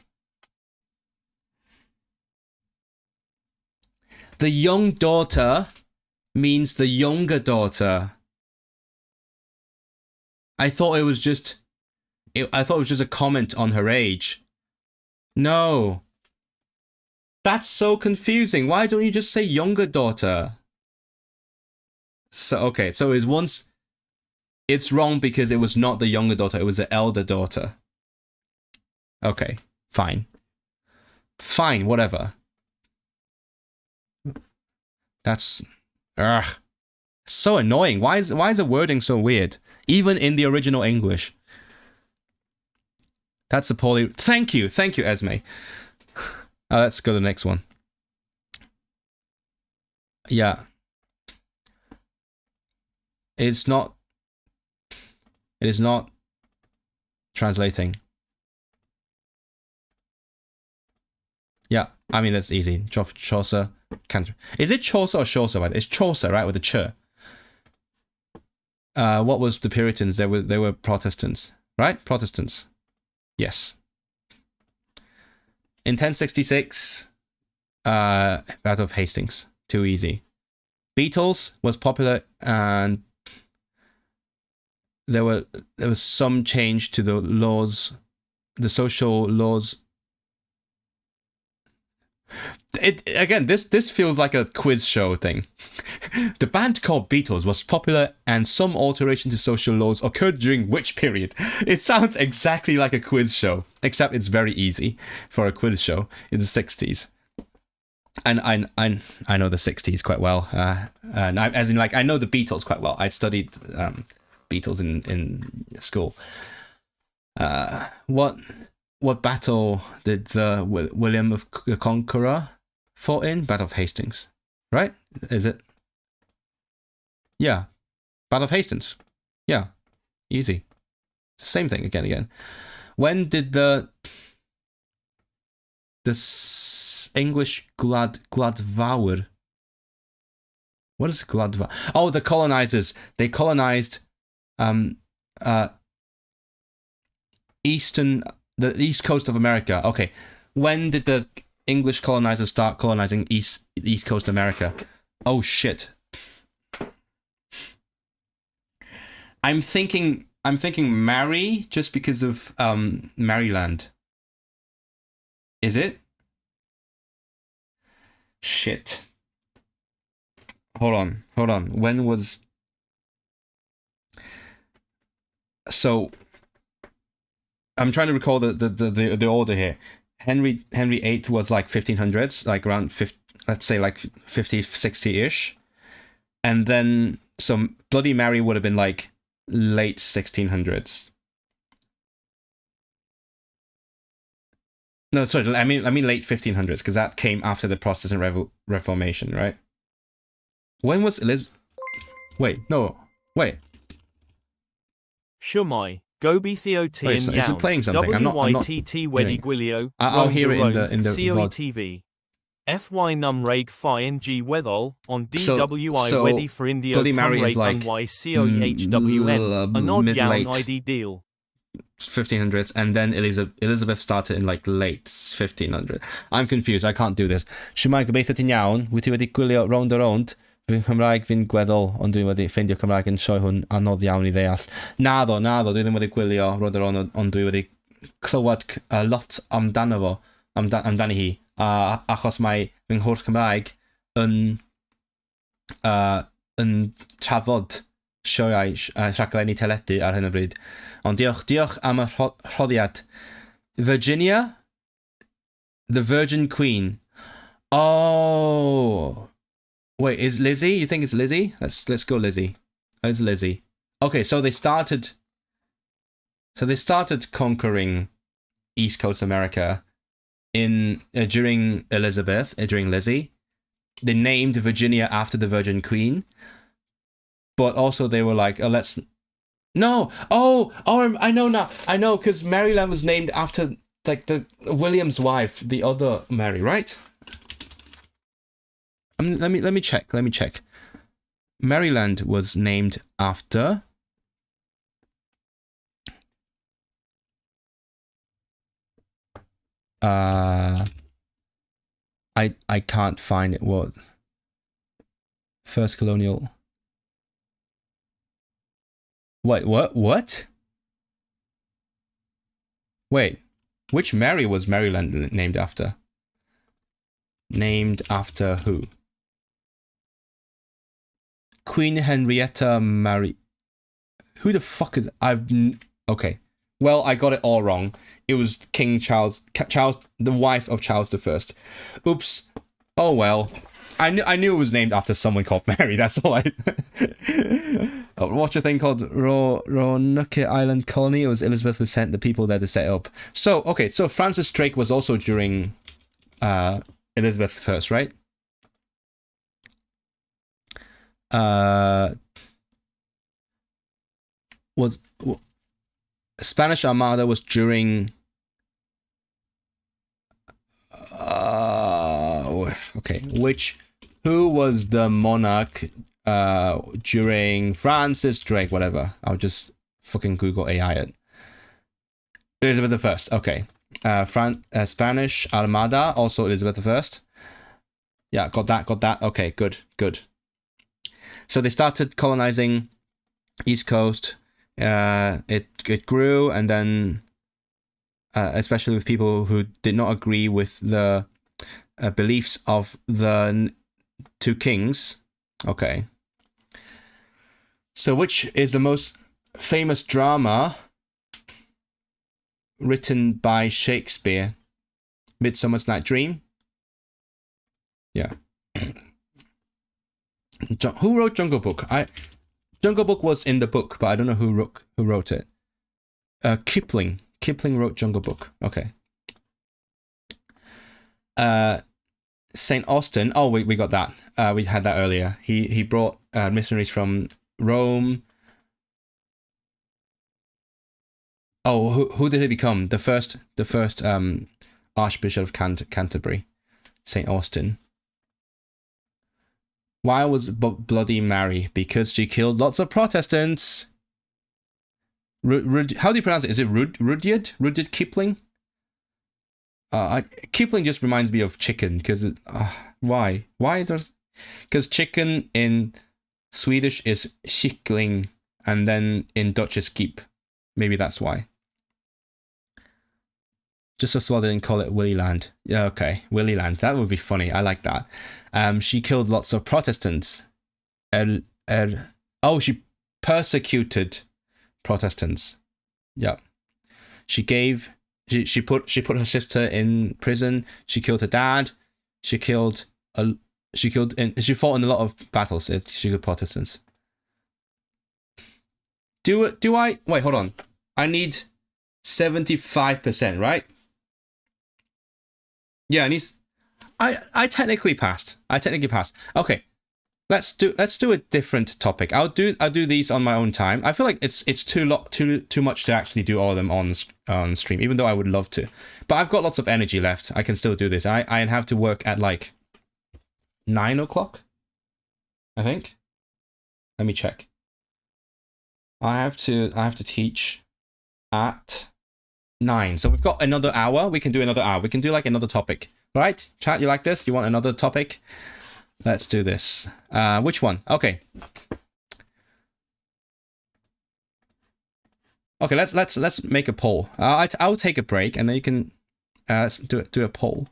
The young daughter means the younger daughter. I thought it was just a comment on her age. No. That's so confusing. Why don't you just say younger daughter? So, okay, so it's wrong because it was not the younger daughter, it was the elder daughter. Okay, fine. Fine, whatever. That's... Ugh. So annoying. Why is the wording so weird? Even in the original English. That's a poly... Thank you, Esme. Let's go to the next one. Yeah. It is not translating. Yeah, I mean, that's easy. Chaucer. Is it Chaucer or Chaucer? Right? It's Chaucer, right? With the ch. What was the Puritans? They were Protestants, right? Protestants. Yes. In 1066, Battle of Hastings. Too easy. Beatles was popular, and there was some change to the laws, the social laws. Again, this feels like a quiz show thing. The band called Beatles was popular, and some alteration to social laws occurred during which period? It sounds exactly like a quiz show, except it's very easy for a quiz show in the 60s. And I know the 60s quite well, and as in, like, I know the Beatles quite well. I studied Beatles in school. What battle did the William of the Conqueror fought in? Battle of Hastings, right? Is it? Yeah, Battle of Hastings. Yeah, easy. Same thing again. When did the English Gladwauer? What is Gladwauer? Oh, the colonizers. They colonized the east coast of America. Okay, when did the English colonizers start colonizing east coast America? Oh shit. I'm thinking Mary, just because of Maryland. Is it? Shit. Hold on. When was... So I'm trying to recall the order here. Henry VIII was like 1500s, like around 50, let's say like 50, 60-ish. And then some Bloody Mary would have been like late 1600s. No, sorry, I mean late 1500s, because that came after the Protestant Reformation, right? When was Wait, no, wait. Shumai, Gobi Theoti Wait, and is it playing something? I'm not WYTT Wedi Gwilio, I'll hear it in the VOD. COETV. FY num reg fi ng wethol on DWI so wedi for India Bloody Mary is like YCOEHWN, a nod yawn ID deal. 1500s, and then Elizabeth started in like late 1500s. I'm confused, I can't do this. Shwmae, gobeithio ti'n iawn, wyt ti wedi gwylio round a round? Fy'n Cymraeg fi'n gweddol, ond dwi wedi ffeindio Cymraeg yn sioe hwn anodd iawn I ddeall. Naddo, dwi ddim wedi gwylio round a round, ond dwi wedi clywed lot amdano fo, amdani hi, achos mae fy nghwrs Cymraeg yn trafod sioeau rhaglenni teledu ar hyn o bryd. Ond diolch am y rhoddiad. Virginia? The Virgin Queen. Oh. Wait, is Lizzie? You think it's Lizzie? Let's go Lizzie. It's Lizzie. Okay, so they started conquering East Coast America during Elizabeth, during Lizzie. They named Virginia after the Virgin Queen. But also they were like, let's... No! Oh, I know now. I know, because Maryland was named after, like, the William's wife, the other Mary, right? Let me check. Maryland was named after... I can't find it. What? First colonial... Wait, what? Wait, which Mary was Maryland named after? Named after who? Queen Henrietta Mary. Who the fuck is... Okay. Well, I got it all wrong. It was King Charles, the wife of Charles I. Oops. Oh well. I knew it was named after someone called Mary. That's all I... Watch a thing called Roanoke Island Colony. It was Elizabeth who sent the people there to set up. So, okay, so Francis Drake was also during Elizabeth first, right? Spanish Armada was during... okay, who was the monarch during Francis Drake, whatever. I'll just fucking Google AI it. Elizabeth I. Okay. Spanish Armada, also Elizabeth I. Yeah, got that. Okay, good. So they started colonizing East Coast. It grew, and then especially with people who did not agree with the beliefs of the two kings. Okay. So which is the most famous drama written by Shakespeare? Midsummer's Night Dream? Yeah. Who wrote Jungle Book? Jungle Book was in the book, but I don't know who wrote it. Kipling. Kipling wrote Jungle Book. Okay. St. Austin. Oh, we got that. We had that earlier. He brought missionaries from Rome. Oh, who did he become? The first Archbishop of Canterbury, St. Austin. Why was Bloody Mary? Because she killed lots of Protestants. How do you pronounce it? Is it Rudyard? Rudyard Kipling? Kipling just reminds me of chicken, because why? Because chicken in Swedish is kyckling, and then in Dutch is keep. Maybe that's why. Just as well they didn't call it Willy Land. Yeah, okay, Willy Land. That would be funny. I like that. She killed lots of Protestants. Oh, she persecuted Protestants. Yeah. She put her sister in prison. She killed her dad. She fought in a lot of battles. She killed Protestants. Do I wait? Hold on. I need 75%, right? Yeah, and I technically passed. Okay. Let's do a different topic. I'll do these on my own time. I feel like it's too much to actually do all of them on stream, even though I would love to. But I've got lots of energy left. I can still do this. I have to work at like 9 o'clock, I think. Let me check. I have to teach at 9. So we've got another hour. We can do another hour. We can do like another topic. All right, chat, you like this? You want another topic? Let's do this. Which one? Okay. Okay, let's make a poll. I'll take a break and then you can let's do a poll.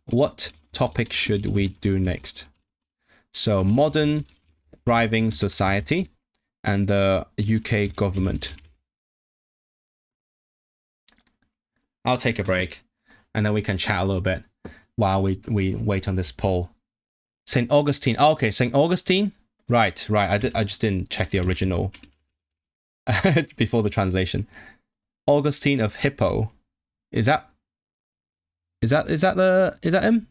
What topic should we do next? So modern thriving society and the UK government. I'll take a break and then we can chat a little bit while we wait on this poll. St. Augustine. Oh, okay, St. Augustine. Right. I just didn't check the original before the translation. Augustine of Hippo. Is that him?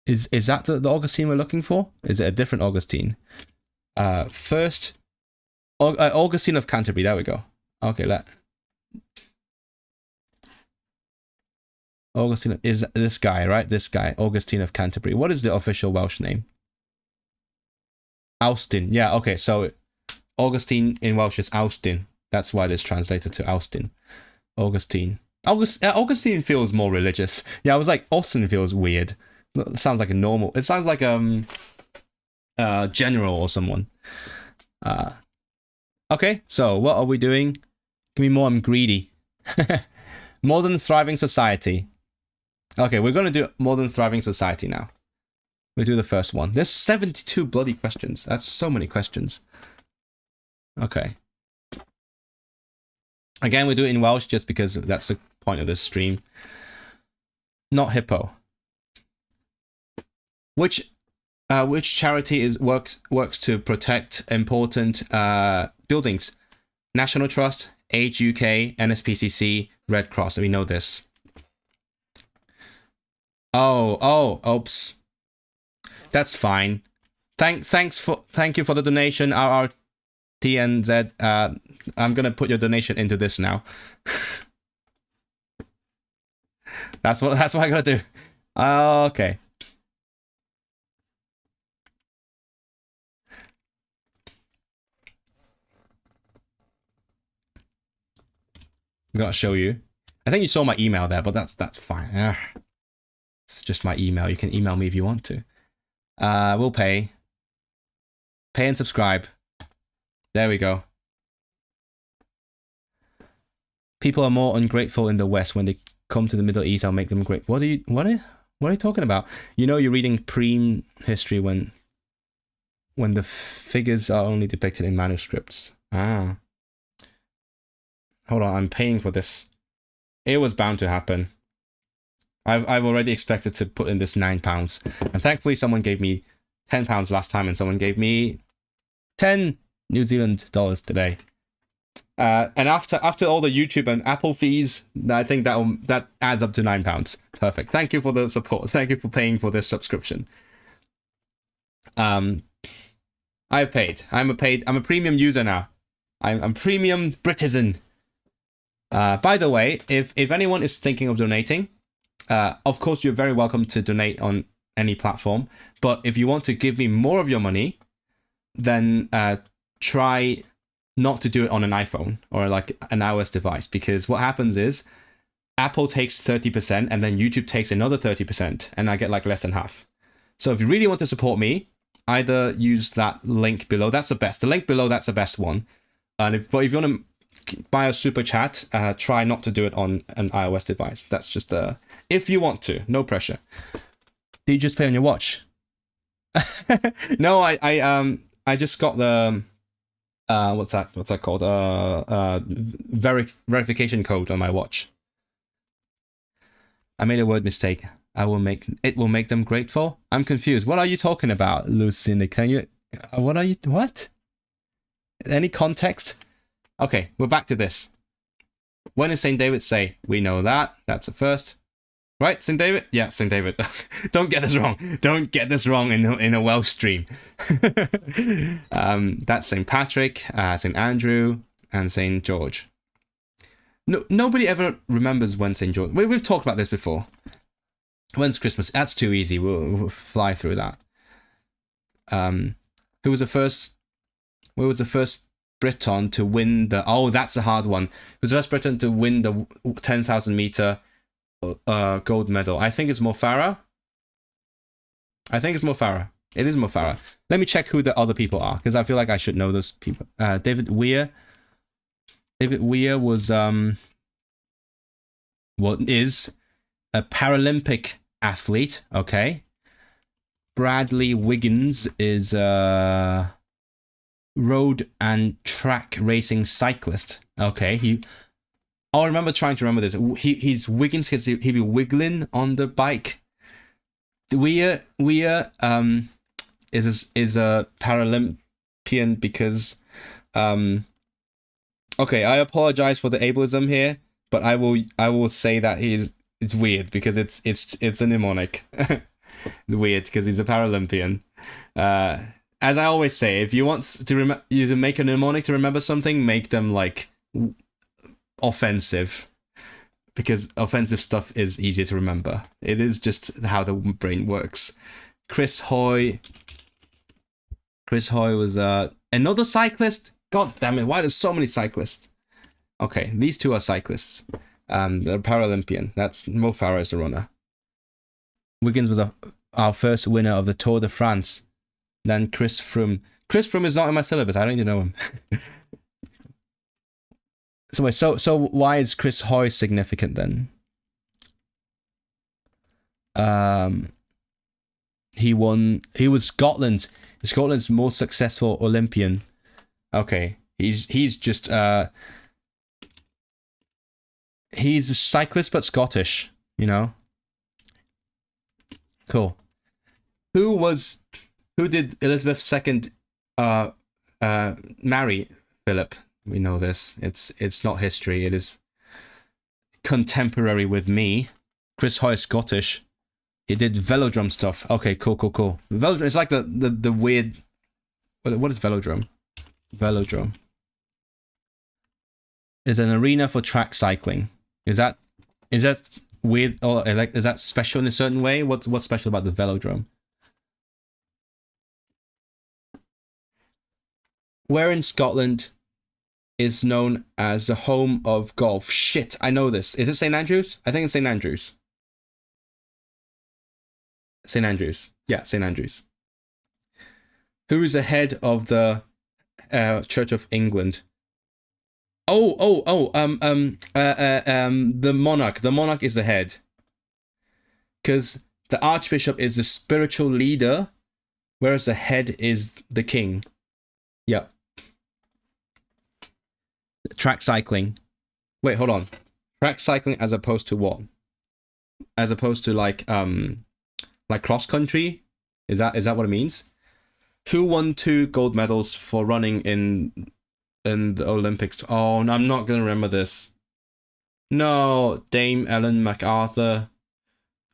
Is that the Augustine we're looking for? Is it a different Augustine? First, Augustine of Canterbury. There we go. Okay, Augustine is this guy, right? This guy, Augustine of Canterbury. What is the official Welsh name? Austin. Yeah, okay, so Augustine in Welsh is Austin. That's why this translated to Austin. Augustine. Augustine feels more religious. Yeah, I was like, Austin feels weird. It sounds like a normal. It sounds like general or someone. Okay, so what are we doing? Give me more. I'm greedy. Modern thriving society. Okay, we're gonna do modern thriving society now. We'll do the first one. There's 72 bloody questions. That's so many questions. Okay. Again, we do it in Welsh just because that's the point of this stream. Not Hippo. Which charity works to protect important buildings? National Trust, Age UK, NSPCC, Red Cross. We know this. Oops. That's fine. Thank you for the donation, RRTNZ. I'm gonna put your donation into this now. that's what I gotta do. Okay. I'm gonna show you. I think you saw my email there, but that's fine. It's just my email. You can email me if you want to. We'll pay and subscribe. There we go. People are more ungrateful in the West. When they come to the Middle East, I'll make them great. What are you talking about? You know, you're reading preem history when the figures are only depicted in manuscripts. Ah. Hold on, I'm paying for this. It was bound to happen. I've already expected to put in this £9, and thankfully someone gave me £10 last time, and someone gave me 10 New Zealand dollars today. And after all the YouTube and Apple fees, I think that adds up to £9. Perfect. Thank you for the support. Thank you for paying for this subscription. I've paid. I'm a premium user now. I'm premium Britizen. By the way, if anyone is thinking of donating, of course you're very welcome to donate on any platform. But if you want to give me more of your money, then try not to do it on an iPhone or like an iOS device, because what happens is Apple takes 30% and then YouTube takes another 30%, and I get like less than half. So if you really want to support me, either use that link below. That's the best. The link below, that's the best one. But if you want to buy a super chat, try not to do it on an iOS device. That's just if you want to, no pressure. Do you just pay on your watch? No, I just got the what's that called? Verification code on my watch. I made a word mistake. It will make them grateful. I'm confused. What are you talking about, Lucinda? Can you what? Any context? Okay, we're back to this. When is St. David's Day? We know that. That's the first. Right, St. David? Yeah, St. David. Don't get this wrong. Don't get this wrong in a Welsh stream. That's St. Patrick, St. Andrew, and St. George. No, nobody ever remembers when St. George... We've talked about this before. When's Christmas? That's too easy. We'll fly through that. Who was the first... Who was the first Briton to win the... Oh, that's a hard one. Who was the first Briton to win the 10,000 meter gold medal? I think it's Mo Farah. It is Mo Farah. Let me check who the other people are, because I feel like I should know those people. David Weir. David Weir was is a Paralympic athlete. Okay. Bradley Wiggins is a road and track racing cyclist. Okay. I remember trying to remember this. He's Wiggins. He'd be wiggling on the bike. Weir is a Paralympian because okay, I apologize for the ableism here, but I will say that it's weird because it's a mnemonic. It's weird because he's a Paralympian. As I always say, if you want to make a mnemonic to remember something, make them like offensive, because offensive stuff is easier to remember. It is just how the brain works. Chris Hoy was another cyclist. God damn it, why there's so many cyclists? Okay, these two are cyclists. They're Paralympian. That's Mo Farah is a runner. Wiggins was our first winner of the Tour de France. Then Chris Froome. Chris Froome is not in my syllabus. I don't even know him. So wait, so why is Chris Hoy significant then? He was Scotland's most successful Olympian. Okay, he's just he's a cyclist but Scottish, you know. Cool. Who did Elizabeth II marry Philip? We know this. It's not history. It is contemporary with me. Chris Hoy is Scottish. He did velodrome stuff. Okay, cool. Velodrome. It's like the weird. What is velodrome? Velodrome is an arena for track cycling. Is that weird, or like is that special in a certain way? What's special about the velodrome? Where in Scotland is known as the home of golf? Shit, I know this. Is it St. Andrews? I think it's St. Andrews. St. Andrews. Yeah, St. Andrews. Who is the head of the Church of England? The monarch. The monarch is the head. Because the archbishop is the spiritual leader, whereas the head is the king. Yep. Track cycling. Wait, hold on. Track cycling as opposed to what? As opposed to like cross country? Is that what it means? Who won 2 gold medals for running in the Olympics? Oh, no, I'm not gonna remember this. No, Dame Ellen MacArthur,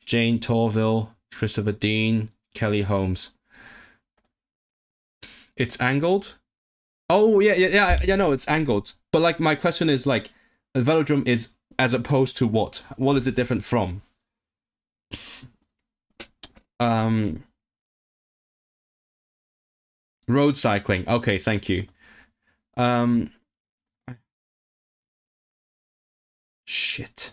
Jane Torville, Christopher Dean, Kelly Holmes. It's angled? Oh, yeah, no, it's angled. But, like, my question is, like, a velodrome is as opposed to what? What is it different from? Road cycling. Okay, thank you. Shit.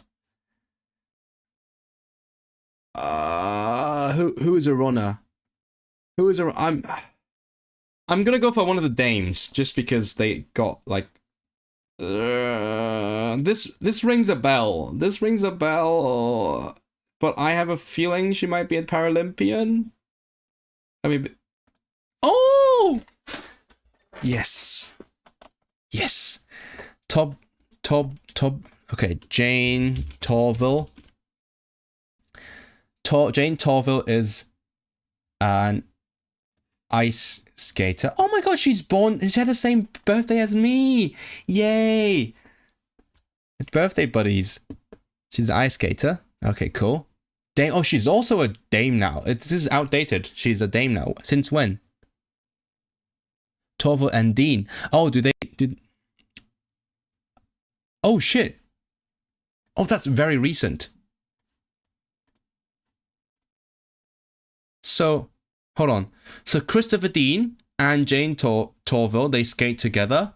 Who is a runner? I'm gonna go for one of the dames, just because they got like this rings a bell. This rings a bell, but I have a feeling she might be a Paralympian. I mean, oh, yes. Okay, Jane Torville. Jane Torville is an ice skater. Oh my god, she's born. She had the same birthday as me. Yay! Birthday buddies. She's an ice skater. Okay, cool. Dame. Oh, she's also a dame now. This is outdated. She's a dame now. Since when? Torval and Dean. Oh, oh shit. Oh, that's very recent. So, hold on. So Christopher Dean and Jane Torval, they skate together.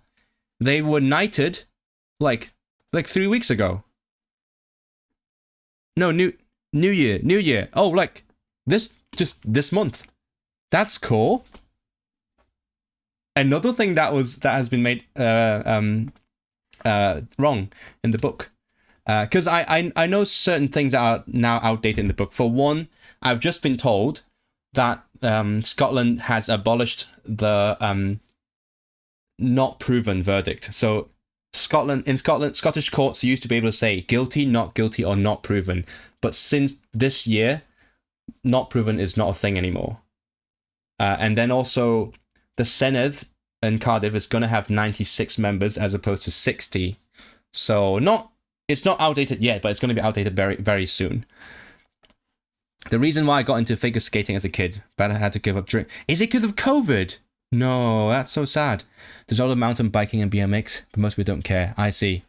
They were knighted like 3 weeks ago. No, New Year. Oh, like just this month. That's cool. Another thing that has been made wrong in the book, because I know certain things that are now outdated in the book. For one, I've just been told that Scotland has abolished the not proven verdict. So in Scotland, Scottish courts used to be able to say guilty, not guilty, or not proven. But since this year, not proven is not a thing anymore. And then also, the Senedd in Cardiff is going to have 96 members as opposed to 60. So it's not outdated yet, but it's going to be outdated very, very soon. The reason why I got into figure skating as a kid, but I had to give up drink. Is it because of COVID? No, that's so sad. There's all the mountain biking and BMX, but most people don't care. I see.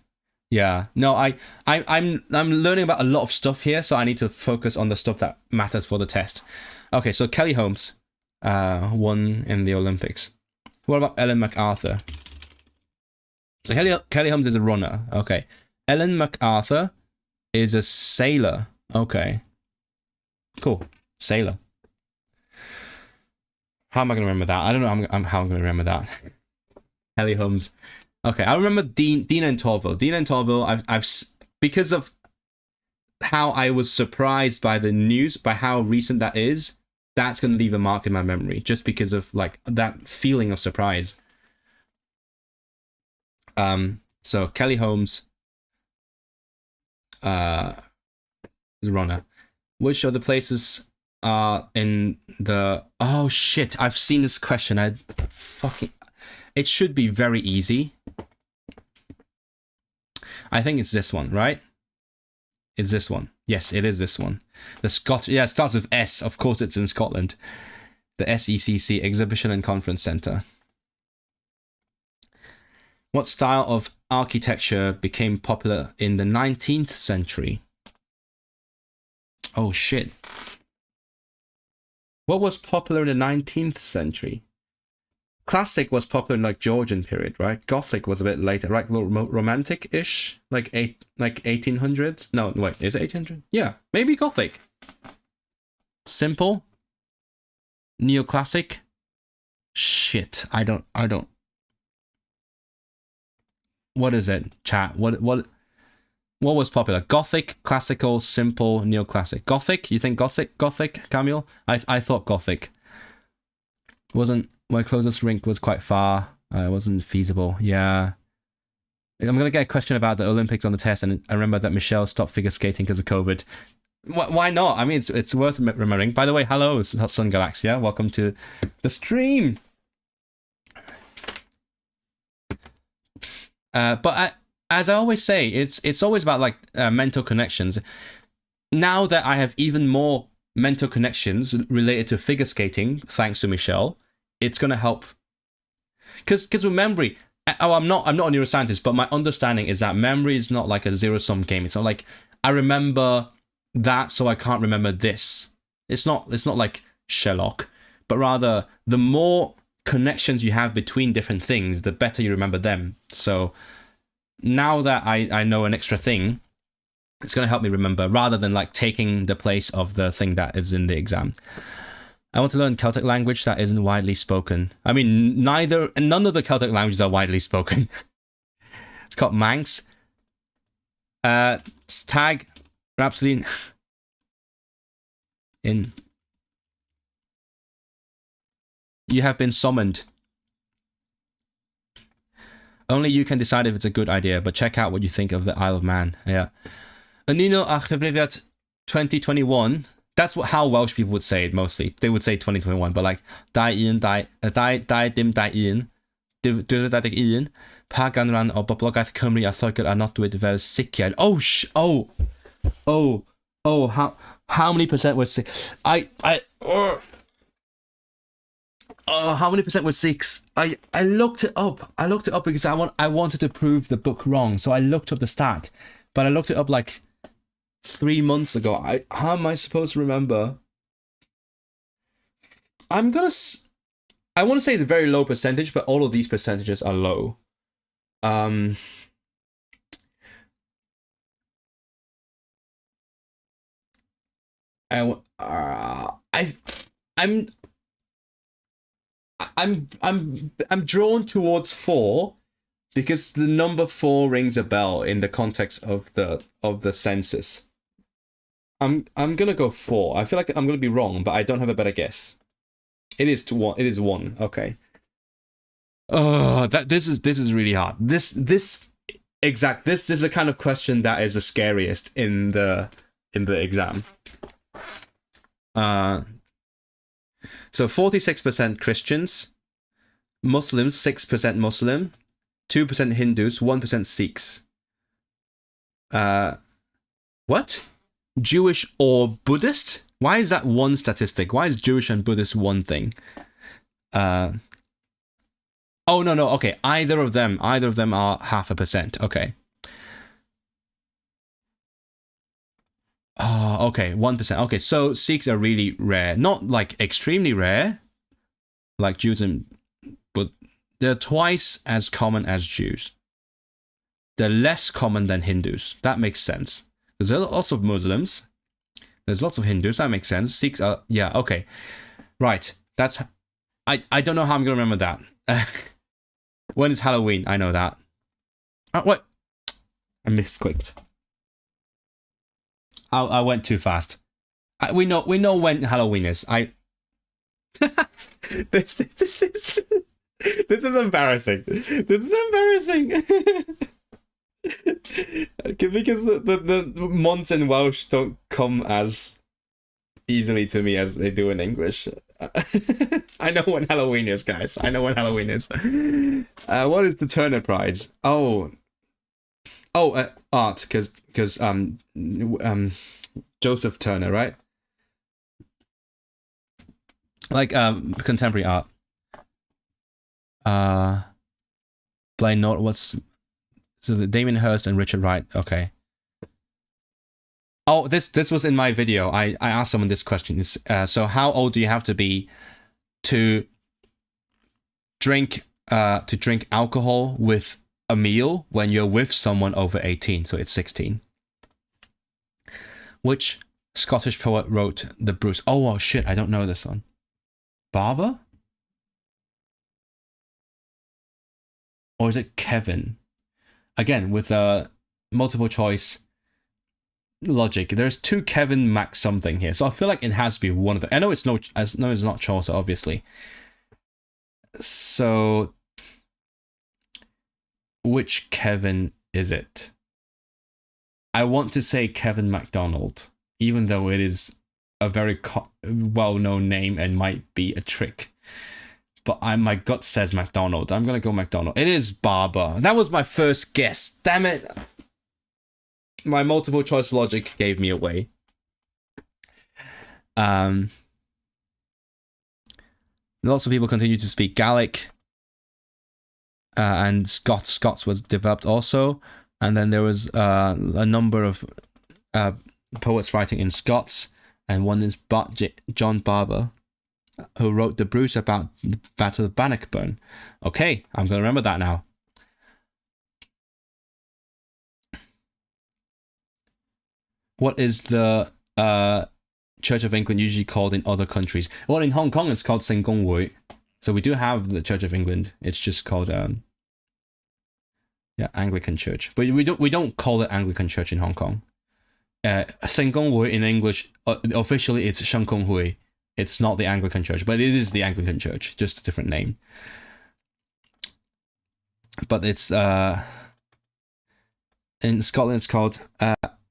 Yeah. No, I'm learning about a lot of stuff here, so I need to focus on the stuff that matters for the test. Okay, so Kelly Holmes won in the Olympics. What about Ellen MacArthur? So Kelly Holmes is a runner. Okay. Ellen MacArthur is a sailor. Okay. Cool. Sailor. How am I going to remember that? I don't know how I'm going to remember that. Kelly Holmes. Okay, I remember Dean and Torval. Dean and Torval, I've because of how I was surprised by the news, by how recent that is, that's going to leave a mark in my memory, just because of like that feeling of surprise. So Kelly Holmes, runner. Which of the places are in the... Oh shit, I've seen this question. It should be very easy. I think it's this one, right? It's this one. Yes, it is this one. It starts with S. Of course, it's in Scotland. The SECC, Exhibition and Conference Centre. What style of architecture became popular in the 19th century? Oh shit. What was popular in the 19th century? Classic was popular in like Georgian period, right? Gothic was a bit later, right? A little romantic-ish, like 1800s. No, wait, is it 1800? Yeah, maybe Gothic. Simple. Neoclassic. Shit, I don't. What is it, chat? What was popular? Gothic, classical, simple, neoclassic. Gothic? You think Gothic, Kamil? I thought Gothic. My closest rink was quite far. It wasn't feasible. Yeah. I'm going to get a question about the Olympics on the test, and I remember that Michelle stopped figure skating because of COVID. Why not? I mean, it's worth remembering. By the way, hello, Sun Galaxia. Welcome to the stream. But as I always say, it's always about like mental connections. Now that I have even more mental connections related to figure skating, thanks to Michelle, it's gonna help. Because with memory, I'm not a neuroscientist, but my understanding is that memory is not like a zero-sum game. It's not like I remember that, so I can't remember this. It's not like Sherlock, but rather the more connections you have between different things, the better you remember them. So now that I know an extra thing, it's going to help me remember rather than like taking the place of the thing that is in the exam. I want to learn Celtic language that isn't widely spoken. I mean, none of the Celtic languages are widely spoken. It's called Manx. Tag Rhapsody in. You have been summoned. Only you can decide if it's a good idea, but check out what you think of the Isle of Man. Yeah. Ymuno a chyfrifiad 2021, that's how Welsh people would say it mostly. They would say 2021, but like dim ian, ian, pa ganran o boblogaeth Cymru a Lloegr a nodwyd fel siciad. How many percent was six? How many percent was six? I looked it up. I looked it up because I wanted to prove the book wrong. So I looked up the stat, but I looked it up like 3 months ago. How am I supposed to remember? I want to say it's a very low percentage, but all of these percentages are low. I'm drawn towards 4 because the number 4 rings a bell in the context of the census. I'm gonna go 4. I feel like I'm gonna be wrong, but I don't have a better guess. It is 1. It is 1. Okay. This is really hard. This is the kind of question that is the scariest in the exam. So 46% Christians, Muslims 6% Muslim, 2% Hindus, 1% Sikhs. What? Jewish or Buddhist? Why is that one statistic? Why is Jewish and Buddhist one thing? Oh no. Okay, either of them are 0.5%. Okay. Oh, okay, 1%. Okay, so Sikhs are really rare. Not like extremely rare, like Jews, but they're twice as common as Jews. They're less common than Hindus. That makes sense. There's lots of Muslims. There's lots of Hindus. That makes sense. Sikhs are, yeah, okay. Right, that's... I don't know how I'm going to remember that. When is Halloween? I know that. Oh, what? I misclicked. I went too fast. We know when Halloween is. This is embarrassing. This is embarrassing. Because the months in Welsh don't come as easily to me as they do in English. I know when Halloween is, guys. I know when Halloween is. What is the Turner Prize? Art, because Joseph Turner, right? Like contemporary art. Blaine North, what's so the Damien Hirst and Richard Wright? Okay. Oh, this was in my video. I asked someone this question. So how old do you have to be to drink alcohol with a meal when you're with someone over 18? So it's 16. Which Scottish poet wrote the Bruce? Oh shit, I don't know this one. Barber? Or is it Kevin? Again, with a multiple choice logic, there's 2 Kevin Max something here, so I feel like it has to be one of them. I know it's not Chaucer, obviously. So, which Kevin is it? I want to say Kevin MacDonald, even though it is a very well-known name and might be a trick. But my gut says MacDonald. I'm gonna go MacDonald. It is Barber. That was my first guess. Damn it! My multiple choice logic gave me away. Lots of people continue to speak Gaelic. And Scots was developed also. And then there was a number of poets writing in Scots. And one is John Barber, who wrote the Bruce about the Battle of Bannockburn. Okay, I'm going to remember that now. What is the Church of England usually called in other countries? Well, in Hong Kong, it's called Seng Gong Wui. So we do have the Church of England. It's just called Anglican Church. But we don't call it Anglican Church in Hong Kong. Seng Gong Wui in English, officially it's Sheng Kong Hui. It's not the Anglican Church, but it is the Anglican Church, just a different name. But it's in Scotland it's called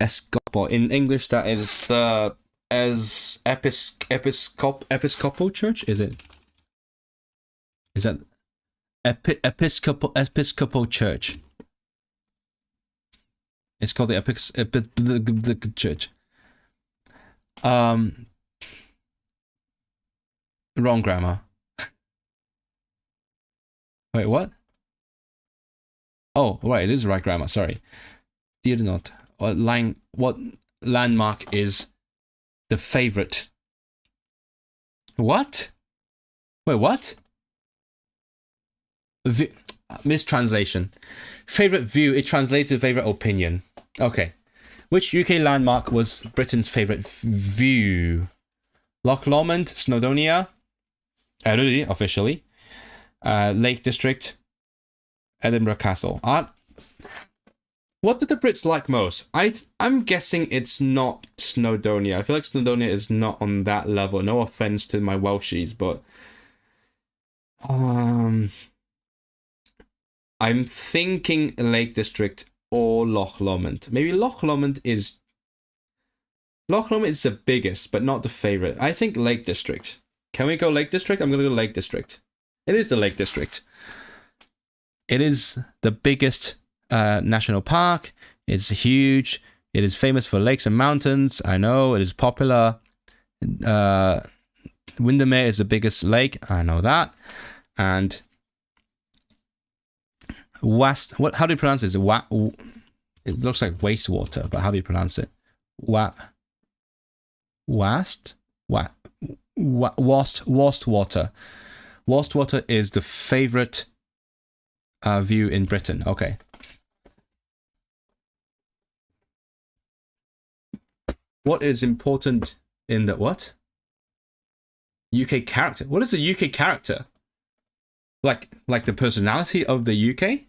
Escopol. In English, that is the as Episcopal Church, is it? Is that Episcopal Church? It's called the Church. Wrong grammar. Wait, what? Oh, right, it is the right grammar. Sorry. Did not. What landmark is the favorite? What? Wait, what? Mistranslation. Favorite view, it translates to favorite opinion. Okay. Which UK landmark was Britain's favorite view? Loch Lomond, Snowdonia, Erudy, officially. Lake District, Edinburgh Castle. What do the Brits like most? I'm guessing it's not Snowdonia. I feel like Snowdonia is not on that level. No offense to my Welshies, but I'm thinking Lake District or Loch Lomond. Maybe Loch Lomond is the biggest, but not the favorite. I think Lake District. Can we go Lake District? I'm gonna go Lake District. It is the Lake District. It is the biggest national park. It's huge. It is famous for lakes and mountains. I know it is popular. Windermere is the biggest lake. I know that. And how do you pronounce this? It looks like wastewater, but how do you pronounce it? Wastwater. Wastwater is the favorite view in Britain. Okay. What is important in the what? UK character. What is the UK character? Like the personality of the UK?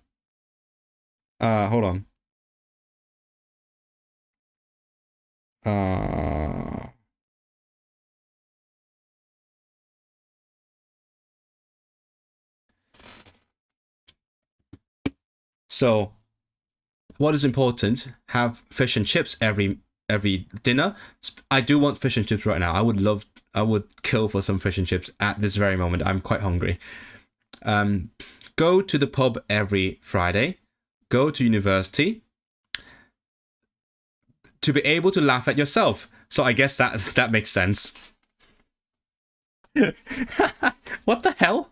Hold on. So, what is important? Have fish and chips every dinner. I do want fish and chips right now. I would kill for some fish and chips at this very moment. I'm quite hungry. Go to the pub every Friday. Go to university. To be able to laugh at yourself. So I guess that makes sense. What the hell?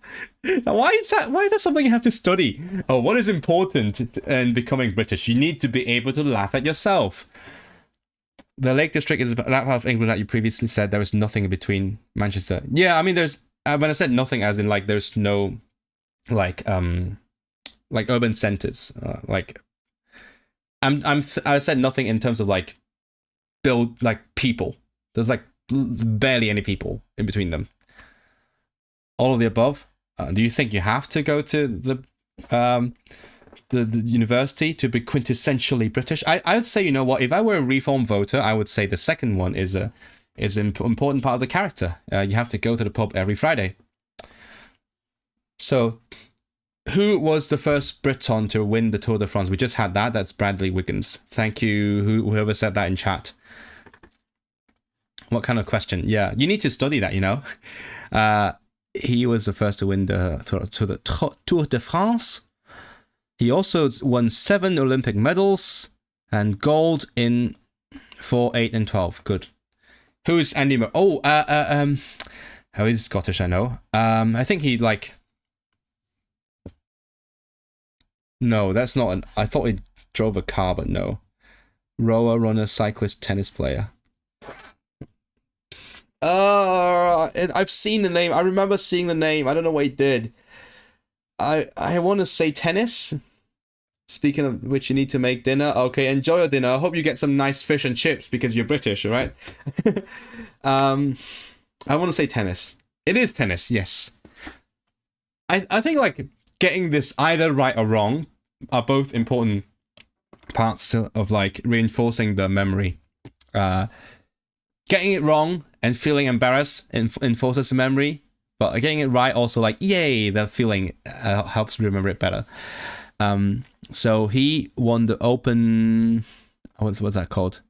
Why is that something you have to study? Oh, what is important in becoming British? You need to be able to laugh at yourself. The Lake District is that part of England that you previously said there was nothing in between Manchester. Yeah, I mean there's when I said nothing as in like there's no like urban centers I said nothing in terms of like build like people. There's like barely any people in between them. All of the above. Do you think you have to go to the university to be quintessentially British? I'd say, you know what, if I were a reform voter, I would say the second one is an important part of the character. You have to go to the pub every Friday. So, who was the first Briton to win the Tour de France? We just had that. That's Bradley Wiggins. Thank you, whoever said that in chat. What kind of question? Yeah, you need to study that, you know. He was the first to win the Tour de France. He also won 7 Olympic medals and gold in 4, 8, and 12. Good. Who is Andy Murray? Oh, he's Scottish, I know. I think he like. No, that's not I thought he drove a car, but no. Rower, runner, cyclist, tennis player. I've seen the name. I remember seeing the name. I don't know what he did. I want to say tennis. Speaking of which, you need to make dinner. Okay, enjoy your dinner. I hope you get some nice fish and chips because you're British, all right? I want to say tennis. It is tennis, yes. I think like getting this either right or wrong are both important parts of like reinforcing the memory. Getting it wrong and feeling embarrassed enforces the memory, but getting it right also like yay, the feeling helps remember it better. So he won the Open. What's that called?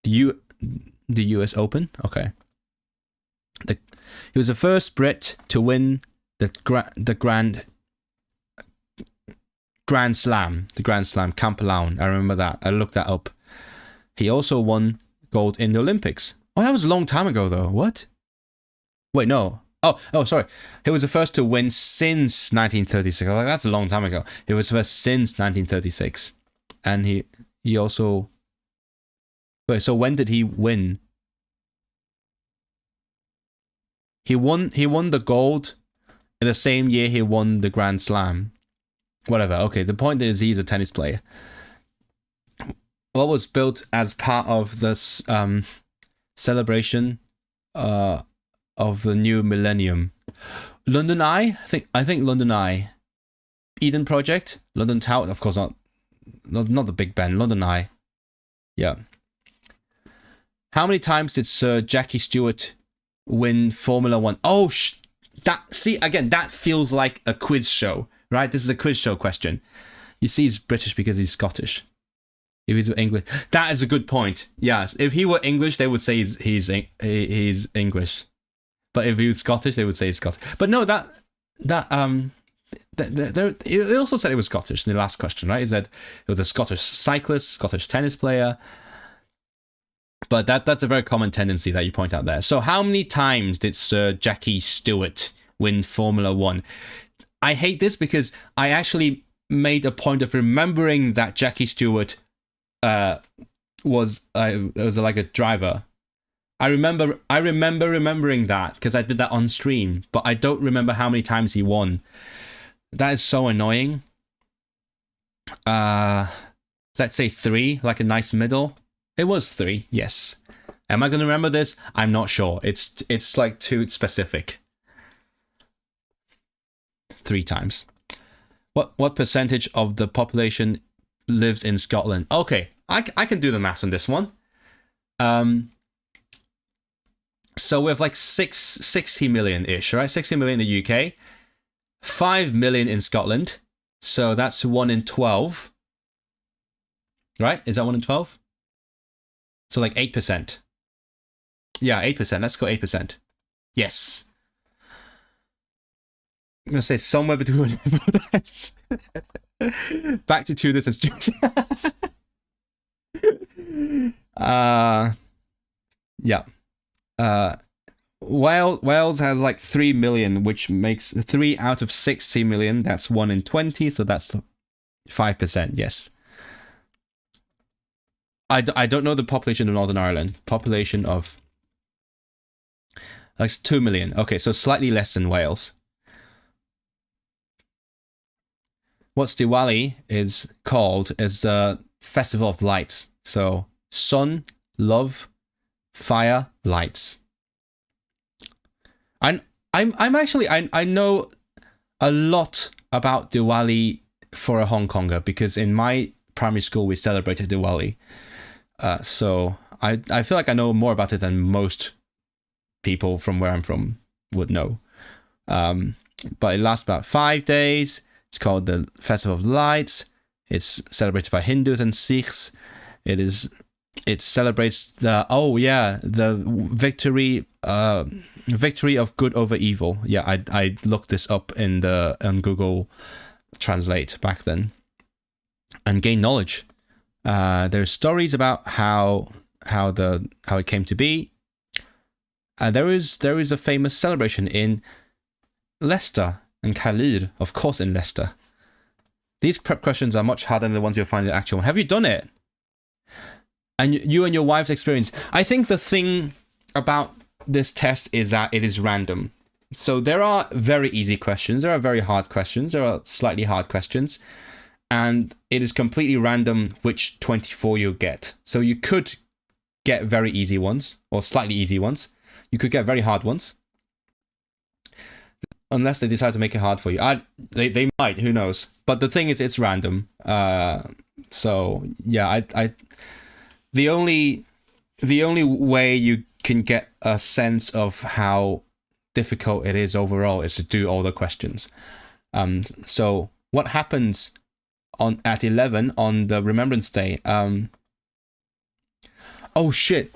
The the US Open. Okay. He was the first Brit to win the Grand Slam, Kamperlaun. I remember that. I looked that up. He also won gold in the Olympics. Oh, that was a long time ago, though. What? Wait, no. Oh, sorry. He was the first to win since 1936. I was like, that's a long time ago. He was first since 1936, and he also. Wait, so when did he win? He won the gold in the same year he won the Grand Slam. Whatever. Okay, the point is he's a tennis player. What was built as part of this celebration of the new millennium? London Eye? I think London Eye. Eden Project? London Tower? Of course not the Big Ben. London Eye. Yeah. How many times did Sir Jackie Stewart win Formula 1? Oh, that feels like a quiz show, right? This is a quiz show question. You see, he's British because he's Scottish. If he's English, that is a good point. Yes, if he were English, they would say he's English. But if he was Scottish, they would say he's Scottish. But no, it also said it was Scottish in the last question, right? It said it was a Scottish cyclist, Scottish tennis player. But that's a very common tendency that you point out there. So how many times did Sir Jackie Stewart win Formula 1? I hate this because I actually made a point of remembering that Jackie Stewart was like a driver. I remember remembering that because I did that on stream, but I don't remember how many times he won. That is so annoying. Let's say 3, like a nice middle. It was 3, yes. Am I going to remember this? I'm not sure. It's like too specific. 3 times. What percentage of the population lives in Scotland? Okay, I can do the maths on this one. So we have like 60 million-ish, right? 60 million in the UK. 5 million in Scotland. So that's 1 in 12. Right? Is that 1 in 12? So like 8%. Yeah, 8%. Let's go 8%. Yes. I'm going to say somewhere between... Back to 2 districts. Yeah. Wales has like 3 million, which makes 3 out of 60 million. That's 1 in 20, so that's 5%. Yes. I don't know the population of Northern Ireland. Population of like 2 million. Okay, so slightly less than Wales. What's Diwali is called is the Festival of Lights. So sun, love, fire, lights. I'm actually I know a lot about Diwali for a Hong Konger because in my primary school we celebrated Diwali. So I feel like I know more about it than most people from where I'm from would know. But it lasts about 5 days. It's called the Festival of Lights. It's celebrated by Hindus and Sikhs. It celebrates the victory of good over evil. Yeah, I looked this up on Google Translate back then and gained knowledge. There's stories about how it came to be. There is a famous celebration in Leicester and Caerleon, of course, in Leicester. These prep questions are much harder than the ones you'll find in the actual one. Have you done it? And you and your wife's experience. I think the thing about this test is that it is random. So there are very easy questions, there are very hard questions, there are slightly hard questions, and it is completely random which 24 you'll get. So you could get very easy ones, or slightly easy ones. You could get very hard ones. Unless they decide to make it hard for you. They might, who knows. But the thing is, it's random. So, yeah, the only way you can get a sense of how difficult it is overall is to do all the questions. So what happens at 11 on the Remembrance Day? Oh shit!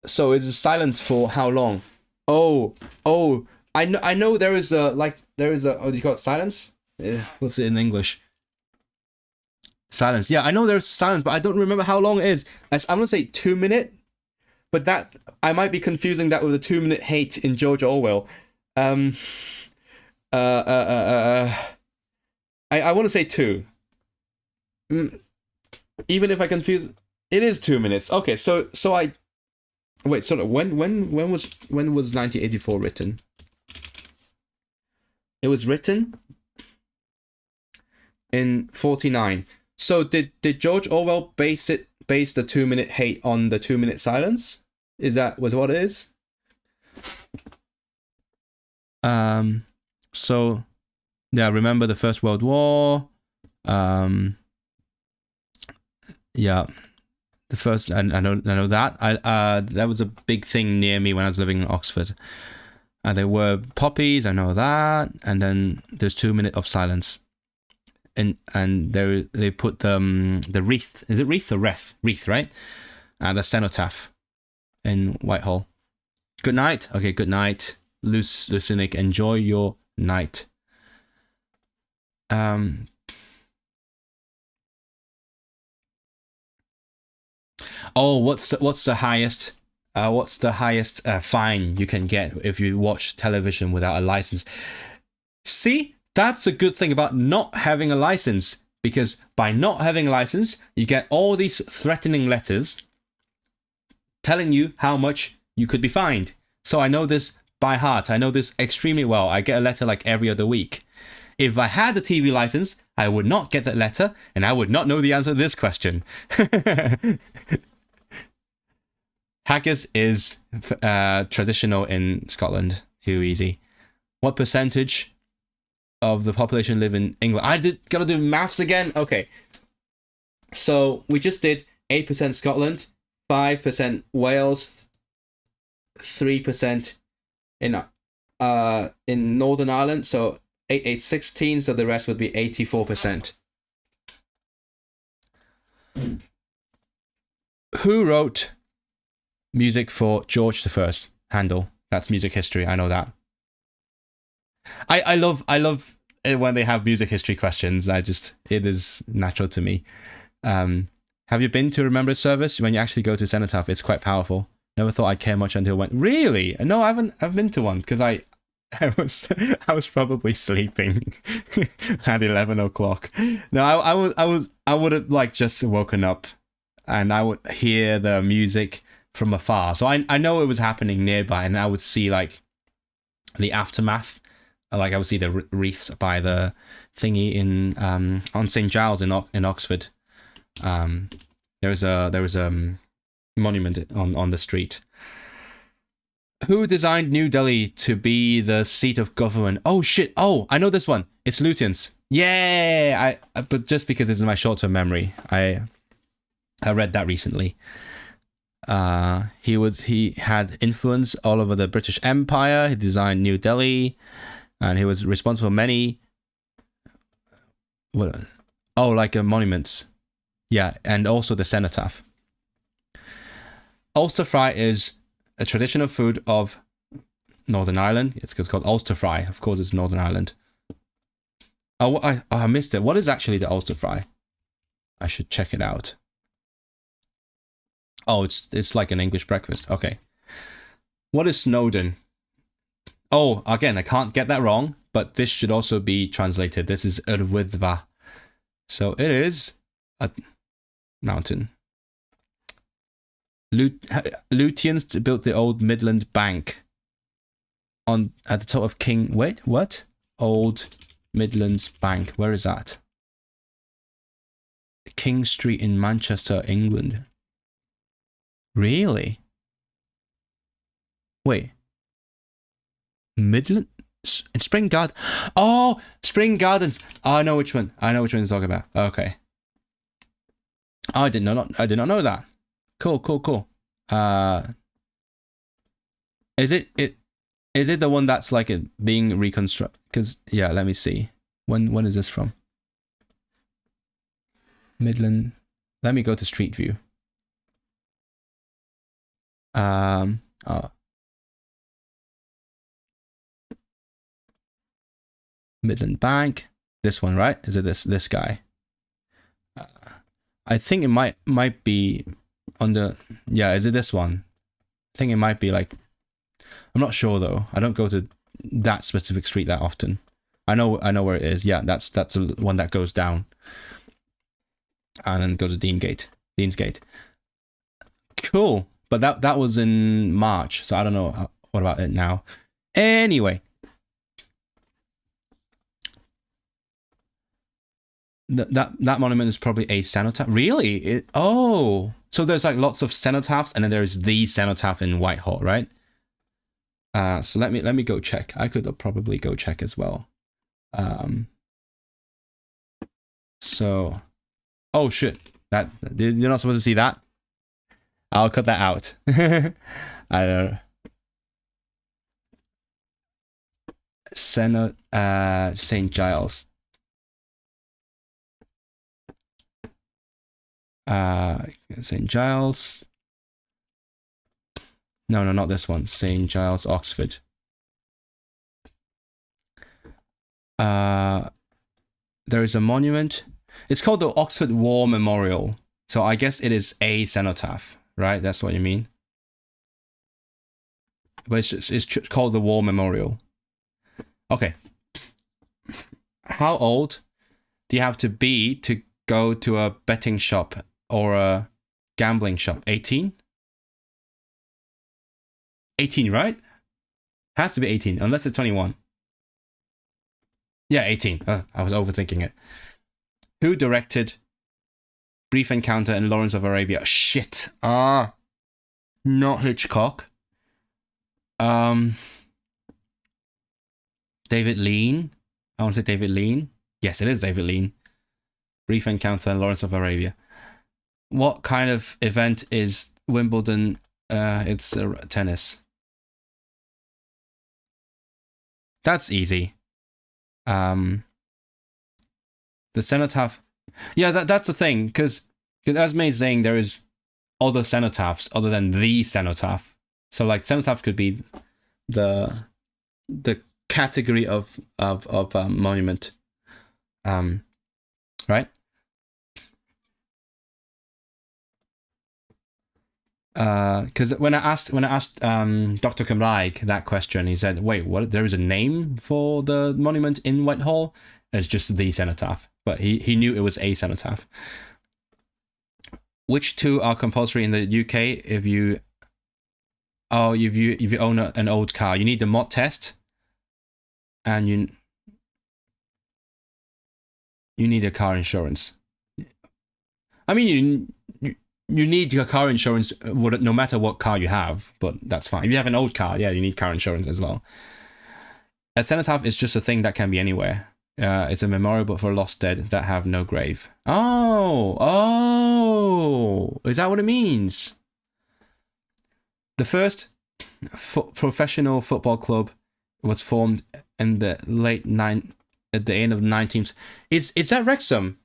So is silence for how long? Oh, I know there is a what do you call it, silence? What's it in English? Silence. Yeah, I know there's silence, but I don't remember how long it is. I'm gonna say 2 minute, but that I might be confusing that with a 2 minute hate in George Orwell. I want to say 2. Even if I confuse, it is 2 minutes. Okay, so I wait. So when was 1984 written? It was written in 49. So did George Orwell base the 2 minute hate on the 2 minute silence? Is that what it is? So yeah, remember the First World War. Yeah, the first. I know that. That was a big thing near me when I was living in Oxford. There were poppies. I know that. And then there's 2 minutes of silence. And they put the wreath. Is it wreath or wreath? Wreath, right? The cenotaph in Whitehall. Good night. Okay, good night, Lucinic. Enjoy your night. Oh, what's the highest? What's the highest fine you can get if you watch television without a license? See, that's a good thing about not having a license, because by not having a license, you get all these threatening letters telling you how much you could be fined. So I know this by heart. I know this extremely well. I get a letter like every other week. If I had a TV license, I would not get that letter, and I would not know the answer to this question. Haggis is traditional in Scotland. Too easy. What percentage of the population live in England? Gotta do maths again. Okay. So we just did 8% Scotland, 5% Wales, 3% in Northern Ireland. So 16. So the rest would be 84%. Who wrote music for George I? Handel. That's music history. I know that. I love it when they have music history questions. It is natural to me. Have you been to a Remembrance service? When you actually go to Cenotaph, it's quite powerful. Never thought I'd care much until went. Really? No, I haven't. I've been to one because I was probably sleeping at 11 o'clock. No, I would have like just woken up, and I would hear the music from afar. So I know it was happening nearby, and I would see like the aftermath. Like I would see the wreaths by the thingy in on St. Giles in Oxford. There was a monument on the street. Who designed New Delhi to be the seat of government? Oh shit! Oh, I know this one. It's Lutyens. Yeah, but just because it's in my short-term memory, I read that recently. He had influence all over the British Empire. He designed New Delhi. And he was responsible for many, monuments. Yeah, and also the cenotaph. Ulster fry is a traditional food of Northern Ireland. It's called Ulster fry. Of course, it's Northern Ireland. Oh, I missed it. What is actually the Ulster fry? I should check it out. Oh, it's like an English breakfast. Okay. What is Snowdon? Oh, again, I can't get that wrong, but this should also be translated. This is Urwydva. So it is a mountain. Lutyens built the old Midland Bank at the top of King... Wait, what? Old Midlands Bank. Where is that? King Street in Manchester, England. Really? Wait. Midland? Spring Garden. Oh, Spring Gardens. Oh, I know which one. I know which one he's talking about. Okay. Oh, I did not know that. Cool. Is it the one that's like being reconstructed? Because yeah, let me see. When is this from? Midland. Let me go to Street View. Oh. Midland Bank. This one, right? Is it this guy? I think it might be on the, yeah, is it this one? I think it might be like, I'm not sure though. I don't go to that specific street that often. I know where it is. Yeah, that's the one that goes down. And then go to Deansgate. Cool. But that was in March, so I don't know what about it now. Anyway. That monument is probably a cenotaph. Really? Oh, so there's like lots of cenotaphs, and then there's the cenotaph in Whitehall, right? So let me go check. I could probably go check as well. So, oh shit, that you're not supposed to see that. I'll cut that out. I don't know. St. Giles. St. Giles. No, not this one. St. Giles, Oxford. There is a monument. It's called the Oxford War Memorial. So I guess it is a cenotaph, right? That's what you mean. But it's called the War Memorial. Okay. How old do you have to be to go to a betting shop or a gambling shop? 18? 18, right? Has to be 18, unless it's 21. Yeah, 18. I was overthinking it. Who directed Brief Encounter in Lawrence of Arabia? Shit. Not Hitchcock. David Lean. I want to say David Lean. Yes, it is David Lean. Brief Encounter in Lawrence of Arabia. What kind of event is Wimbledon? It's tennis. That's easy. The cenotaph. Yeah, that's the thing, because as May is saying, there is other cenotaphs other than the cenotaph. So like cenotaph could be the category of monument. Right? Because when I asked Dr. Kamlaik that question, he said, "Wait, what? There is a name for the monument in Whitehall? It's just the cenotaph." But he knew it was a cenotaph. Which two are compulsory in the UK if you own an old car? You need the mod test, and you need a car insurance. I mean, you need your car insurance no matter what car you have, but that's fine. If you have an old car, yeah, you need car insurance as well. A cenotaph is just a thing that can be anywhere. It's a memorial for lost dead that have no grave. Oh, is that what it means? The first professional football club was formed in the at the end of the 19th. Is that Wrexham?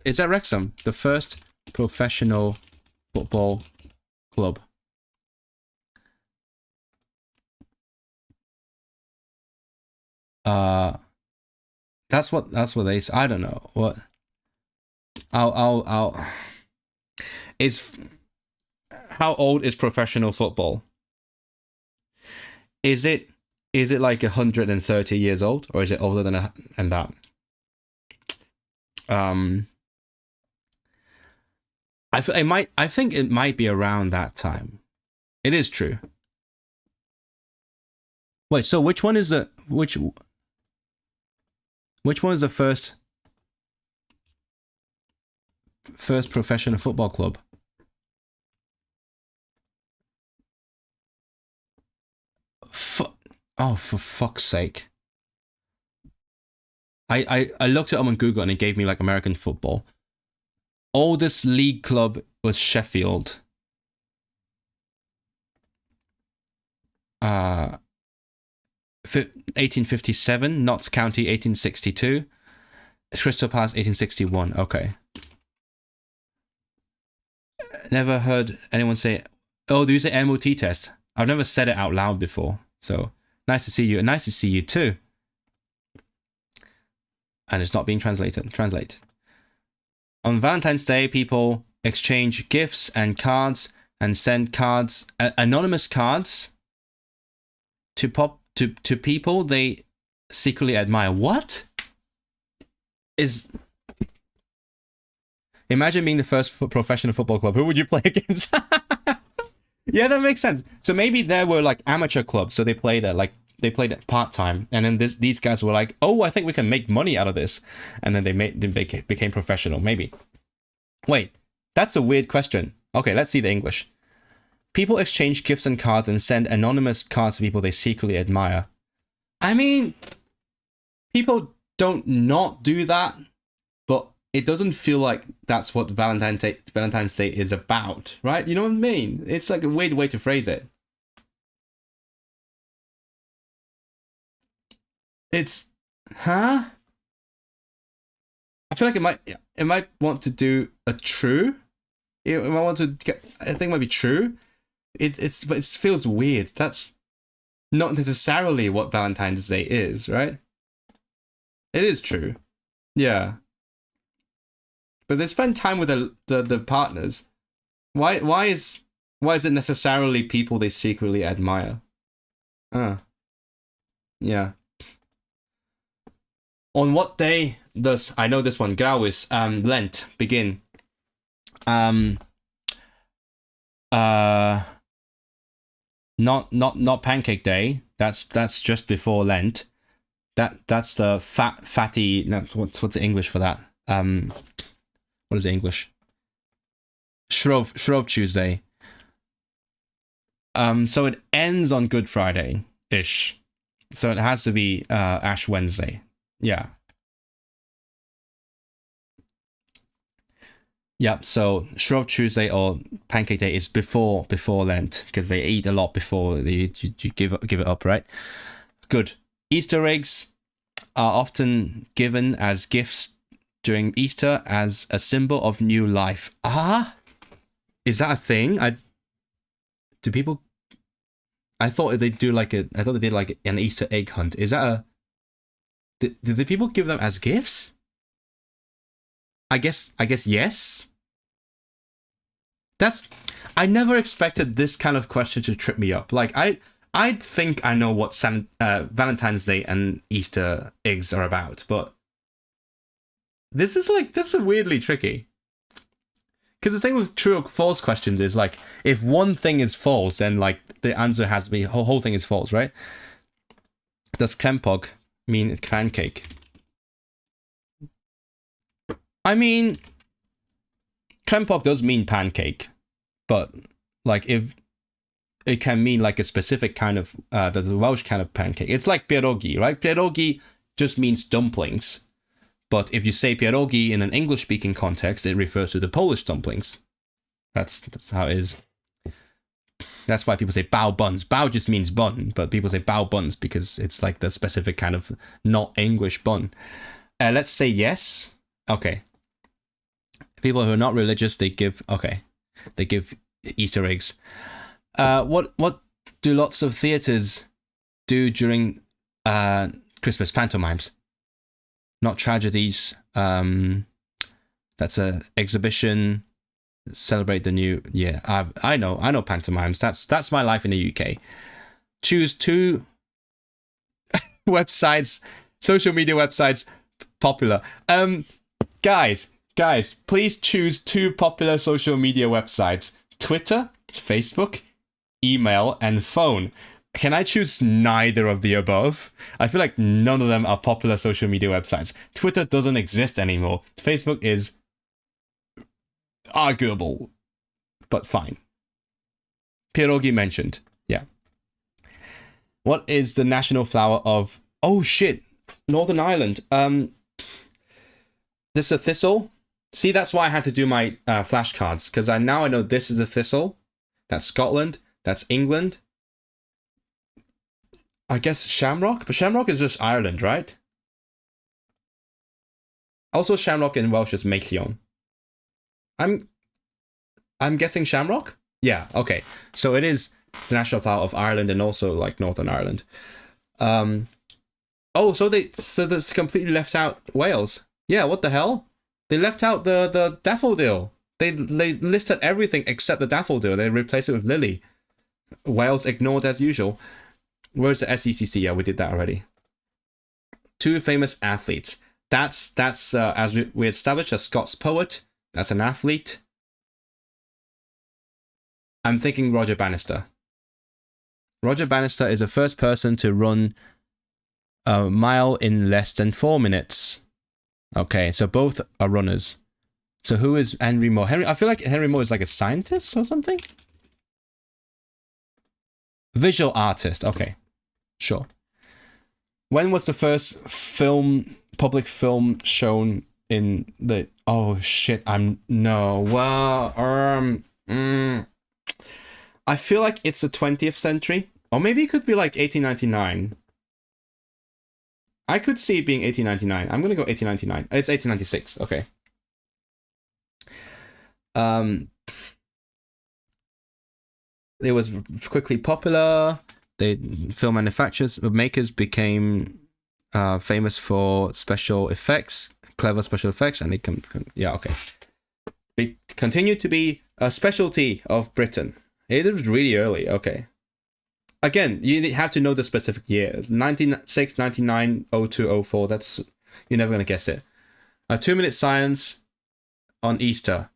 Is that Wrexham? The first professional football club. That's what they say. I don't know what. I'll. How old is professional football? Is it like 130 years old, or is it older than that? I think it might be around that time. It is true. Wait, so which one is the first professional football club? Oh, for fuck's sake. I looked it up on Google and it gave me like American football. Oldest league club was Sheffield. 1857, Notts County 1862, Crystal Palace 1861. Okay. Never heard anyone say, oh, do you say MOT test? I've never said it out loud before. So nice to see you. And nice to see you too. And it's not being translated. Translate. On Valentine's Day, people exchange gifts and cards and send cards, anonymous cards, to people they secretly admire. What? Imagine being the first professional football club. Who would you play against? Yeah, that makes sense. So maybe there were like amateur clubs, so they played it part-time, and then these guys were like, oh, I think we can make money out of this, and then they became professional. Maybe. Wait, that's a weird question. Okay, let's see the English. People exchange gifts and cards and send anonymous cards to people they secretly admire. I mean, people don't not do that, but it doesn't feel like that's what Valentine's Day is about, right? You know what I mean? It's like a weird way to phrase it. It's, huh? I feel like it might want to do a true. It might want to get, I think it might be true. But it feels weird. That's not necessarily what Valentine's Day is, right? It is true. Yeah. But they spend time with the partners. Why is it necessarily people they secretly admire? Yeah. On what day does, I know this one, Grauis, Lent begin? Not Pancake Day. That's just before Lent. That's the fatty. No, what's the English for that? What is the English? Shrove Tuesday. So it ends on Good Friday ish. So it has to be Ash Wednesday. Yeah. Yeah, so Shrove Tuesday or Pancake Day is before Lent, because they eat a lot before you give it up, right? Good. Easter eggs are often given as gifts during Easter as a symbol of new life. Is that a thing? I thought they did like an Easter egg hunt. Is that a... Did the people give them as gifts? I guess yes. I never expected this kind of question to trip me up. Like I think I know what Valentine's Day and Easter eggs are about, but this is weirdly tricky. Because the thing with true or false questions is like, if one thing is false, then like the answer has to be whole thing is false, right? Does klempog mean pancake? I mean, klempog does mean pancake, but like if it can mean like a specific kind of there's a Welsh kind of pancake. It's like pierogi, right? Pierogi just means dumplings. But if you say pierogi in an English-speaking context, it refers to the Polish dumplings. That's how it is. That's why people say bao buns. Bao just means bun, but people say bao buns because it's like the specific kind of not English bun. Let's say yes. Okay. People who are not religious, they give Easter eggs. What do lots of theatres do during Christmas? Pantomimes. Not tragedies. That's a exhibition. Celebrate the new year. I know pantomimes. That's my life in the UK. Choose 2 websites, social media websites, popular. Guys, please choose 2 popular social media websites: Twitter, Facebook, email, and phone. Can I choose neither of the above? I feel like none of them are popular social media websites. Twitter doesn't exist anymore. Facebook is arguable, but fine. Pierogi mentioned. Yeah. What is the national flower of... Oh shit! Northern Ireland. This is a thistle. See, that's why I had to do my flashcards, because now I know this is a thistle. That's Scotland. That's England. I guess shamrock? But shamrock is just Ireland, right? Also, shamrock in Welsh is meillion. I'm guessing Shamrock? Yeah, okay. So it is the national flower of Ireland and also like Northern Ireland. Oh, so that's completely left out Wales. Yeah, what the hell? They left out the daffodil. They listed everything except the daffodil. They replaced it with lily. Wales ignored as usual. Where's the SECC? Yeah, we did that already. 2 famous athletes. That's as we established, a Scots poet. That's an athlete. I'm thinking Roger Bannister. Roger Bannister is the first person to run a mile in less than 4 minutes. Okay, so both are runners. So who is Henry Moore? I feel like Henry Moore is like a scientist or something. Visual artist. Okay, sure. When was the first public film shown in the... Oh shit, I feel like it's the 20th century. Or maybe it could be like 1899. I could see it being 1899. I'm gonna go 1899. It's 1896. Okay. It was quickly popular. The film makers became famous for special effects, clever special effects, and it continued to be a specialty of Britain. It was really early. Okay. Again, you have to know the specific year. 1906, 99, 02, 04. That's, you're never gonna guess it. A 2-minute silence on Easter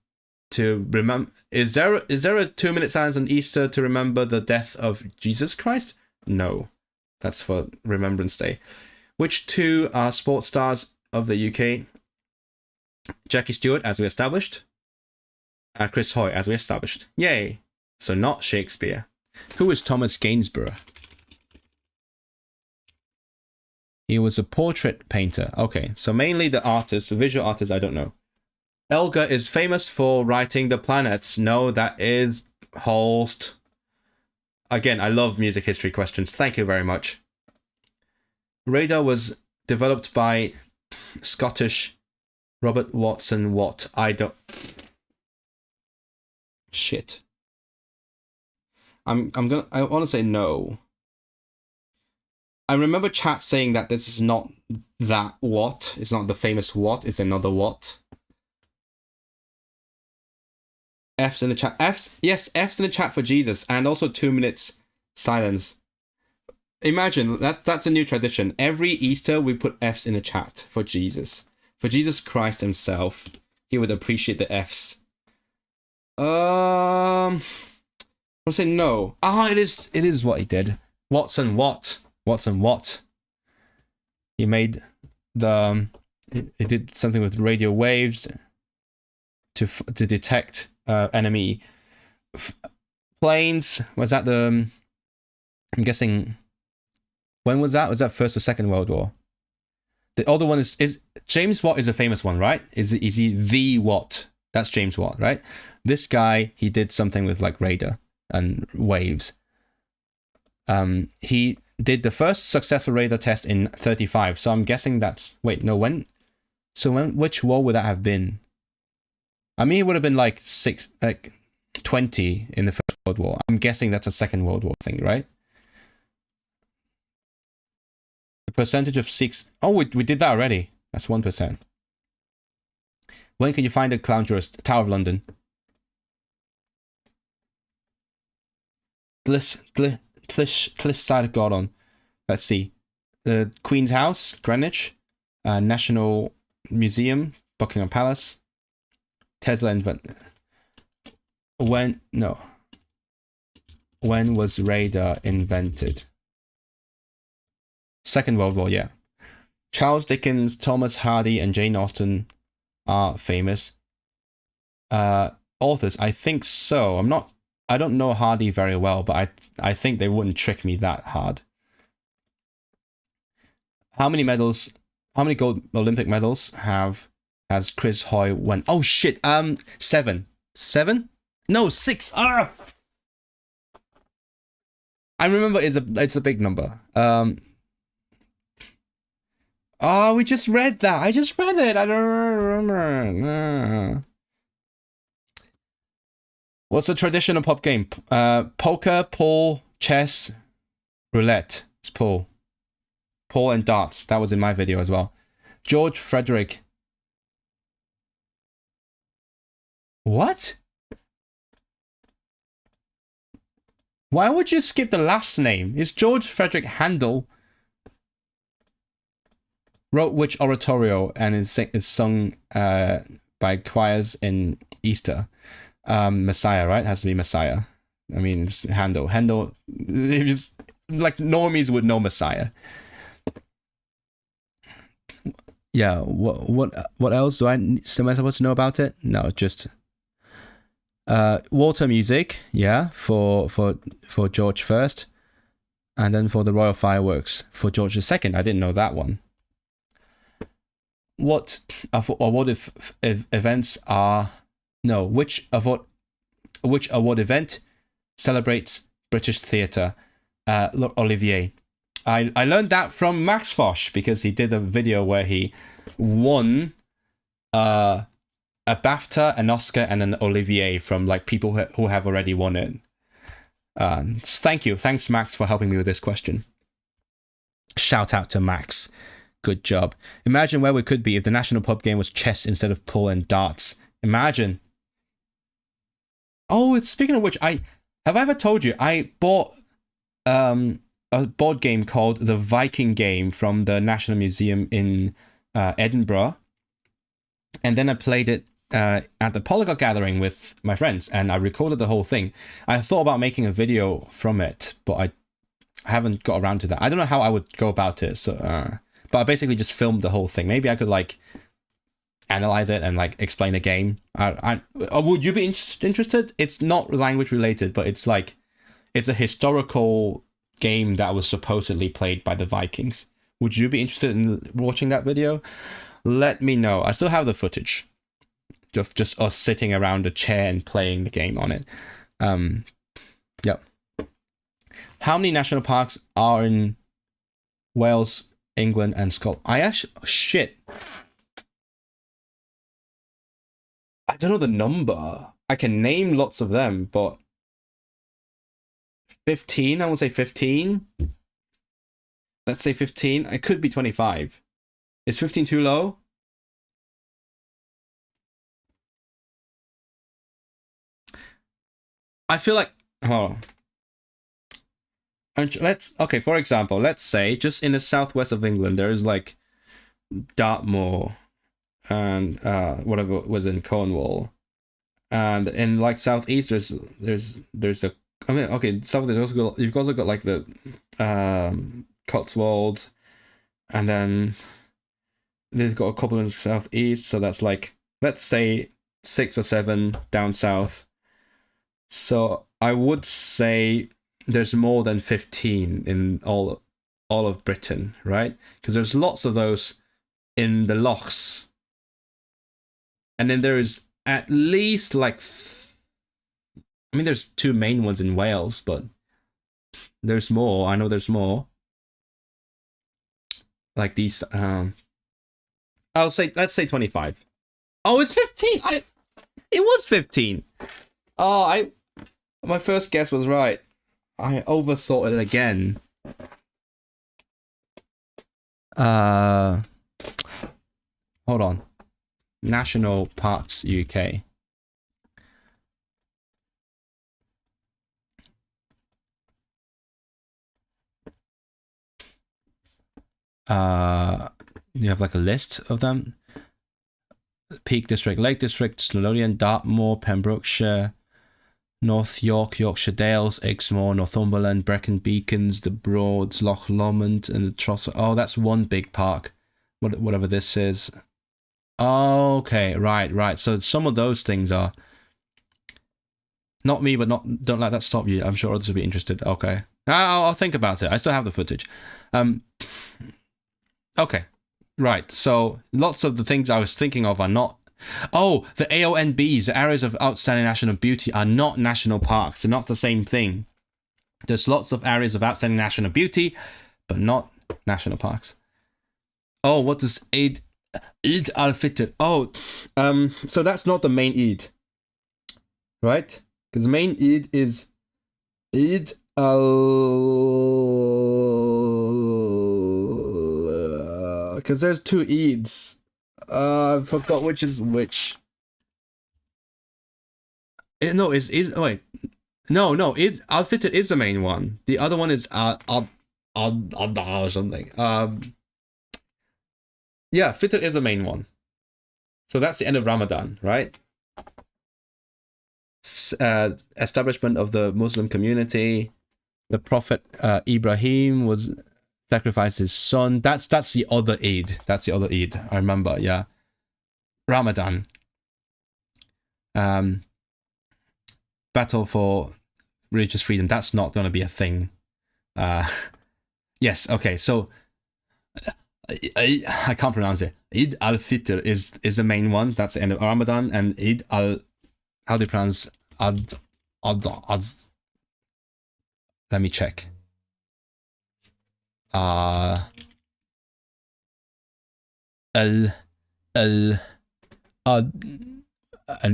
to remember. Is there a 2-minute silence on Easter to remember the death of Jesus Christ? No, that's for Remembrance Day. Which 2 are sports stars of the UK? Jackie Stewart, as we established. Chris Hoy, as we established. Yay! So not Shakespeare. Who is Thomas Gainsborough? He was a portrait painter. Okay, so mainly the artist, the visual artist, I don't know. Elgar is famous for writing the planets. No, that is Holst. Again, I love music history questions. Thank you very much. Radar was developed by Scottish Robert Watson Watt. I Shit. I want to say no. I remember chat saying that this is not that Watt. It's not the famous Watt. It's another Watt. F's in the chat. Yes, F's in the chat for Jesus, and also 2 minutes silence. Imagine that's a new tradition. Every Easter we put F's in the chat for Jesus. For Jesus Christ himself. He would appreciate the F's. I'll say no. It is what he did. Watson Watt. He made he did something with radio waves to detect enemy planes. Was that I'm guessing, when was that? Was that First or Second World War? The other one is James Watt is a famous one, right? Is he the Watt? That's James Watt, right? This guy, he did something with like radar and waves. He did the first successful radar test in 1935. So I'm guessing that's when? So which war would that have been? I mean, it would have been like 20 in the First World War. I'm guessing that's a Second World War thing, right? The percentage of Sikhs. Oh, we did that already. That's 1%. When can you find the Clown Jurist? Tower of London. Tlish side of Gordon. Let's see. The Queen's House, Greenwich. National Museum, Buckingham Palace. Tesla When was radar invented? Second World War, yeah. Charles Dickens, Thomas Hardy, and Jane Austen are famous authors. I think so. I don't know Hardy very well, but I think they wouldn't trick me that hard. How many gold Olympic medals has Chris Hoy won? Oh shit, 7. 7? No, 6. I remember it's a big number. Oh, we just read that. I just read it. I don't remember. What's a traditional pub game? Poker, pool, chess, roulette. It's pool. Pool and darts. That was in my video as well. George Frederick. What? Why would you skip the last name? It's George Frederick Handel. Wrote which oratorio and is sung by choirs in Easter? Messiah, right? It has to be Messiah. I mean, it's Handel. Handel, like normies would know Messiah. Yeah. What else am I supposed to know about it? No, just water music. Yeah, for George first, and then for the royal fireworks for George II. I didn't know that one. What events are which award event celebrates British theatre? Olivier. I learned that from Max Fosh because he did a video where he won a BAFTA, an Oscar, and an Olivier from like people who have already won it. Thanks Max for helping me with this question. Shout out to Max. Good job. Imagine where we could be if the national pub game was chess instead of pool and darts. Imagine. Oh, speaking of which, have I ever told you I bought a board game called the Viking Game from the National Museum in Edinburgh, and then I played it at the Polyglot gathering with my friends, and I recorded the whole thing. I thought about making a video from it, but I haven't got around to that. I don't know how I would go about it, so but I basically just filmed the whole thing. Maybe I could like analyze it and like explain the game. Would you be interested? It's not language related, but it's like it's a historical game that was supposedly played by the Vikings. Would you be interested in watching that video? Let me know. I still have the footage of just us sitting around a chair and playing the game on it. Yep. How many national parks are in Wales, England, and Scotland? I don't know the number. I can name lots of them, but 15, I would say 15. Let's say 15. It could be 25. Is 15 too low? I feel like, okay, for example, let's say just in the southwest of England, there is like Dartmoor and whatever was in Cornwall. And in like southeast, there's a, I mean, okay, you've also got like the Cotswolds, and then there's got a couple in the southeast, so that's like, let's say 6 or 7 down south. So I would say there's more than 15 in all of Britain, right? Because there's lots of those in the lochs, and then there is at least like, I mean, there's 2 main ones in Wales, but there's more. I know there's more. Like these, let's say 25. Oh, it's 15. It was 15. Oh, my first guess was right. I overthought it again. Hold on. National Parks UK. You have like a list of them. Peak District, Lake District, Snowdonian, Dartmoor, Pembrokeshire, North York, Yorkshire Dales, Exmoor, Northumberland, Brecon Beacons, the Broads, Loch Lomond, and the Trossel. Oh, that's one big park. Whatever this is. Oh, okay, right. So some of those things are not me, but don't let that stop you. I'm sure others will be interested. Okay, I'll think about it. I still have the footage. Okay, right. So lots of the things I was thinking of are not. Oh, the AONBs, the areas of outstanding national beauty, are not national parks. They're not the same thing. There's lots of areas of outstanding national beauty, but not national parks. Oh, what does Eid al-Fitr? Oh, so that's not the main Eid, right? Because the main Eid is Eid al... Because there's two Eids. I forgot which is which. No, wait. No, Eid al-Fitr is the main one. The other one is or something. Yeah, Fitr is the main one. So that's the end of Ramadan, right? Establishment of the Muslim community. The Prophet Ibrahim was sacrificed his son. That's the other Eid. That's the other Eid. I remember. Yeah. Ramadan. Battle for religious freedom. That's not going to be a thing. Yes. Okay. So I can't pronounce it. Eid al-Fitr is the main one. That's the end of Ramadan. And Eid al... How do you pronounce ad? Let me check. And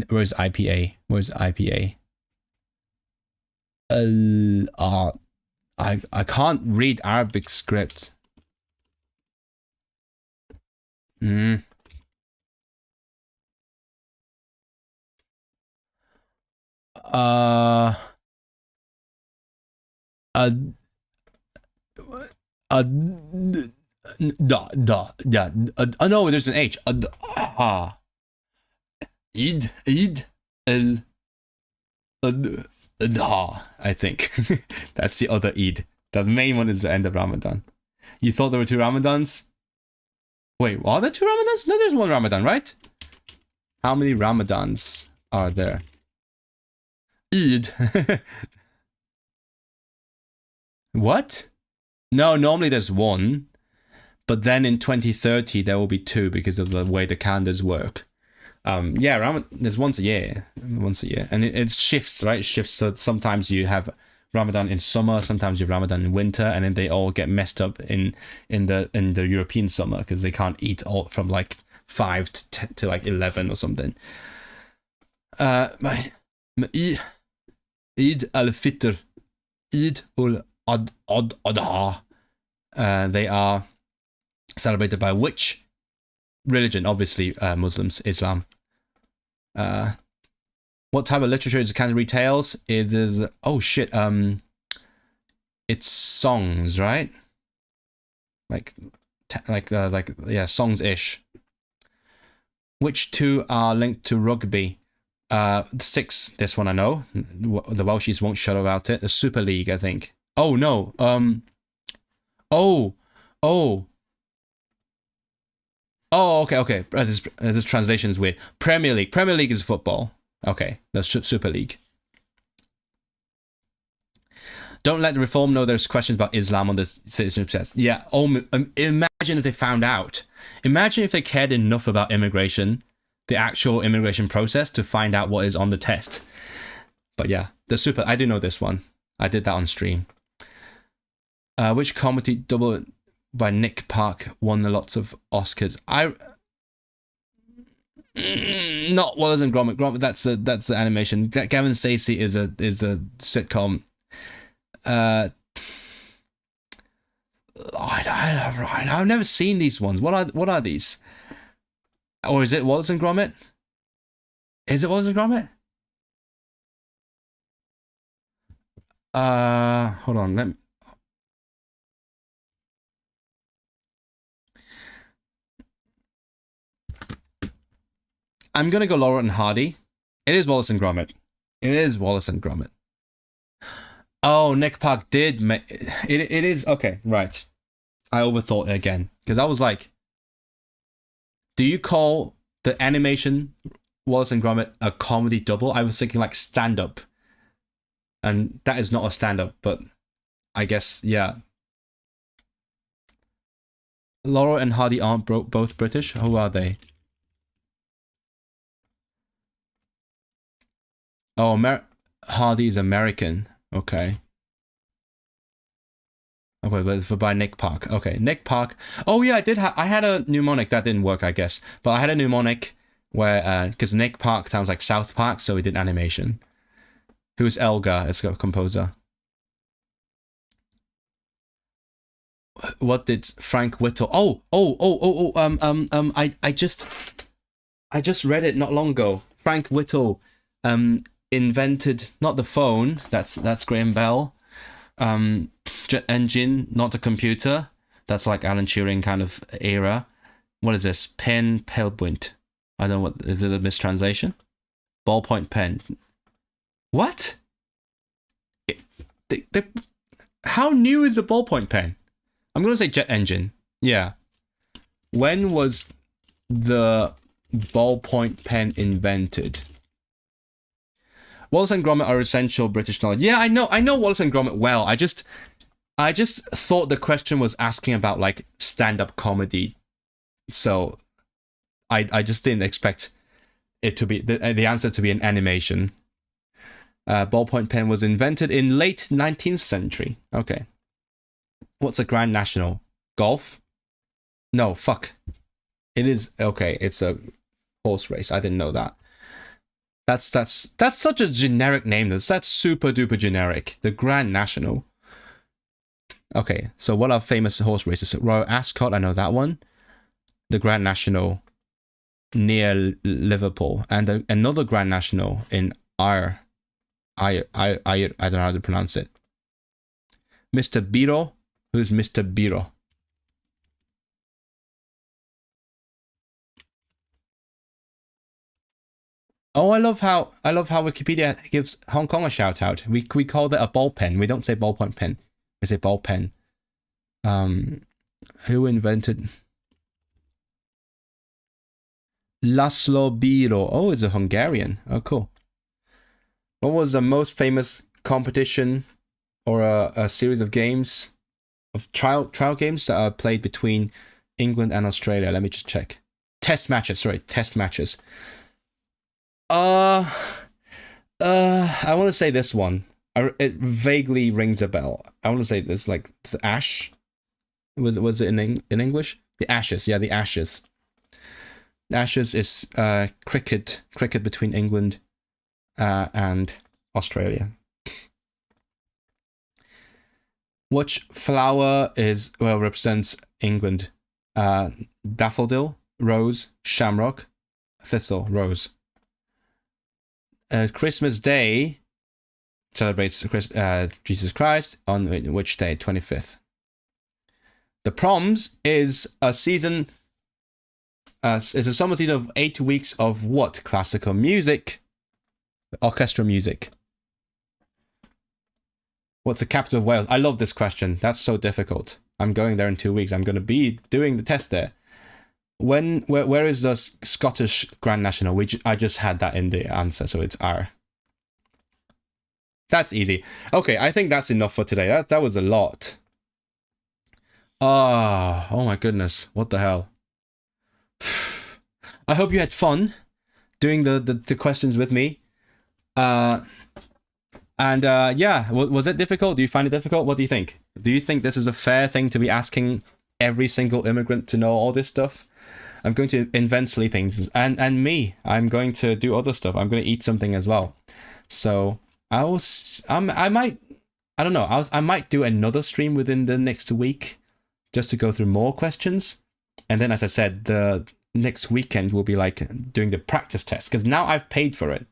where's IPA? Where's IPA? I can't read Arabic script. No, there's an H. Eid al-Adha, I think. That's the other Eid. The main one is the end of Ramadan. You thought there were two Ramadans? Wait, are there two Ramadans? No, there's one Ramadan, right? How many Ramadans are there? Eid. What? No, normally there's one. But then in 2030, there will be two because of the way the calendars work. Yeah, there's once a year. And it shifts, right? It shifts. So sometimes you have Ramadan in summer, sometimes you have Ramadan in winter, and then they all get messed up in the European summer because they can't eat all from like 5 to 10, to like 11 or something. Eid al-Fitr, Eid al-Adha. They are celebrated by which religion? Obviously, Muslims, Islam. What type of literature is Canterbury Tales? It is... Oh, shit. It's songs, right? Yeah, songs-ish. Which two are linked to rugby? The Six, this one I know. The Welshies won't shut about it. The Super League, I think. Oh, no. Oh, okay. This translation is weird. Premier League. Premier League is football. Okay, that's Super League. Don't let the Reform know there's questions about Islam on the citizenship test. Yeah, imagine if they found out. Imagine if they cared enough about immigration, the actual immigration process, to find out what is on the test. But yeah, I do know this one. I did that on stream. Which comedy double by Nick Park won lots of Oscars? Not Wallace and Gromit. That's the animation. Gavin Stacey is a sitcom. I've never seen these ones. What are these? Or is it Wallace and Gromit? Is it Wallace and Gromit? Hold on. I'm gonna go Laurel and Hardy. It is Wallace and Gromit. Oh, Nick Park did make it. It is okay, right? I overthought it again because I was like, do you call the animation Wallace and Gromit a comedy double? I was thinking like stand up, and that is not a stand up, but I guess yeah. Laurel and Hardy aren't both British. Who are they? Oh, Hardy's American. Okay. Okay, but it's by Nick Park. Okay, Nick Park. Oh yeah, I had a mnemonic that didn't work, I guess. But I had a mnemonic where because Nick Park sounds like South Park, so we did animation. Who's Elgar as a composer? What did Frank Whittle? I just read it not long ago. Frank Whittle invented not the phone. That's Graham Bell. Jet engine, not a computer. That's like Alan Turing kind of era. What is this? Pen Pelpoint. I don't know what is it, a mistranslation? Ballpoint pen. What? How new is a ballpoint pen? I'm gonna say jet engine. Yeah. When was the ballpoint pen invented? Wallace and Gromit are essential British knowledge. Yeah, I know Wallace and Gromit well. I just thought the question was asking about like stand-up comedy, so I just didn't expect it to be the answer to be an animation. Ballpoint pen was invented in late 19th century. Okay. What's a Grand National? Golf? No, fuck. It is okay. It's a horse race. I didn't know that. That's such a generic name. That's super duper generic. The Grand National. Okay, so what are famous horse races? Royal Ascot, I know that one. The Grand National near Liverpool, and another Grand National in I don't know how to pronounce it. Mr. Biro. Who's Mr. Biro? Oh, I love how Wikipedia gives Hong Kong a shout out. We call that a ball pen. We don't say ballpoint pen. We say ball pen. Who invented Laszlo Biro? Oh, it's a Hungarian. Oh, cool. What was the most famous competition or a series of games, of trial games that are played between England and Australia? Let me just check. Test matches. Sorry, test matches. I want to say this one. It vaguely rings a bell. I want to say this, like the Ash. Was it in English? The Ashes. Yeah, the Ashes. The Ashes is cricket between England and Australia. Which flower represents England? Daffodil, rose, shamrock, thistle, rose. Christmas Day celebrates Jesus Christ on which day? 25th. The Proms is a season. Is a summer season of 8 weeks of what? Classical music, orchestral music. What's the capital of Wales? I love this question. That's so difficult. I'm going there in 2 weeks. I'm going to be doing the test there. Where is the Scottish Grand National? I just had that in the answer, so it's R. That's easy. Okay, I think that's enough for today. That was a lot. Oh my goodness. What the hell? I hope you had fun doing the questions with me. Yeah, was it difficult? Do you find it difficult? What do you think? Do you think this is a fair thing to be asking every single immigrant to know all this stuff? I'm going to invent sleeping, and me. I'm going to do other stuff. I'm going to eat something as well. So I might do another stream within the next week, just to go through more questions. And then, as I said, the next weekend will be like doing the practice test, because now I've paid for it.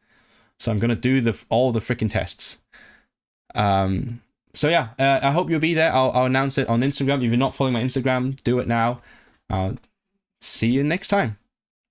So I'm going to do all the freaking tests. So yeah, I hope you'll be there. I'll announce it on Instagram. If you're not following my Instagram, do it now. See you next time.